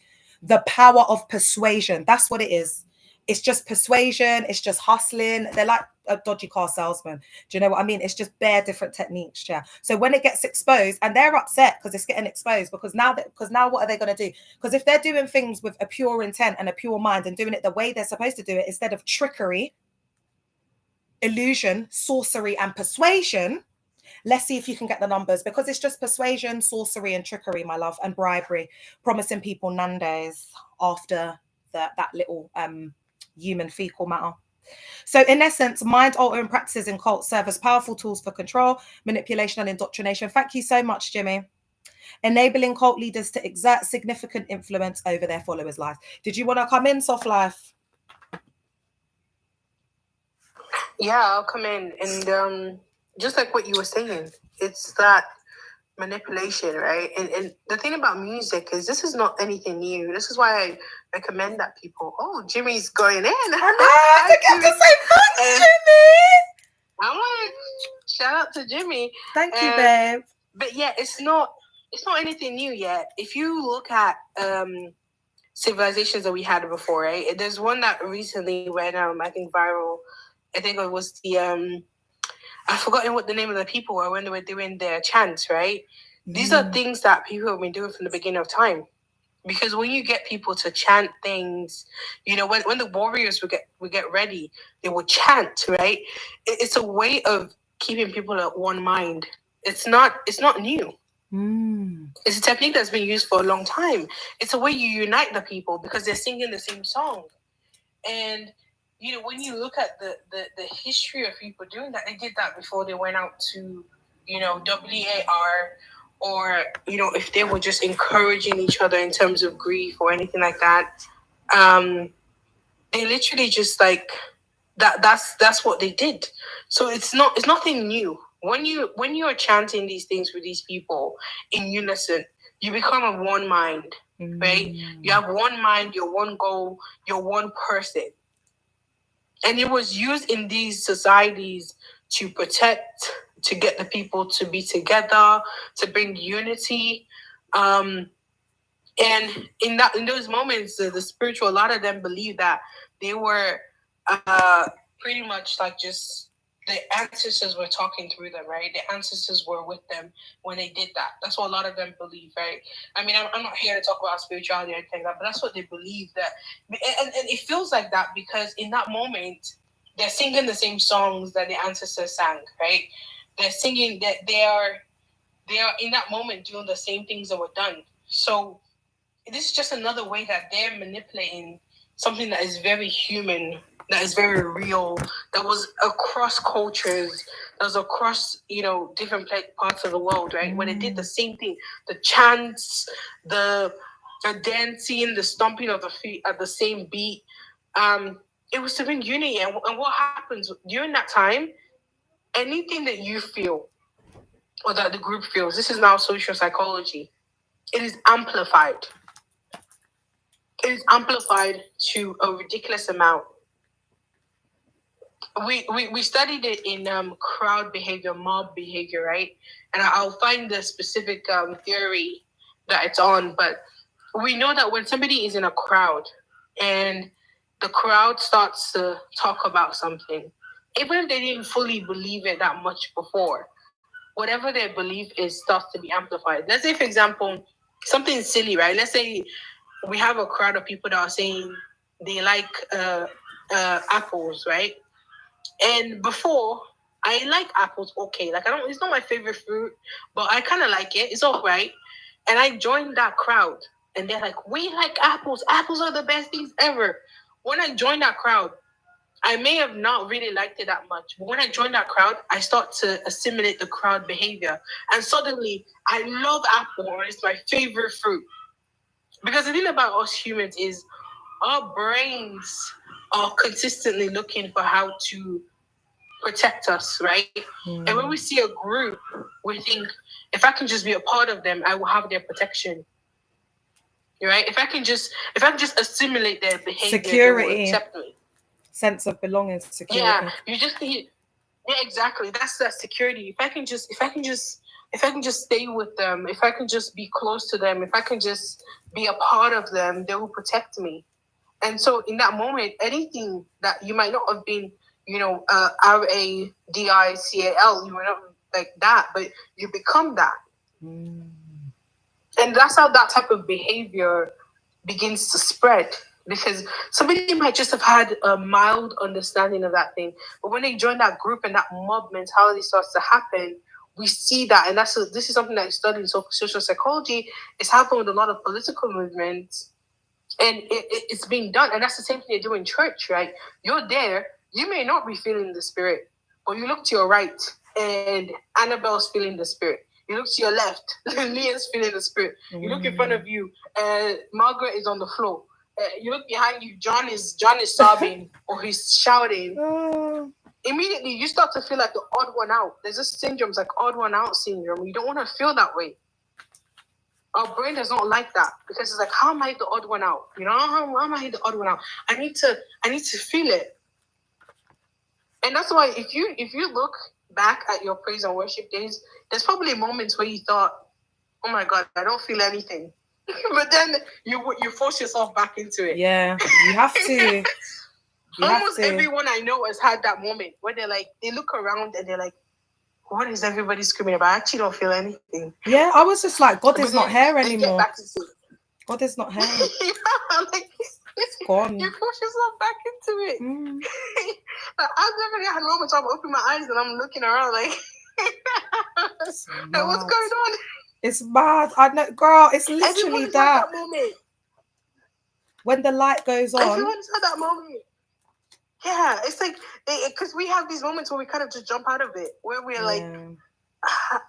The power of persuasion. That's what it is. It's just persuasion. It's just hustling. They're like a dodgy car salesman. Do you know what I mean? It's just bare different techniques. Yeah. So when it gets exposed, and they're upset because it's getting exposed, because now what are they going to do? Because if they're doing things with a pure intent and a pure mind and doing it the way they're supposed to do it, instead of trickery, illusion, sorcery, and persuasion, let's see if you can get the numbers, because it's just persuasion, sorcery, and trickery, my love, and bribery, promising people Nando's after that little human fecal matter. So in essence, mind altering practices in cults serve as powerful tools for control, manipulation, and indoctrination. Thank you so much, Jimmy. Enabling cult leaders to exert significant influence over their followers' lives. Did you want to come in, Soft Life? Yeah, I'll come in. And just like what you were saying, it's that manipulation, right? And the thing about music is this is not anything new. This is why I recommend that people, Jimmy's going in. I know, to get to say thanks, Jimmy. I'm like, shout out to Jimmy. Thank you, babe. But yeah, it's not anything new yet. If you look at civilizations that we had before, right? There's one that recently went I think viral. I think it was the I've forgotten what the name of the people were when they were doing their chants, right? These are things that people have been doing from the beginning of time. Because when you get people to chant things, you know, when the warriors would get ready, they would chant, right? It's a way of keeping people at one mind. It's not new. It's a technique that's been used for a long time. It's a way you unite the people because they're singing the same song. And, when you look at the history of people doing that, they did that before they went out to, WAR, or, if they were just encouraging each other in terms of grief or anything like that. They literally just like that's what they did. So it's nothing new. When you're chanting these things with these people in unison, you become of one mind, right? You have one mind, your one goal, your one person. And it was used in these societies to protect, to get the people to be together, to bring unity. And in those moments, the spiritual, a lot of them believe that they were pretty much like just the ancestors were talking through them, right? The ancestors were with them when they did that. That's what a lot of them believe, right? I mean, I'm not here to talk about spirituality or anything like that, but that's what they believe. That, and it feels like that because in that moment, they're singing the same songs that the ancestors sang, right? They're singing that they are in that moment doing the same things that were done. So this is just another way that they're manipulating something that is very human, that is very real, that was across cultures, that was across, different parts of the world, right? When they did the same thing, the chants, the dancing, the stomping of the feet at the same beat, it was to bring unity. And what happens during that time, anything that you feel or that the group feels, this is now social psychology, it is amplified. It is amplified to a ridiculous amount. We studied it in crowd behavior, mob behavior, right? And I'll find the specific theory that it's on. But we know that when somebody is in a crowd and the crowd starts to talk about something, even if they didn't fully believe it that much before, whatever their belief is starts to be amplified. Let's say, for example, something silly, right? Let's say we have a crowd of people that are saying they like apples, right? And before, I like apples, okay. Like, it's not my favorite fruit, but I kind of like it. It's all right. And I joined that crowd. And they're like, we like apples. Apples are the best things ever. When I joined that crowd, I may have not really liked it that much. But when I joined that crowd, I start to assimilate the crowd behavior. And suddenly, I love apple, or it's my favorite fruit. Because the thing about us humans is our brains are consistently looking for how to protect us, right? And when we see a group, we think, if I can just be a part of them, I will have their protection. Right? If I can just assimilate their behavior, security, they will accept me. Sense of belonging, security. Yeah, you just need. Yeah, exactly. That's that security. If I can just stay with them, if I can just be close to them, if I can just be a part of them, they will protect me. And so in that moment, anything that you might not have been, RADICAL, you were not like that, but you become that. And that's how that type of behavior begins to spread. Because somebody might just have had a mild understanding of that thing, but when they join that group and that mob mentality starts to happen, we see that. And this is something that is studied in social psychology. It's happened with a lot of political movements. And it's being done. And that's the same thing they do in church, right? You're there. You may not be feeling the spirit, but you look to your right and Annabelle's feeling the spirit. You look to your left, Leah's feeling the spirit. You look in front of you, Margaret is on the floor. You look behind you, John is sobbing or he's shouting. Immediately, you start to feel like the odd one out. There's this syndrome, it's like odd one out syndrome. You don't want to feel that way. Our brain does not like that because it's like, how am I the odd one out? How am I the odd one out? I need to feel it. And that's why if you look back at your praise and worship days, there's probably moments where you thought, oh my God, I don't feel anything. But then you force yourself back into it. Yeah, you have to. Almost everyone I know has had that moment where they look around and they're like, what is everybody screaming about? I actually don't feel anything. Yeah, I was just like, God is not here anymore. God is not here. It's gone. You push yourself back into it. I've never had moments where I'm opening my eyes and I'm looking around like, what's going on? It's mad. I know, girl. It's literally Everyone's had that moment. When the light goes on. Everyone's had that moment. Yeah, it's like, because we have these moments where we kind of just jump out of it, where we're like,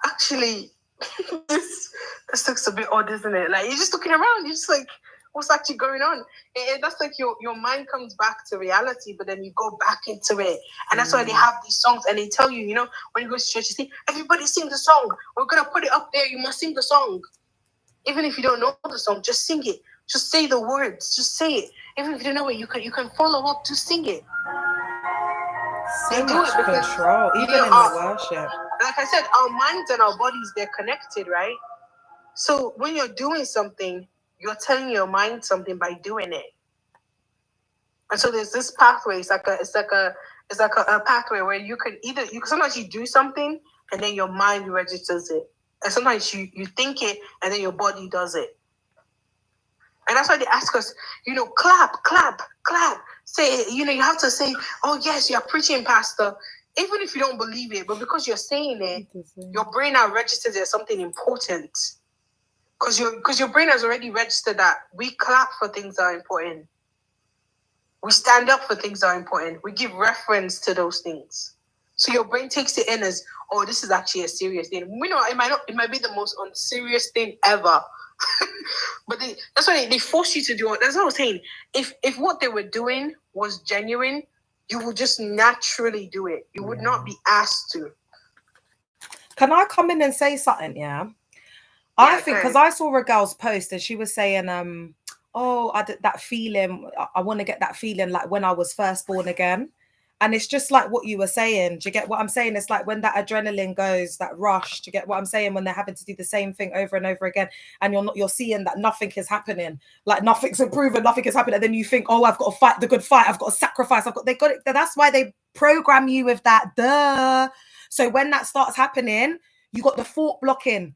actually, this looks a bit odd, isn't it? Like, you're just looking around, you're just like, what's actually going on? And that's like your mind comes back to reality, but then you go back into it. And that's why they have these songs, and they tell you, you know, when you go to church, you say, everybody sing the song. We're going to put it up there. You must sing the song. Even if you don't know the song, just sing it. Just say the words. Just say it. Even if you don't know it, you can follow up to sing it. So much control, even in the worship. Like I said, our minds and our bodies, they're connected, right? So when you're doing something, you're telling your mind something by doing it. And so there's this pathway. It's like a pathway where you can sometimes you do something and then your mind registers it. And sometimes you think it and then your body does it. And that's why they ask us, you know, clap. Say, you know, you have to say, oh, yes, you're preaching, Pastor. Even if you don't believe it, but because you're saying it, your brain now registers it as something important. Because your brain has already registered that we clap for things that are important. We stand up for things that are important. We give reference to those things. So your brain takes it in as, oh, this is actually a serious thing. We know it might be the most unserious thing ever. But that's why they force you to do it. That's what I was saying. If what they were doing was genuine, you would just naturally do it. You would not be asked to. Can I come in and say something? Yeah. I think because I saw a girl's post and she was saying, I did that feeling. I want to get that feeling like when I was first born again. And it's just like what you were saying. Do you get what I'm saying? It's like when that adrenaline goes, that rush. Do you get what I'm saying? When they're having to do the same thing over and over again, and you're seeing that nothing is happening, like nothing's improving, nothing is happening. And then you think, oh, I've got to fight the good fight. I've got to sacrifice. They got it. That's why they program you with that. Duh. So when that starts happening, you got the thought blocking.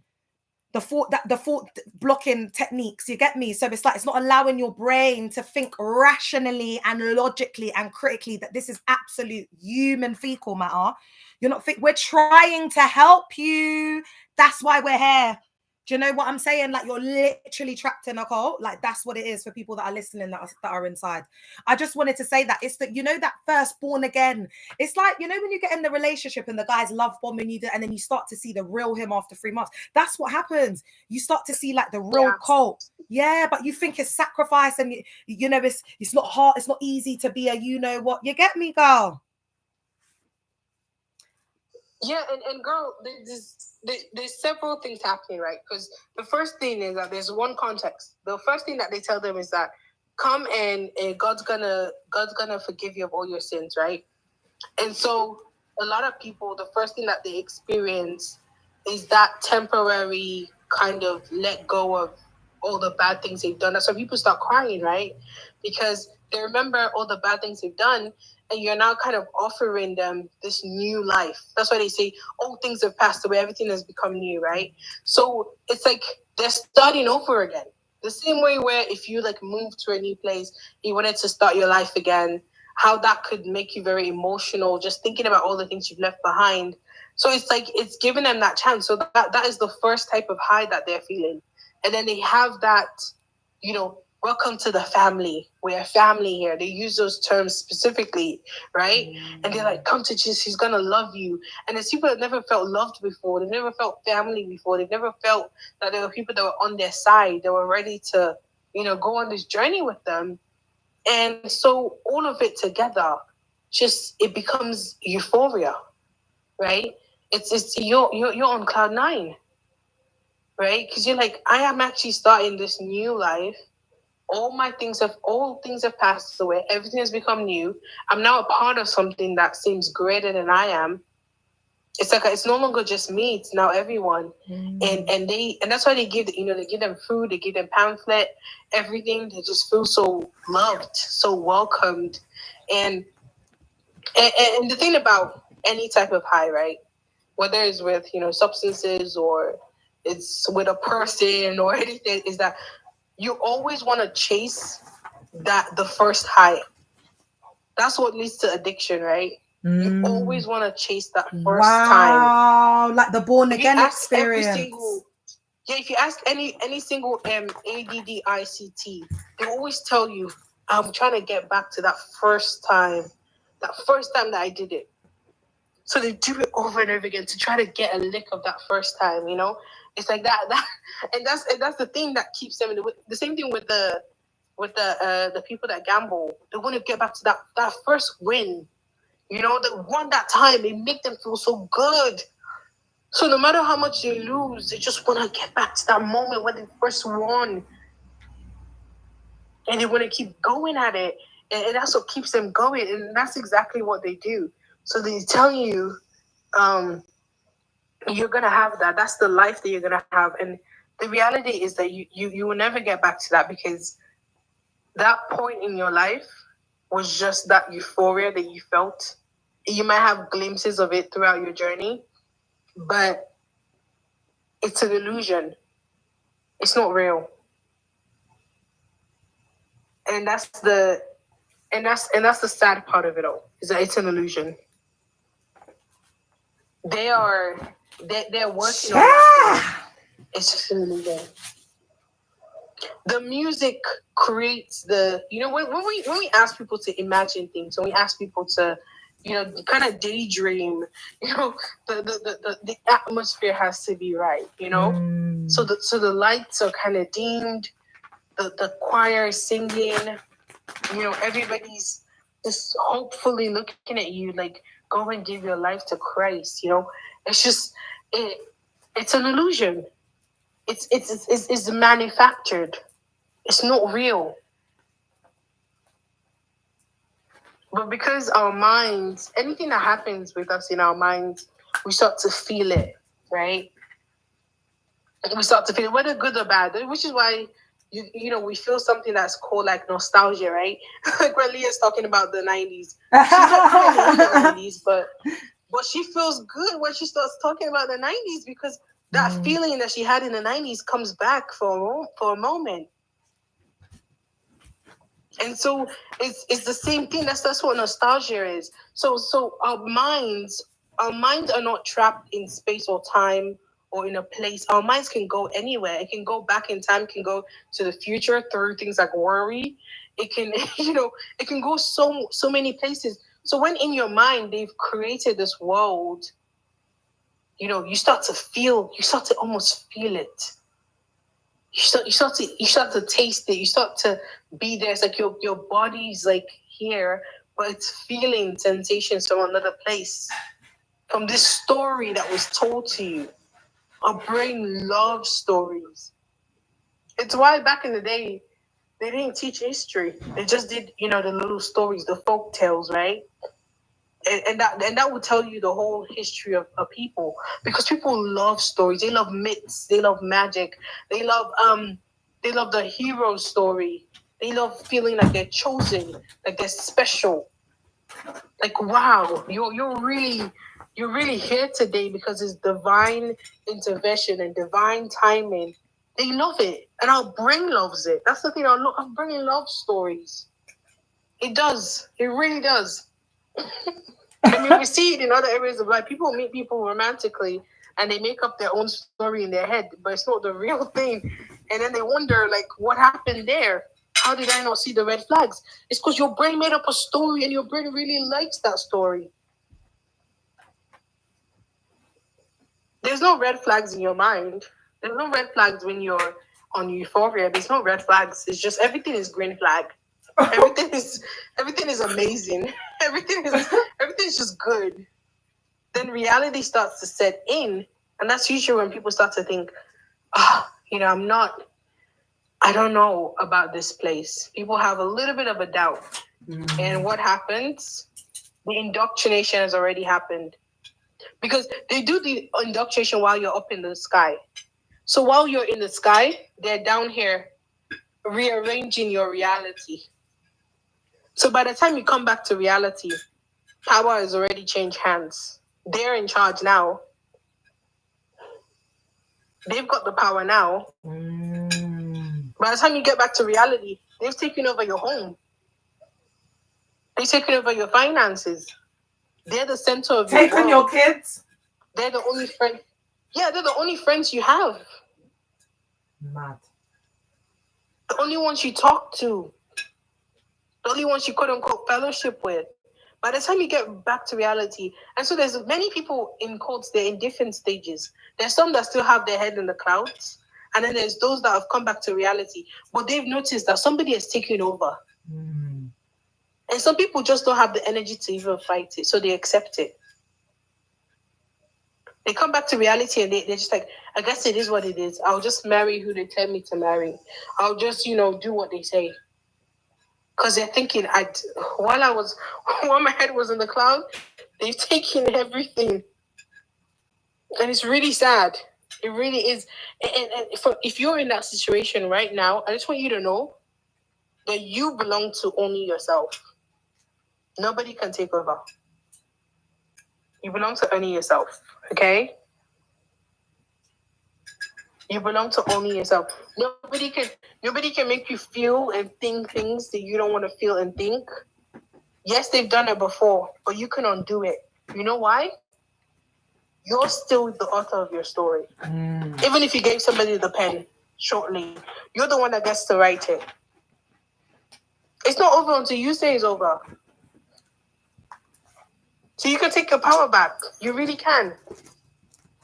The thought blocking techniques, you get me? So it's like it's not allowing your brain to think rationally and logically and critically that this is absolute human fecal matter. You're not we're trying to help you. That's why we're here. Do you know what I'm saying? Like you're literally trapped in a cult. Like that's what it is for people that are listening that are inside. I just wanted to say that it's that, you know, that first born again. It's like, you know, when you get in the relationship and the guy's love bombing you and then you start to see the real him after 3 months. That's what happens. You start to see like the real cult. Yeah, but you think it's sacrifice and you know it's not hard. It's not easy to be a you know what. You get me, girl? Yeah, and girl, there's several things happening, right? Because the first thing is that there's one context. The first thing that they tell them is that come and God's gonna forgive you of all your sins, right? And so a lot of people, the first thing that they experience is that temporary kind of let go of all the bad things they've done. That's why people start crying, right? Because they remember all the bad things they've done, and you're now kind of offering them this new life. That's why they say, oh, things have passed away, everything has become new, right? So it's like they're starting over again. The same way where if you like moved to a new place, you wanted to start your life again, how that could make you very emotional, just thinking about all the things you've left behind. So it's like it's giving them that chance. So that is the first type of high that they're feeling. And then they have that, you know, welcome to the family. We're a family here. They use those terms specifically, right? And they're like, come to Jesus, he's going to love you. And there's people that never felt loved before. They've never felt family before. They've never felt that there were people that were on their side. They were ready to, you know, go on this journey with them. And so all of it together, just, it becomes euphoria, right? It's you're on cloud 9, right? Because you're like, I am actually starting this new life. All things have passed away. Everything has become new. I'm now a part of something that seems greater than I am. It's like it's no longer just me. It's now everyone. And that's why they give them food, they give them pamphlet, everything. They just feel so loved, so welcomed. And the thing about any type of high, right? Whether it's with substances or it's with a person or anything, is that you always want to chase the first high. That's what leads to addiction, right? You always want to chase that first time. Wow, like the born again experience. Yeah, if you ask any single ADDICT, they always tell you, I'm trying to get back to that first time that I did it. So they do it over and over again to try to get a lick of that first time, you know? It's like that and that's the thing that keeps them in the same thing with the people that gamble. They want to get back to that first win. You know, that won that time, it make them feel so good. So no matter how much they lose, they just want to get back to that moment when they first won. And they want to keep going at it. And that's what keeps them going. And that's exactly what they do. So they tell you, you're going to have that. That's the life that you're going to have. And the reality is that you will never get back to that, because that point in your life was just that euphoria that you felt. You might have glimpses of it throughout your journey, but it's an illusion. It's not real. And that's the sad part of it all, is that it's an illusion. They're working on that. It's just an illusion. The music creates when we ask people to imagine things, when we ask people to, kind of daydream, the atmosphere has to be right, So the lights are kind of dimmed, the choir is singing, everybody's just hopefully looking at you like, go and give your life to Christ, It's just it's an illusion. It's manufactured. It's not real. But because our minds, anything that happens with us in our minds, we start to feel it, right? We start to feel it, whether good or bad, which is why we feel something that's called like nostalgia, right? Like when Leah's talking about the 90s. She's not from the 90s, but she feels good when she starts talking about the 90s, because that feeling that she had in the 90s comes back for a moment. And so it's the same thing. That's what nostalgia is. So our minds are not trapped in space or time or in a place. Our minds can go anywhere. It can go back in time, can go to the future through things like worry. It can, it can go so many places. So when in your mind they've created this world, you start to almost feel it. You start to taste it. You start to be there. It's like your body's like here, but it's feeling sensations from another place, from this story that was told to you. Our brain loves stories. It's why back in the day they didn't teach history. They just did, the little stories, the folk tales, right? And that will tell you the whole history of people, because people love stories. They love myths. They love magic. They love the hero story. They love feeling like they're chosen, like they're special. Like, wow, you're really here today because it's divine intervention and divine timing. They love it, and our brain loves it. That's the thing. Our brain loves stories. It does. It really does. I mean, we see it in other areas of life. People meet people romantically and they make up their own story in their head, but it's not the real thing. And then they wonder, like, what happened there? How did I not see the red flags? It's because your brain made up a story and your brain really likes that story. There's no red flags in your mind. There's no red flags when you're on euphoria. There's no red flags. It's just everything is green flag. Everything is amazing. Everything is just good. Then reality starts to set in, and that's usually when people start to think, I don't know about this place. People have a little bit of a doubt. And what happens? The indoctrination has already happened. Because they do the indoctrination while you're up in the sky. So while you're in the sky, they're down here rearranging your reality. So by the time you come back to reality, power has already changed hands. They're in charge now. They've got the power now. By the time you get back to reality, they've taken over your home. They've taken over your finances. They're the center of your world. Taking your kids? They're the only friend. Yeah, they're the only friends you have. Mad. The only ones you talk to, the only ones you quote unquote fellowship with. By the time you get back to reality, and so there's many people in quotes, they're in different stages. There's some that still have their head in the clouds, and then there's those that have come back to reality, but they've noticed that somebody has taken over. And some people just don't have the energy to even fight it, so they accept it. They come back to reality and they're just like, I guess it is what it is. I'll just marry who they tell me to marry. I'll just, do what they say. Because they're thinking, while my head was in the cloud, they've taken everything. And it's really sad. It really is. And if you're in that situation right now, I just want you to know that you belong to only yourself. Nobody can take over. You belong to only yourself, okay? You belong to only yourself. Nobody can make you feel and think things that you don't want to feel and think. Yes, they've done it before, but you can undo it. You know why? You're still the author of your story. Even if you gave somebody the pen shortly, you're the one that gets to write it. It's not over until you say it's over. So you can take your power back. You really can.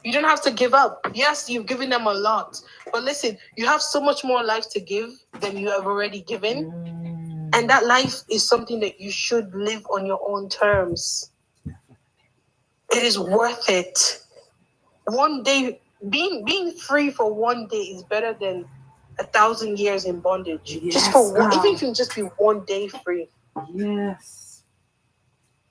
You don't have to give up. Yes, you've given them a lot. But listen, you have so much more life to give than you have already given. And that life is something that you should live on your own terms. It is worth it. One day, being free for one day is better than 1,000 years in bondage. Yes, just for one, even if you just be one day free. Yes.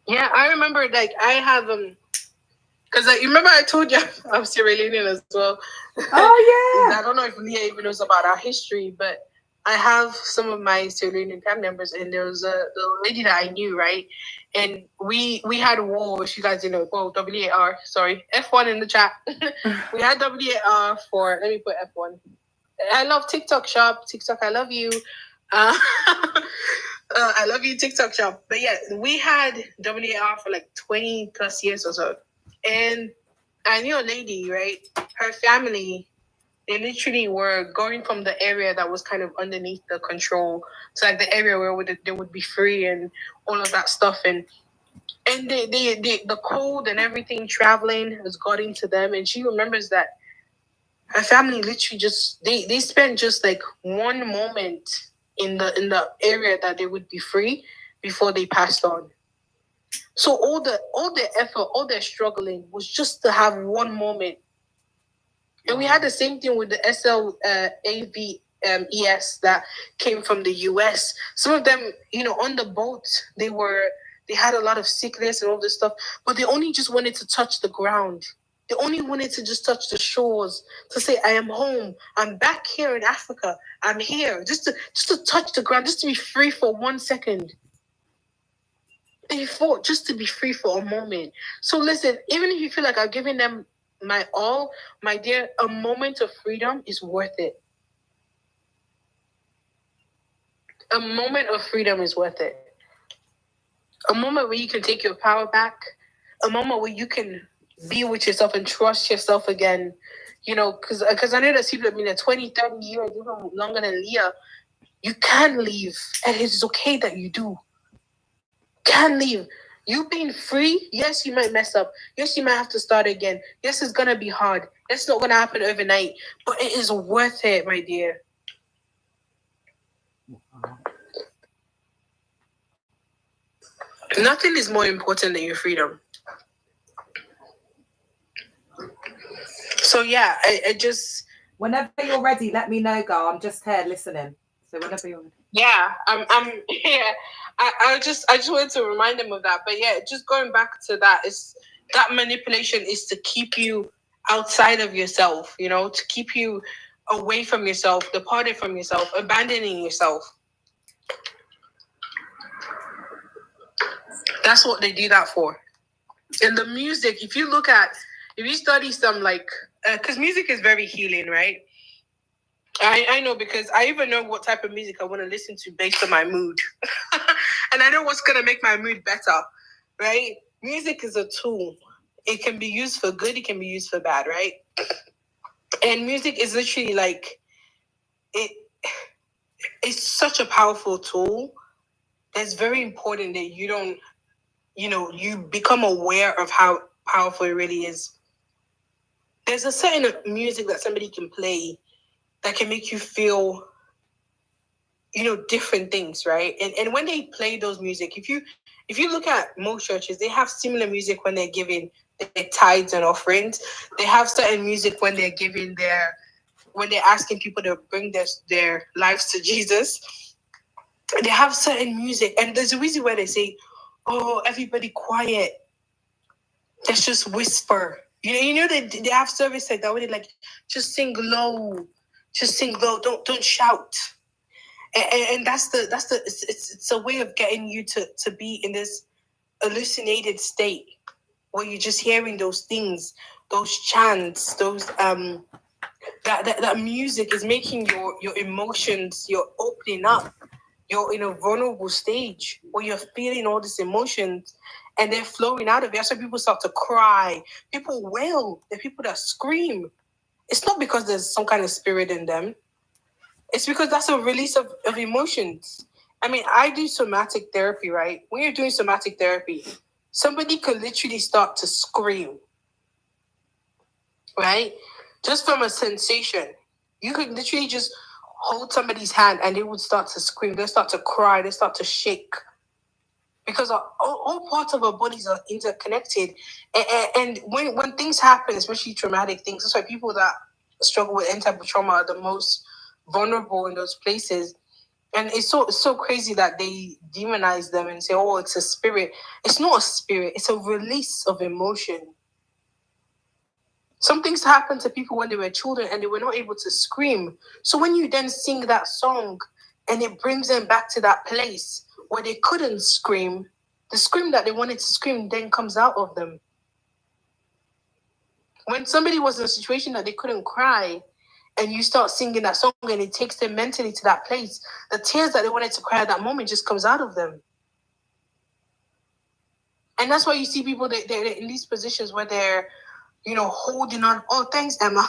Yeah, I remember I have because you remember I told you I'm Sierra Leonean as well. Oh yeah. I don't know if Leah even knows about our history, but I have some of my Sierra Leonean family members, and there was the lady that I knew, right? And we had a war, which you guys didn't know. Well, WAR, sorry, F1 in the chat. We had WAR for. Let me put F1. I love TikTok shop. TikTok, I love you. I love you, TikTok shop. But yeah, we had WAR for like 20 plus years or so. And I knew a lady, right? Her family, they literally were going from the area that was kind of underneath the control to like the area where they would be free and all of that stuff. And the cold and everything traveling has got into them. And she remembers that her family literally just they spent just like one moment in the area that they would be free before they passed on. So all the effort, all their struggling was just to have one moment. And we had the same thing with the SLAVES that came from the US. Some of them, on the boat, they had a lot of sickness and all this stuff, but they only just wanted to touch the ground. They only wanted to just touch the shores, to say, I am home. I'm back here in Africa. I'm here. Just to touch the ground, just to be free for 1 second. They fought just to be free for a moment. So listen, even if you feel like I've given them my all, my dear, a moment of freedom is worth it. A moment of freedom is worth it. A moment where you can take your power back. A moment where you can be with yourself and trust yourself again. Because I know that people have been there 20, 30 years, even longer than Leah. You can leave, and it's okay that you do. Can leave. You being free, yes, you might mess up. Yes, you might have to start again. Yes, it's going to be hard. It's not going to happen overnight. But it is worth it, my dear. Nothing is more important than your freedom. So, yeah, I just... Whenever you're ready, let me know, girl. I'm just here listening. So whenever you're ready. Yeah, I'm yeah. I just wanted to remind them of that. But yeah, just going back to that, is that manipulation is to keep you outside of yourself, to keep you away from yourself, departed from yourself, abandoning yourself. That's what they do that for. And the music, if you study some because music is very healing, right? I know, because I even know what type of music I want to listen to based on my mood. And I know what's going to make my mood better, right? Music is a tool. It can be used for good. It can be used for bad, right? And music is literally like it's such a powerful tool. It's very important that you don't, you become aware of how powerful it really is. There's a certain music that somebody can play that can make you feel, different things, right? And when they play those music, if you look at most churches, they have similar music when they're giving their tithes and offerings. They have certain music when they're when they're asking people to bring their lives to Jesus. They have certain music, and there's a reason why they say, "Oh, everybody quiet. Let's just whisper." They have service like that where they like just sing low, don't shout. And that's it's a way of getting you to be in this hallucinated state where you're just hearing those things, those chants, those that music is making your emotions, you're opening up. You're in a vulnerable stage where you're feeling all these emotions and they're flowing out of you. That's why people start to cry. People wail. There are people that scream. It's not because there's some kind of spirit in them. It's because that's a release of emotions. I mean, I do somatic therapy, right? When you're doing somatic therapy, somebody could literally start to scream, right? Just from a sensation. You could literally just hold somebody's hand and they would start to scream. They start to cry. They start to shake. Because all parts of our bodies are interconnected. And when things happen, especially traumatic things, that's why people that struggle with any type of trauma are the most vulnerable in those places. And it's so crazy that they demonize them and say, oh, it's a spirit. It's not a spirit. It's a release of emotion. Some things happened to people when they were children and they were not able to scream. So when you then sing that song and it brings them back to that place where they couldn't scream, the scream that they wanted to scream then comes out of them. When somebody was in a situation that they couldn't cry and you start singing that song and it takes them mentally to that place, the tears that they wanted to cry at that moment just comes out of them. And that's why you see people they're in these positions where they're holding on. Oh, thanks, Emma.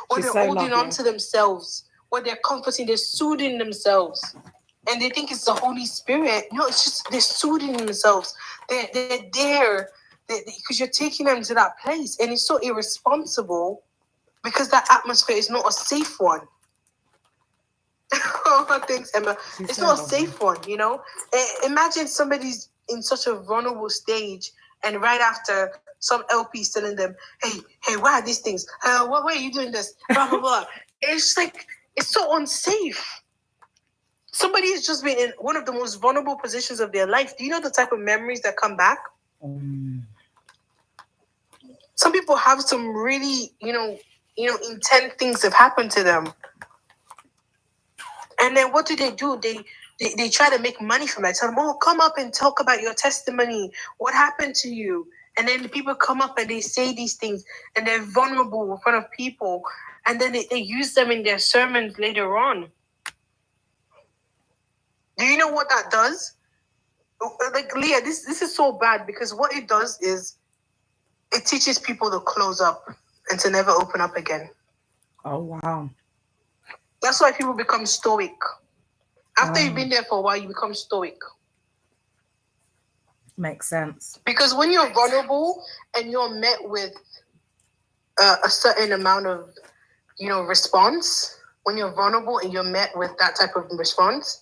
Where they're holding on to themselves, where they're comforting, they're soothing themselves. And they think it's the Holy Spirit. No, it's just they're soothing themselves. They're there because you're taking them to that place. And it's so irresponsible because that atmosphere is not a safe one. Oh, thanks, Emma. It's not a safe one, Imagine somebody's in such a vulnerable stage and right after some LP is telling them, hey, why are these things? Why are you doing this? Blah, blah, blah. It's like, it's so unsafe. Somebody has just been in one of the most vulnerable positions of their life. Do you know the type of memories that come back? Some people have some really, intense things have happened to them. And then what do? They try to make money from it. Tell them, oh, come up and talk about your testimony. What happened to you? And then the people come up and they say these things and they're vulnerable in front of people. And then they use them in their sermons later on. Do you know what that does? Like, Leah, this is so bad because what it does is it teaches people to close up and to never open up again. Oh, wow. That's why people become stoic. After you've been there for a while, you become stoic. Makes sense. Because when you're vulnerable and you're met with a certain amount of, response, when you're vulnerable and you're met with that type of response,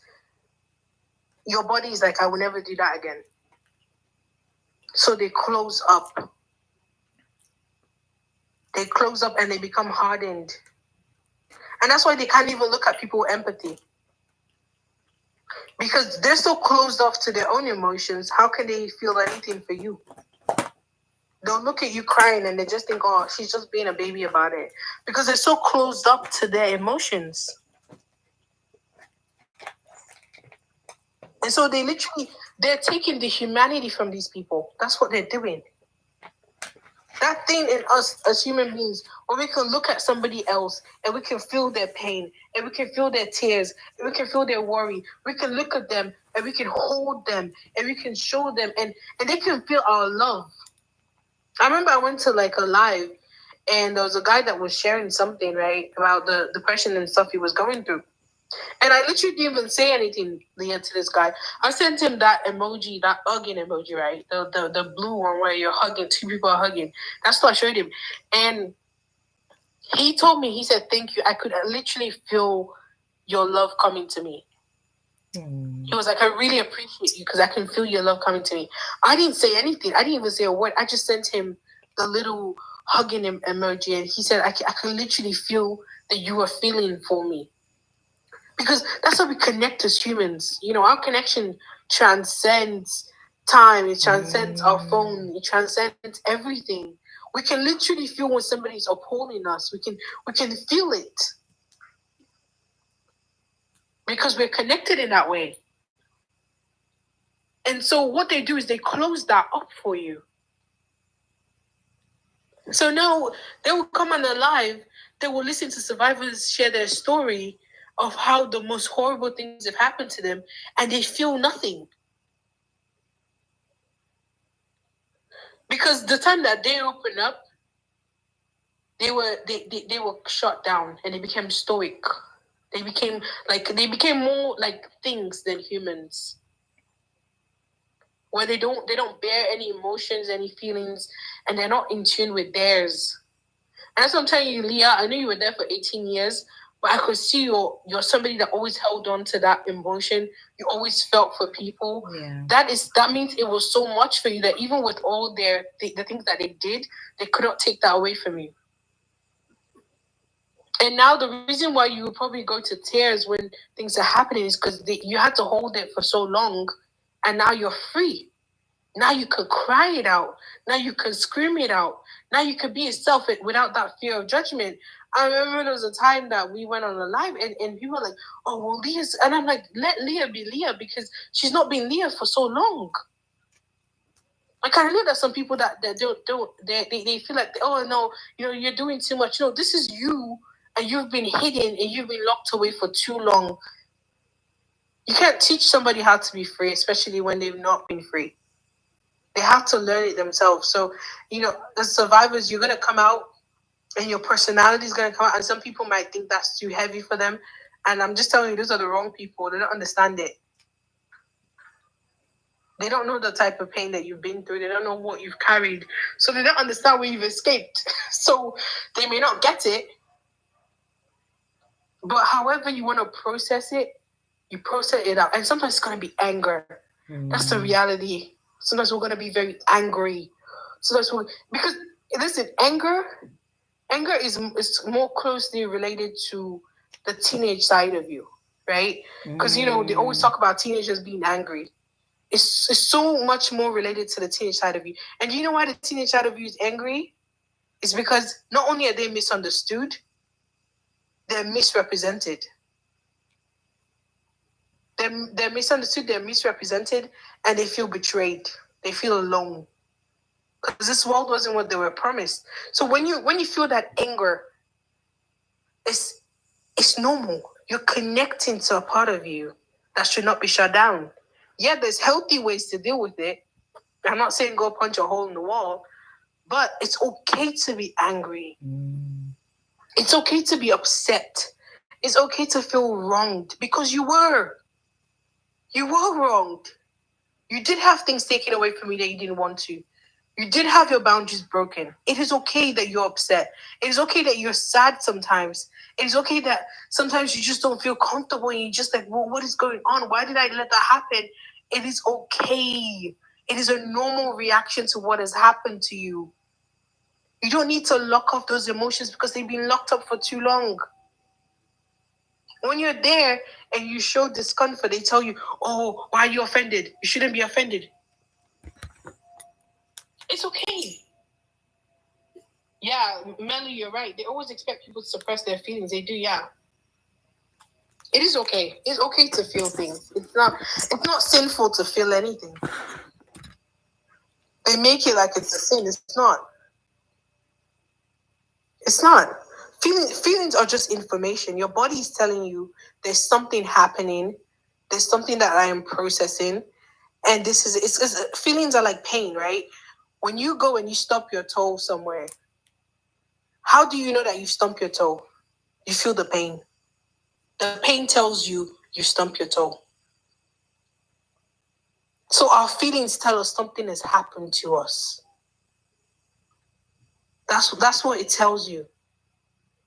your body is like, I will never do that again. So they close up. They close up and they become hardened. And that's why they can't even look at people with empathy. Because they're so closed off to their own emotions, how can they feel anything for you? They'll look at you crying and they just think, oh, she's just being a baby about it. Because they're so closed up to their emotions. And so they're taking the humanity from these people. That's what they're doing. That thing in us as human beings, where we can look at somebody else and we can feel their pain and we can feel their tears and we can feel their worry. We can look at them and we can hold them and we can show them and they can feel our love. I remember I went to like a live and there was a guy that was sharing something, right, about the depression and stuff he was going through. And I literally didn't even say anything, Leah, to this guy. I sent him that emoji, that hugging emoji, right? The blue one where you're hugging, two people are hugging. That's what I showed him. And he told me, he said, thank you. I could literally feel your love coming to me. He was like, I really appreciate you because I can feel your love coming to me. I didn't say anything. I didn't even say a word. I just sent him the little hugging emoji. And he said, I can literally feel that you are feeling for me. Because that's how we connect as humans. You know, our connection transcends time. It transcends our phone. It transcends everything. We can literally feel when somebody's upholding us. We can feel it. Because we're connected in that way. And so what they do is they close that up for you. So now they will come on the live, they will listen to survivors share their story of how the most horrible things have happened to them, and they feel nothing. Because the time that they opened up, they were shut down and they became stoic. They became more like things than humans. Where they don't bear any emotions, any feelings, and they're not in tune with theirs. And that's what I'm telling you, Leah. I know you were there for 18 years, but I could see you're somebody that always held on to that emotion. You always felt for people. Yeah. That means it was so much for you that even with all the things that they did, they could not take that away from you. And now the reason why you would probably go to tears when things are happening is because you had to hold it for so long, and now you're free. Now you could cry it out. Now you can scream it out. Now you could be yourself without that fear of judgment. I remember there was a time that we went on a live and people were like, oh, well, Leah's... And I'm like, let Leah be Leah because she's not been Leah for so long. Like, I know that some people that they feel like, oh, no, you're doing too much. No, this is you, and you've been hidden and you've been locked away for too long. You can't teach somebody how to be free, especially when they've not been free. They have to learn it themselves. So, as survivors, you're going to come out and your personality is going to come out. And some people might think that's too heavy for them. And I'm just telling you, those are the wrong people. They don't understand it. They don't know the type of pain that you've been through. They don't know what you've carried. So they don't understand where you've escaped. So they may not get it. But however you want to process it, you process it out. And sometimes it's going to be anger. That's the reality. Sometimes we're going to be very angry. Because listen, anger is more closely related to the teenage side of you, right? Because they always talk about teenagers being angry. It's so much more related to the teenage side of you. And you know why the teenage side of you is angry? It's because not only are they misunderstood, they're misrepresented. They're misunderstood, they're misrepresented, and they feel betrayed. They feel alone. Because this world wasn't what they were promised. So when you feel that anger, it's normal. You're connecting to a part of you that should not be shut down. Yeah, there's healthy ways to deal with it. I'm not saying go punch a hole in the wall, but it's okay to be angry. It's okay to be upset. It's okay to feel wronged because you were. You were wronged. You did have things taken away from you that you didn't want to. You did have your boundaries broken. It is okay that you're upset. It is okay that you're sad sometimes. It is okay that sometimes you just don't feel comfortable and you're just like, well, what is going on? Why did I let that happen? It is okay. It is a normal reaction to what has happened to you. You don't need to lock off those emotions because they've been locked up for too long. When you're there and you show discomfort, they tell you, oh, why are you offended? You shouldn't be offended. It's okay. Yeah, Melly, you're right. They always expect people to suppress their feelings. They do, yeah. It is okay. It's okay to feel things. It's not sinful to feel anything. They make it like it's a sin. It's not. It's not. Feelings are just information. Your body is telling you there's something happening. There's something that I am processing. And feelings are like pain, right? When you go and you stub your toe somewhere, How do you know that you stump your toe? You feel the pain. The pain tells you stump your toe. So our feelings tell us something has happened to us. That's what it tells you.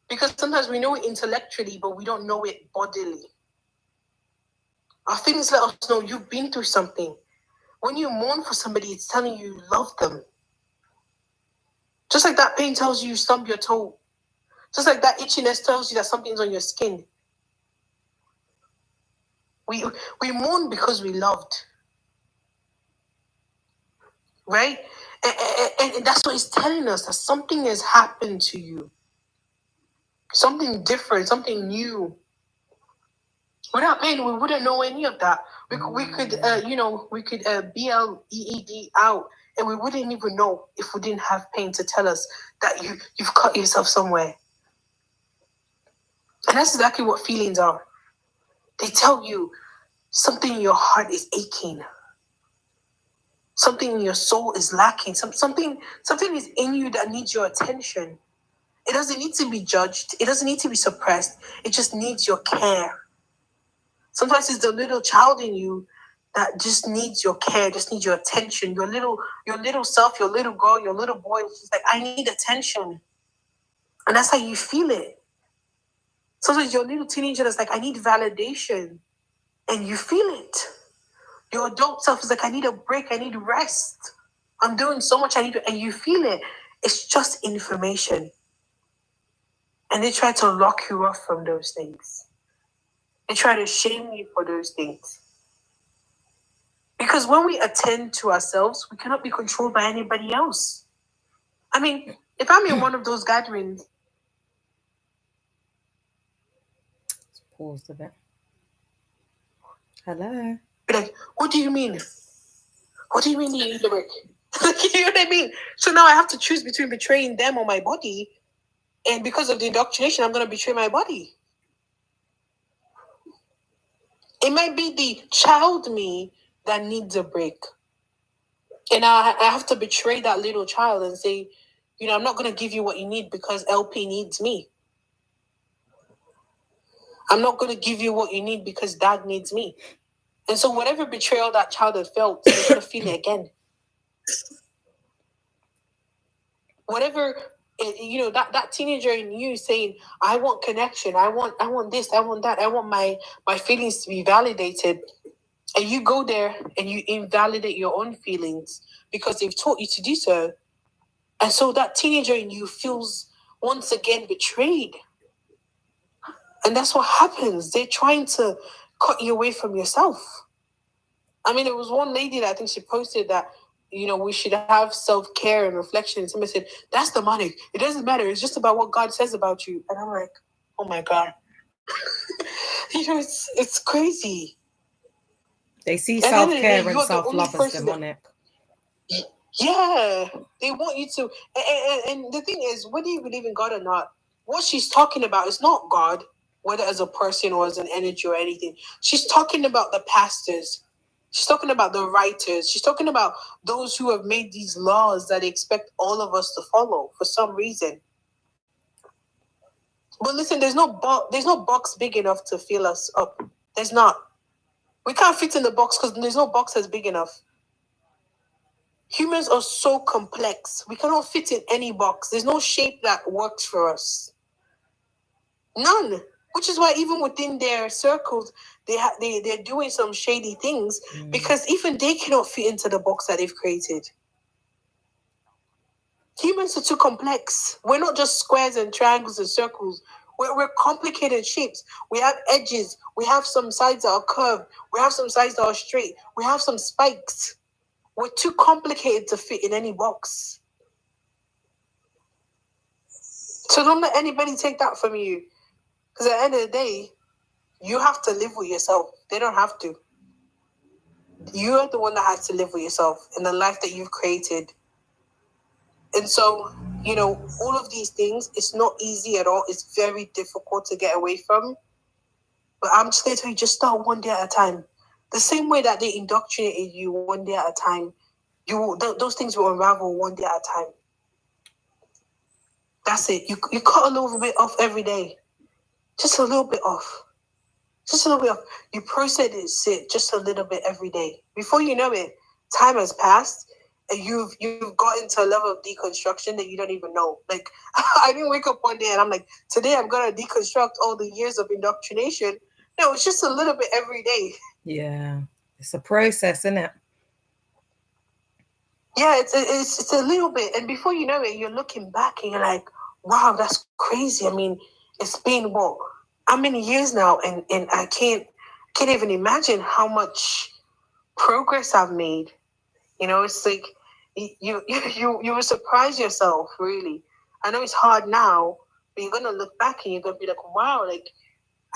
Because sometimes we know it intellectually, but we don't know it bodily. Our feelings let us know you've been through something. When you mourn for somebody, it's telling you love them. Just like that pain tells you stump your toe. Just like that itchiness tells you that something's on your skin. We mourn because we loved. Right? And that's what it's telling us, that something has happened to you. Something different, something new. Without pain, we wouldn't know any of that. We could BLEED out, and we wouldn't even know if we didn't have pain to tell us that you've cut yourself somewhere. And that's exactly what feelings are. They tell you something in your heart is aching. Something in your soul is lacking. Something is in you that needs your attention. It doesn't need to be judged. It doesn't need to be suppressed. It just needs your care. Sometimes it's the little child in you that just needs your care, just needs your attention. Your little self, your little girl, your little boy is just like, I need attention. And that's how you feel it. Sometimes your little teenager is like, I need validation. And you feel it. Your adult self is like, I need a break, I need rest. I'm doing so much, and you feel it. It's just information. And they try to lock you off from those things. They try to shame you for those things. Because when we attend to ourselves, we cannot be controlled by anybody else. I mean, if I'm in one of those gatherings... Let's pause a bit. Hello? Be like, what do you mean? What do you mean you need the break? You know what I mean? So now I have to choose between betraying them or my body. And because of the indoctrination, I'm going to betray my body. It might be the child me that needs a break. And I have to betray that little child and say, I'm not going to give you what you need because LP needs me. I'm not going to give you what you need because dad needs me. And so whatever betrayal that child had felt, they're going to feel it again. Whatever, that teenager in you saying, I want connection, I want this, I want that, I want my feelings to be validated. And you go there and you invalidate your own feelings because they've taught you to do so. And so that teenager in you feels once again betrayed. And that's what happens. They're trying to cut you away from yourself. I mean, there was one lady that I think she posted that, we should have self-care and reflection. And somebody said, that's demonic. It doesn't matter. It's just about what God says about you. And I'm like, oh my God. It's crazy. They see self-care and self-love as demonic. Yeah, they want you to. And the thing is, whether you believe in God or not, what she's talking about is not God, whether as a person or as an energy or anything. She's talking about the pastors. She's talking about the writers. She's talking about those who have made these laws that they expect all of us to follow for some reason. But listen, there's no box big enough to fill us up. There's not. We can't fit in the box because there's no box that's big enough. Humans are so complex. We cannot fit in any box. There's no shape that works for us. None. Which is why even within their circles, they're doing some shady things because even they cannot fit into the box that they've created. Humans are too complex. We're not just squares and triangles and circles. We're complicated shapes. We have edges. We have some sides that are curved. We have some sides that are straight. We have some spikes. We're too complicated to fit in any box. So don't let anybody take that from you. Because at the end of the day, you have to live with yourself. They don't have to. You're the one that has to live with yourself in the life that you've created. And so, all of these things, it's not easy at all. It's very difficult to get away from. But I'm just going to tell you, just start one day at a time. The same way that they indoctrinated you one day at a time, those things will unravel one day at a time. That's it. You cut a little bit off every day. Just a little bit off. Just a little bit off. You process it just a little bit every day. Before you know it, time has passed and you've gotten to a level of deconstruction that you don't even know. Like, I didn't wake up one day and I'm like, today I'm going to deconstruct all the years of indoctrination. No, it's just a little bit every day. Yeah. It's a process, isn't it? Yeah, it's a little bit. And before you know it, you're looking back and you're like, wow, that's crazy. I mean, it's been what? How many years now? And I can't even imagine how much progress I've made. You know, it's like you will surprise yourself, really. I know it's hard now, but you're gonna look back and you're gonna be like, wow, like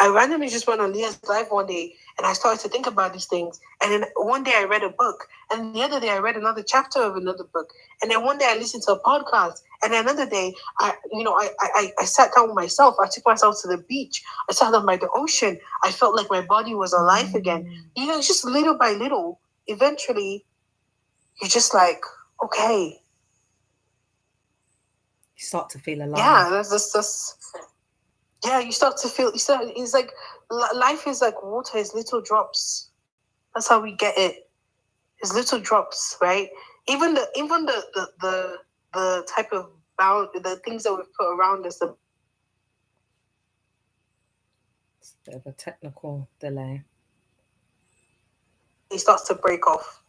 I randomly just went on Leah's live one day and I started to think about these things. And then one day I read a book, and the other day I read another chapter of another book, and then one day I listened to a podcast, and then another day I sat down with myself. I took myself to the beach. I sat down by the ocean. I felt like my body was alive again. You know, it's just little by little. Eventually, you're just like, okay. You start to feel alive. Yeah, that's yeah, you start to feel, it's like life is like water, is little drops. That's how we get it. It's little drops, right? Even the type of the things that we've put around us. It's a bit of a technical delay. It starts to break off.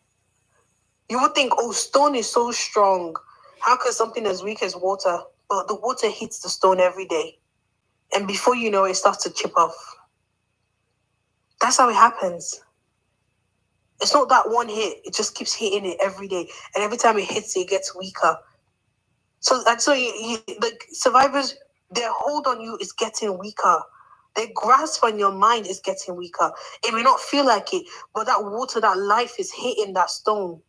You would think, oh, stone is so strong. How could something as weak as water? But the water hits the stone every day. And before you know it, starts to chip off. That's how it happens. It's not that one hit. It just keeps hitting it every day. And every time it hits it, it gets weaker. So that's why like survivors, their hold on you is getting weaker. Their grasp on your mind is getting weaker. It may not feel like it, but that water, that life is hitting that stone.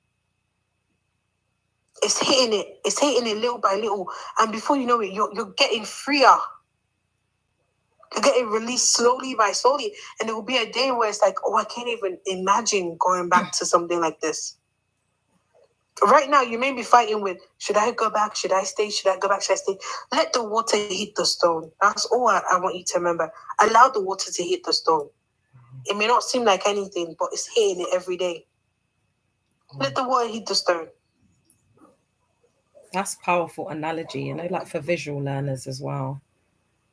It's hitting it. It's hitting it little by little. And before you know it, you're getting freer. You're getting released slowly by slowly. And there will be a day where it's like, oh, I can't even imagine going back to something like this. Right now, you may be fighting with, should I go back? Should I stay? Should I go back? Should I stay? Let the water hit the stone. That's all I want you to remember. Allow the water to hit the stone. It may not seem like anything, but it's hitting it every day. Let the water hit the stone. That's powerful analogy, you know, like for visual learners as well,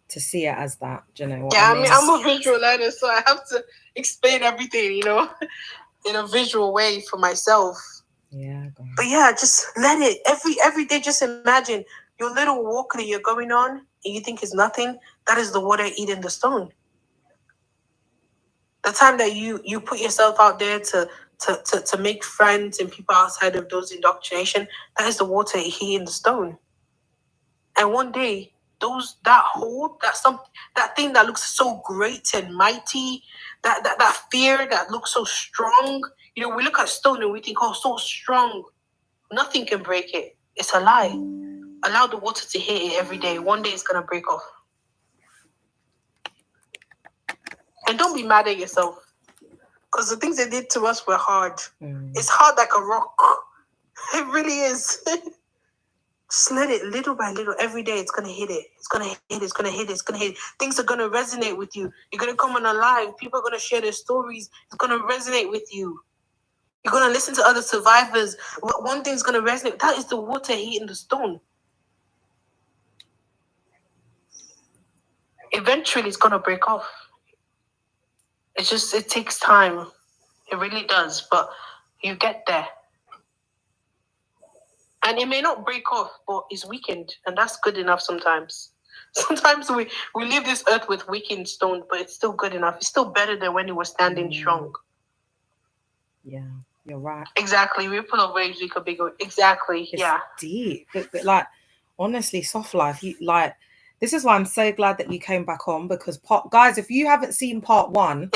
to see it as that. Do you know what I mean? I'm a visual learner, so I have to explain everything, you know, in a visual way for myself. Yeah. But yeah, just let it. Every day, just imagine your little walk that you're going on and you think is nothing. That is the water eating the stone. The time that you put yourself out there to make friends and people outside of those indoctrination, that is the water hitting the stone. And one day, that thing that looks so great and mighty, that fear that looks so strong. You know, we look at stone and we think, oh, so strong. Nothing can break it. It's a lie. Allow the water to hit it every day. One day it's gonna break off. And don't be mad at yourself. Because the things they did to us were hard. It's hard like a rock. It really is. Just let it little by little. Every day it's gonna hit it. It's gonna hit it. It's gonna hit it. It's gonna hit it. Things are gonna resonate with you. You're gonna come on a live. People are gonna share their stories. It's gonna resonate with you. You're gonna listen to other survivors. One thing's gonna resonate. That is the water hitting the stone. Eventually it's gonna break off. It takes time. It really does, but you get there. And it may not break off, but it's weakened, and that's good enough sometimes. Sometimes we leave this earth with weakened stone, but it's still good enough. It's still better than when it was standing strong. Yeah, you're right. Exactly. We put on waves, we could be good. Exactly. It's deep. But like, honestly, soft life, this is why I'm so glad that you came back on, because guys, if you haven't seen part 1,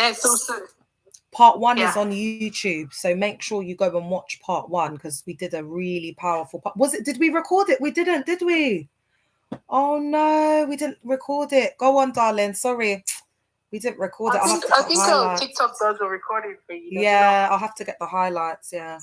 part 1 is on YouTube, so make sure you go and watch part 1, because we did a really powerful part. Did we record it? We didn't, did we? Oh no, we didn't record it. Go on, darling. Sorry, we didn't record it. I think TikTok does a recording for you. Yeah, I'll have to get the highlights. Yeah.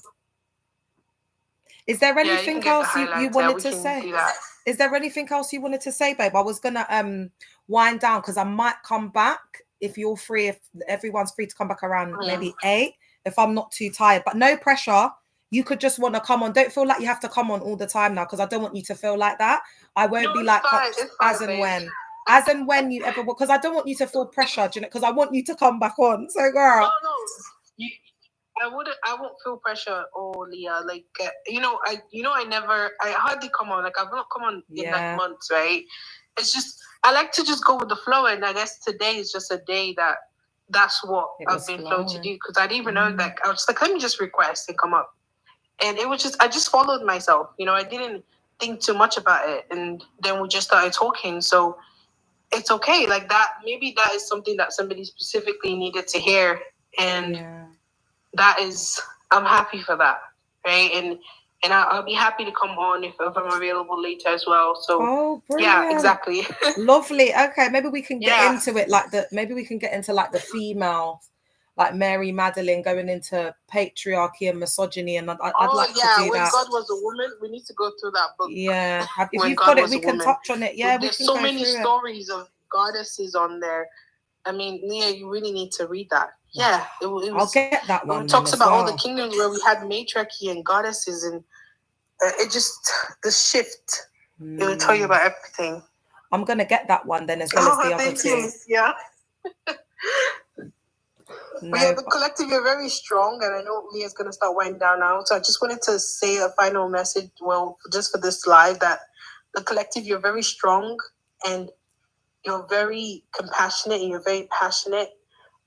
Is there anything else you wanted to say? Do that. Is there anything else you wanted to say, babe? I was gonna wind down because I might come back if you're free, if everyone's free to come back around maybe 8, if I'm not too tired. But no pressure. You could just want to come on. Don't feel like you have to come on all the time now, because I don't want you to feel like that. I won't be like as and when you ever, because I don't want you to feel pressured, you know, because I want you to come back on. So, girl. No. I won't feel pressure. Oh, Leah, like I hardly come on. Like I've not come on in like months, right? It's just I like to just go with the flow, and I guess today is just a day that's what I've been flown to do, because I didn't even know. Like I was just like, let me just request and come up, and it was just I just followed myself. You know, I didn't think too much about it, and then we just started talking. So it's okay, like that. Maybe that is something that somebody specifically needed to hear, and that is, I'm happy for that, right? And I'll be happy to come on if I'm available later as well. So yeah, exactly. Lovely. Okay, maybe we can get into it like maybe we can get into like the female, like Mary Magdalene going into patriarchy and misogyny, and I'd like to do when that. God was a woman, we need to go through that book. Yeah, if you've got it, we can touch on it. Yeah, there's so many stories of goddesses on there. I mean, Nia, you really need to read that. Yeah, I'll get that one. It talks about all the kingdoms where we had matriarchy and goddesses, and it just the shift. It will tell you about everything. I'm gonna get that one then, as well as the other two. Yeah. The collective, you're very strong, and I know Leah's gonna start winding down now. So I just wanted to say a final message. Well, just for this live, that the collective, you're very strong, and you're very compassionate, and you're very passionate,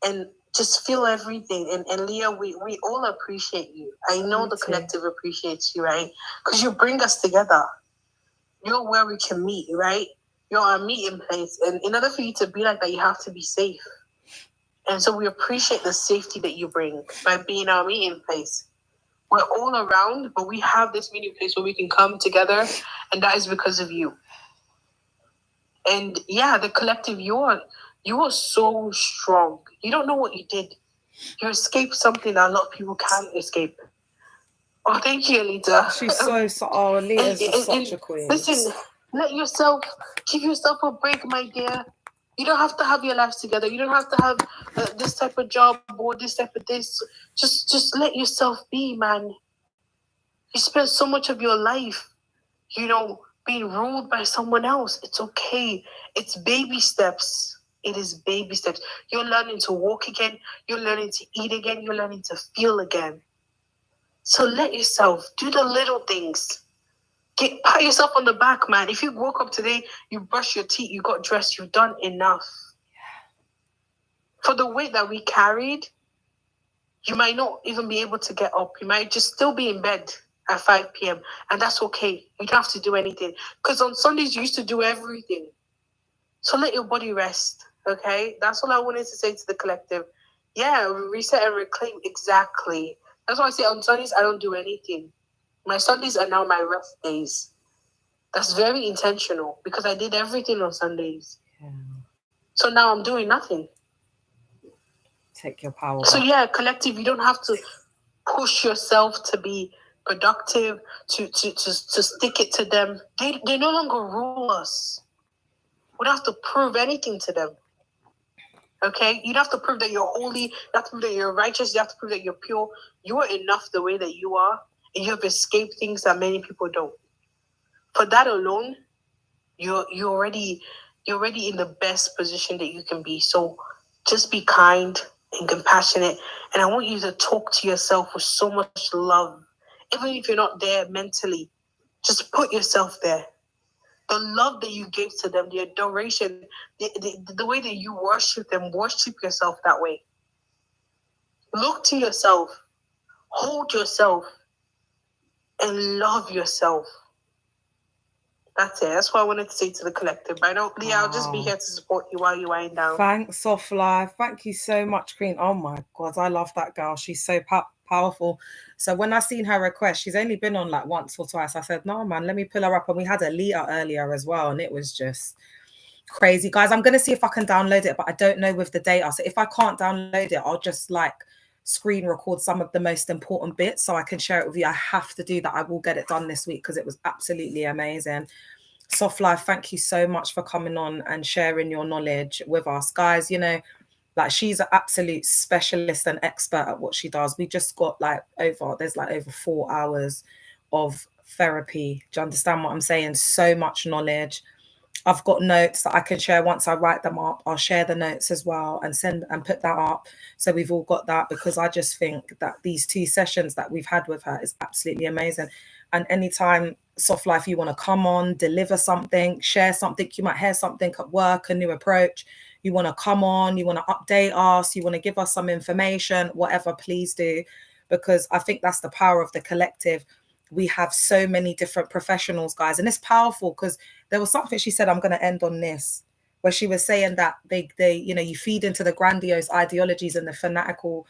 and just feel everything. And Leah, we all appreciate you. I know the collective appreciates you, right? Because you bring us together. You're where we can meet, right? You're our meeting place. And in order for you to be like that, you have to be safe. And so we appreciate the safety that you bring by being our meeting place. We're all around, but we have this meeting place where we can come together, and that is because of you. And yeah, the collective, you are so strong. You don't know what you did. You escaped something that a lot of people can't escape. Oh, thank you, Alita. She's Alita's just such a queen. Listen, give yourself a break, my dear. You don't have to have your lives together. You don't have to have this type of job or this type of this. Just let yourself be, man. You spent so much of your life, being ruled by someone else. It's okay. It's baby steps. It is baby steps. You're learning to walk again. You're learning to eat again. You're learning to feel again. So let yourself do the little things. Pat yourself on the back, man. If you woke up today, you brushed your teeth, you got dressed, you've done enough. For the weight that we carried, you might not even be able to get up. You might just still be in bed at 5 p.m. And that's okay. You don't have to do anything. Because on Sundays, you used to do everything. So let your body rest, okay? That's all I wanted to say to the collective. Yeah, reset and reclaim, exactly. That's why I say on Sundays, I don't do anything. My Sundays are now my rest days. That's very intentional, because I did everything on Sundays. Yeah. So now I'm doing nothing. Take your power So yeah, collective, you don't have to push yourself to be productive, to stick it to them. They no longer rule us. We don't have to prove anything to them. Okay? You don't have to prove that you're holy. You have to prove that you're righteous. You have to prove that you're pure. You are enough the way that you are. And you have escaped things that many people don't. For that alone, you're already in the best position that you can be. So just be kind and compassionate. And I want you to talk to yourself with so much love. Even if you're not there mentally, just put yourself there. The love that you gave to them, the adoration, the way that you worship them, worship yourself that way. Look to yourself, hold yourself, and love yourself. That's it. That's what I wanted to say to the collective. I know, Leah, I'll just be here to support you while you wind down. Thanks, Soft Life. Thank you so much, Queen. Oh my God, I love that girl. She's so powerful. So when I seen her request, she's only been on like once or twice. I said, no, man, let me pull her up. And we had Alita earlier as well. And it was just crazy. Guys, I'm going to see if I can download it, but I don't know with the data. So if I can't download it, I'll just like screen record some of the most important bits so I can share it with you. I have to do that. I will get it done this week because it was absolutely amazing. Soft Life, thank you so much for coming on and sharing your knowledge with us. Guys, you know, like she's an absolute specialist and expert at what she does. We just got there's over 4 hours of therapy. Do you understand what I'm saying? So much knowledge. I've got notes that I can share once I write them up. I'll share the notes as well and send and put that up. So we've all got that, because I just think that these 2 sessions that we've had with her is absolutely amazing. And anytime, Soft Life, you want to come on, deliver something, share something, you might hear something at work, a new approach, you want to come on, you want to update us, you want to give us some information, whatever, please do, because I think that's the power of the collective. We have so many different professionals, guys, and it's powerful, because there was something she said, I'm going to end on this, where she was saying that they you know, you feed into the grandiose ideologies and the fanatical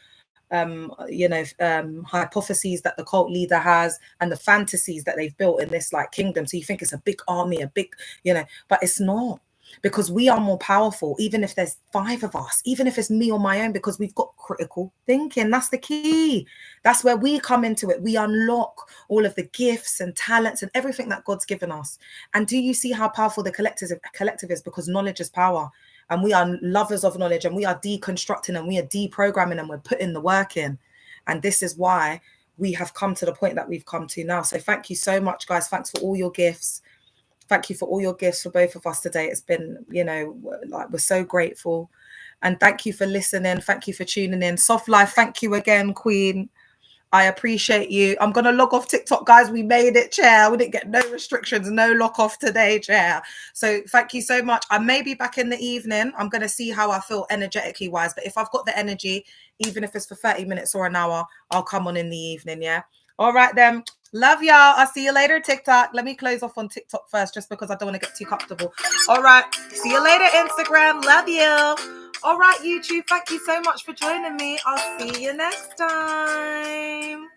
hypotheses that the cult leader has, and the fantasies that they've built in this like kingdom. So you think it's a big army, a big, you know, but it's not, because we are more powerful, even if there's 5 of us, even if it's me on my own, because we've got critical thinking. That's the key. That's where we come into it. We unlock all of the gifts and talents and everything that God's given us. And do you see how powerful the collective is? Because knowledge is power. And we are lovers of knowledge, and we are deconstructing, and we are deprogramming, and we're putting the work in. And this is why we have come to the point that we've come to now. So thank you so much, guys. Thanks for all your gifts. Thank you for all your gifts for both of us today. It's been, you know, like, we're so grateful. And thank you for listening. Thank you for tuning in. Soft Life, thank you again, Queen. I appreciate you. I'm going to log off TikTok, guys. We made it, chair. We didn't get no restrictions, no lock off today, chair. So thank you so much. I may be back in the evening. I'm going to see how I feel energetically wise. But if I've got the energy, even if it's for 30 minutes or an hour, I'll come on in the evening, yeah? All right, then. Love y'all. I'll see you later, TikTok. Let me close off on TikTok first, just because I don't want to get too comfortable. All right. See you later, Instagram. Love you. All right, YouTube. Thank you so much for joining me. I'll see you next time.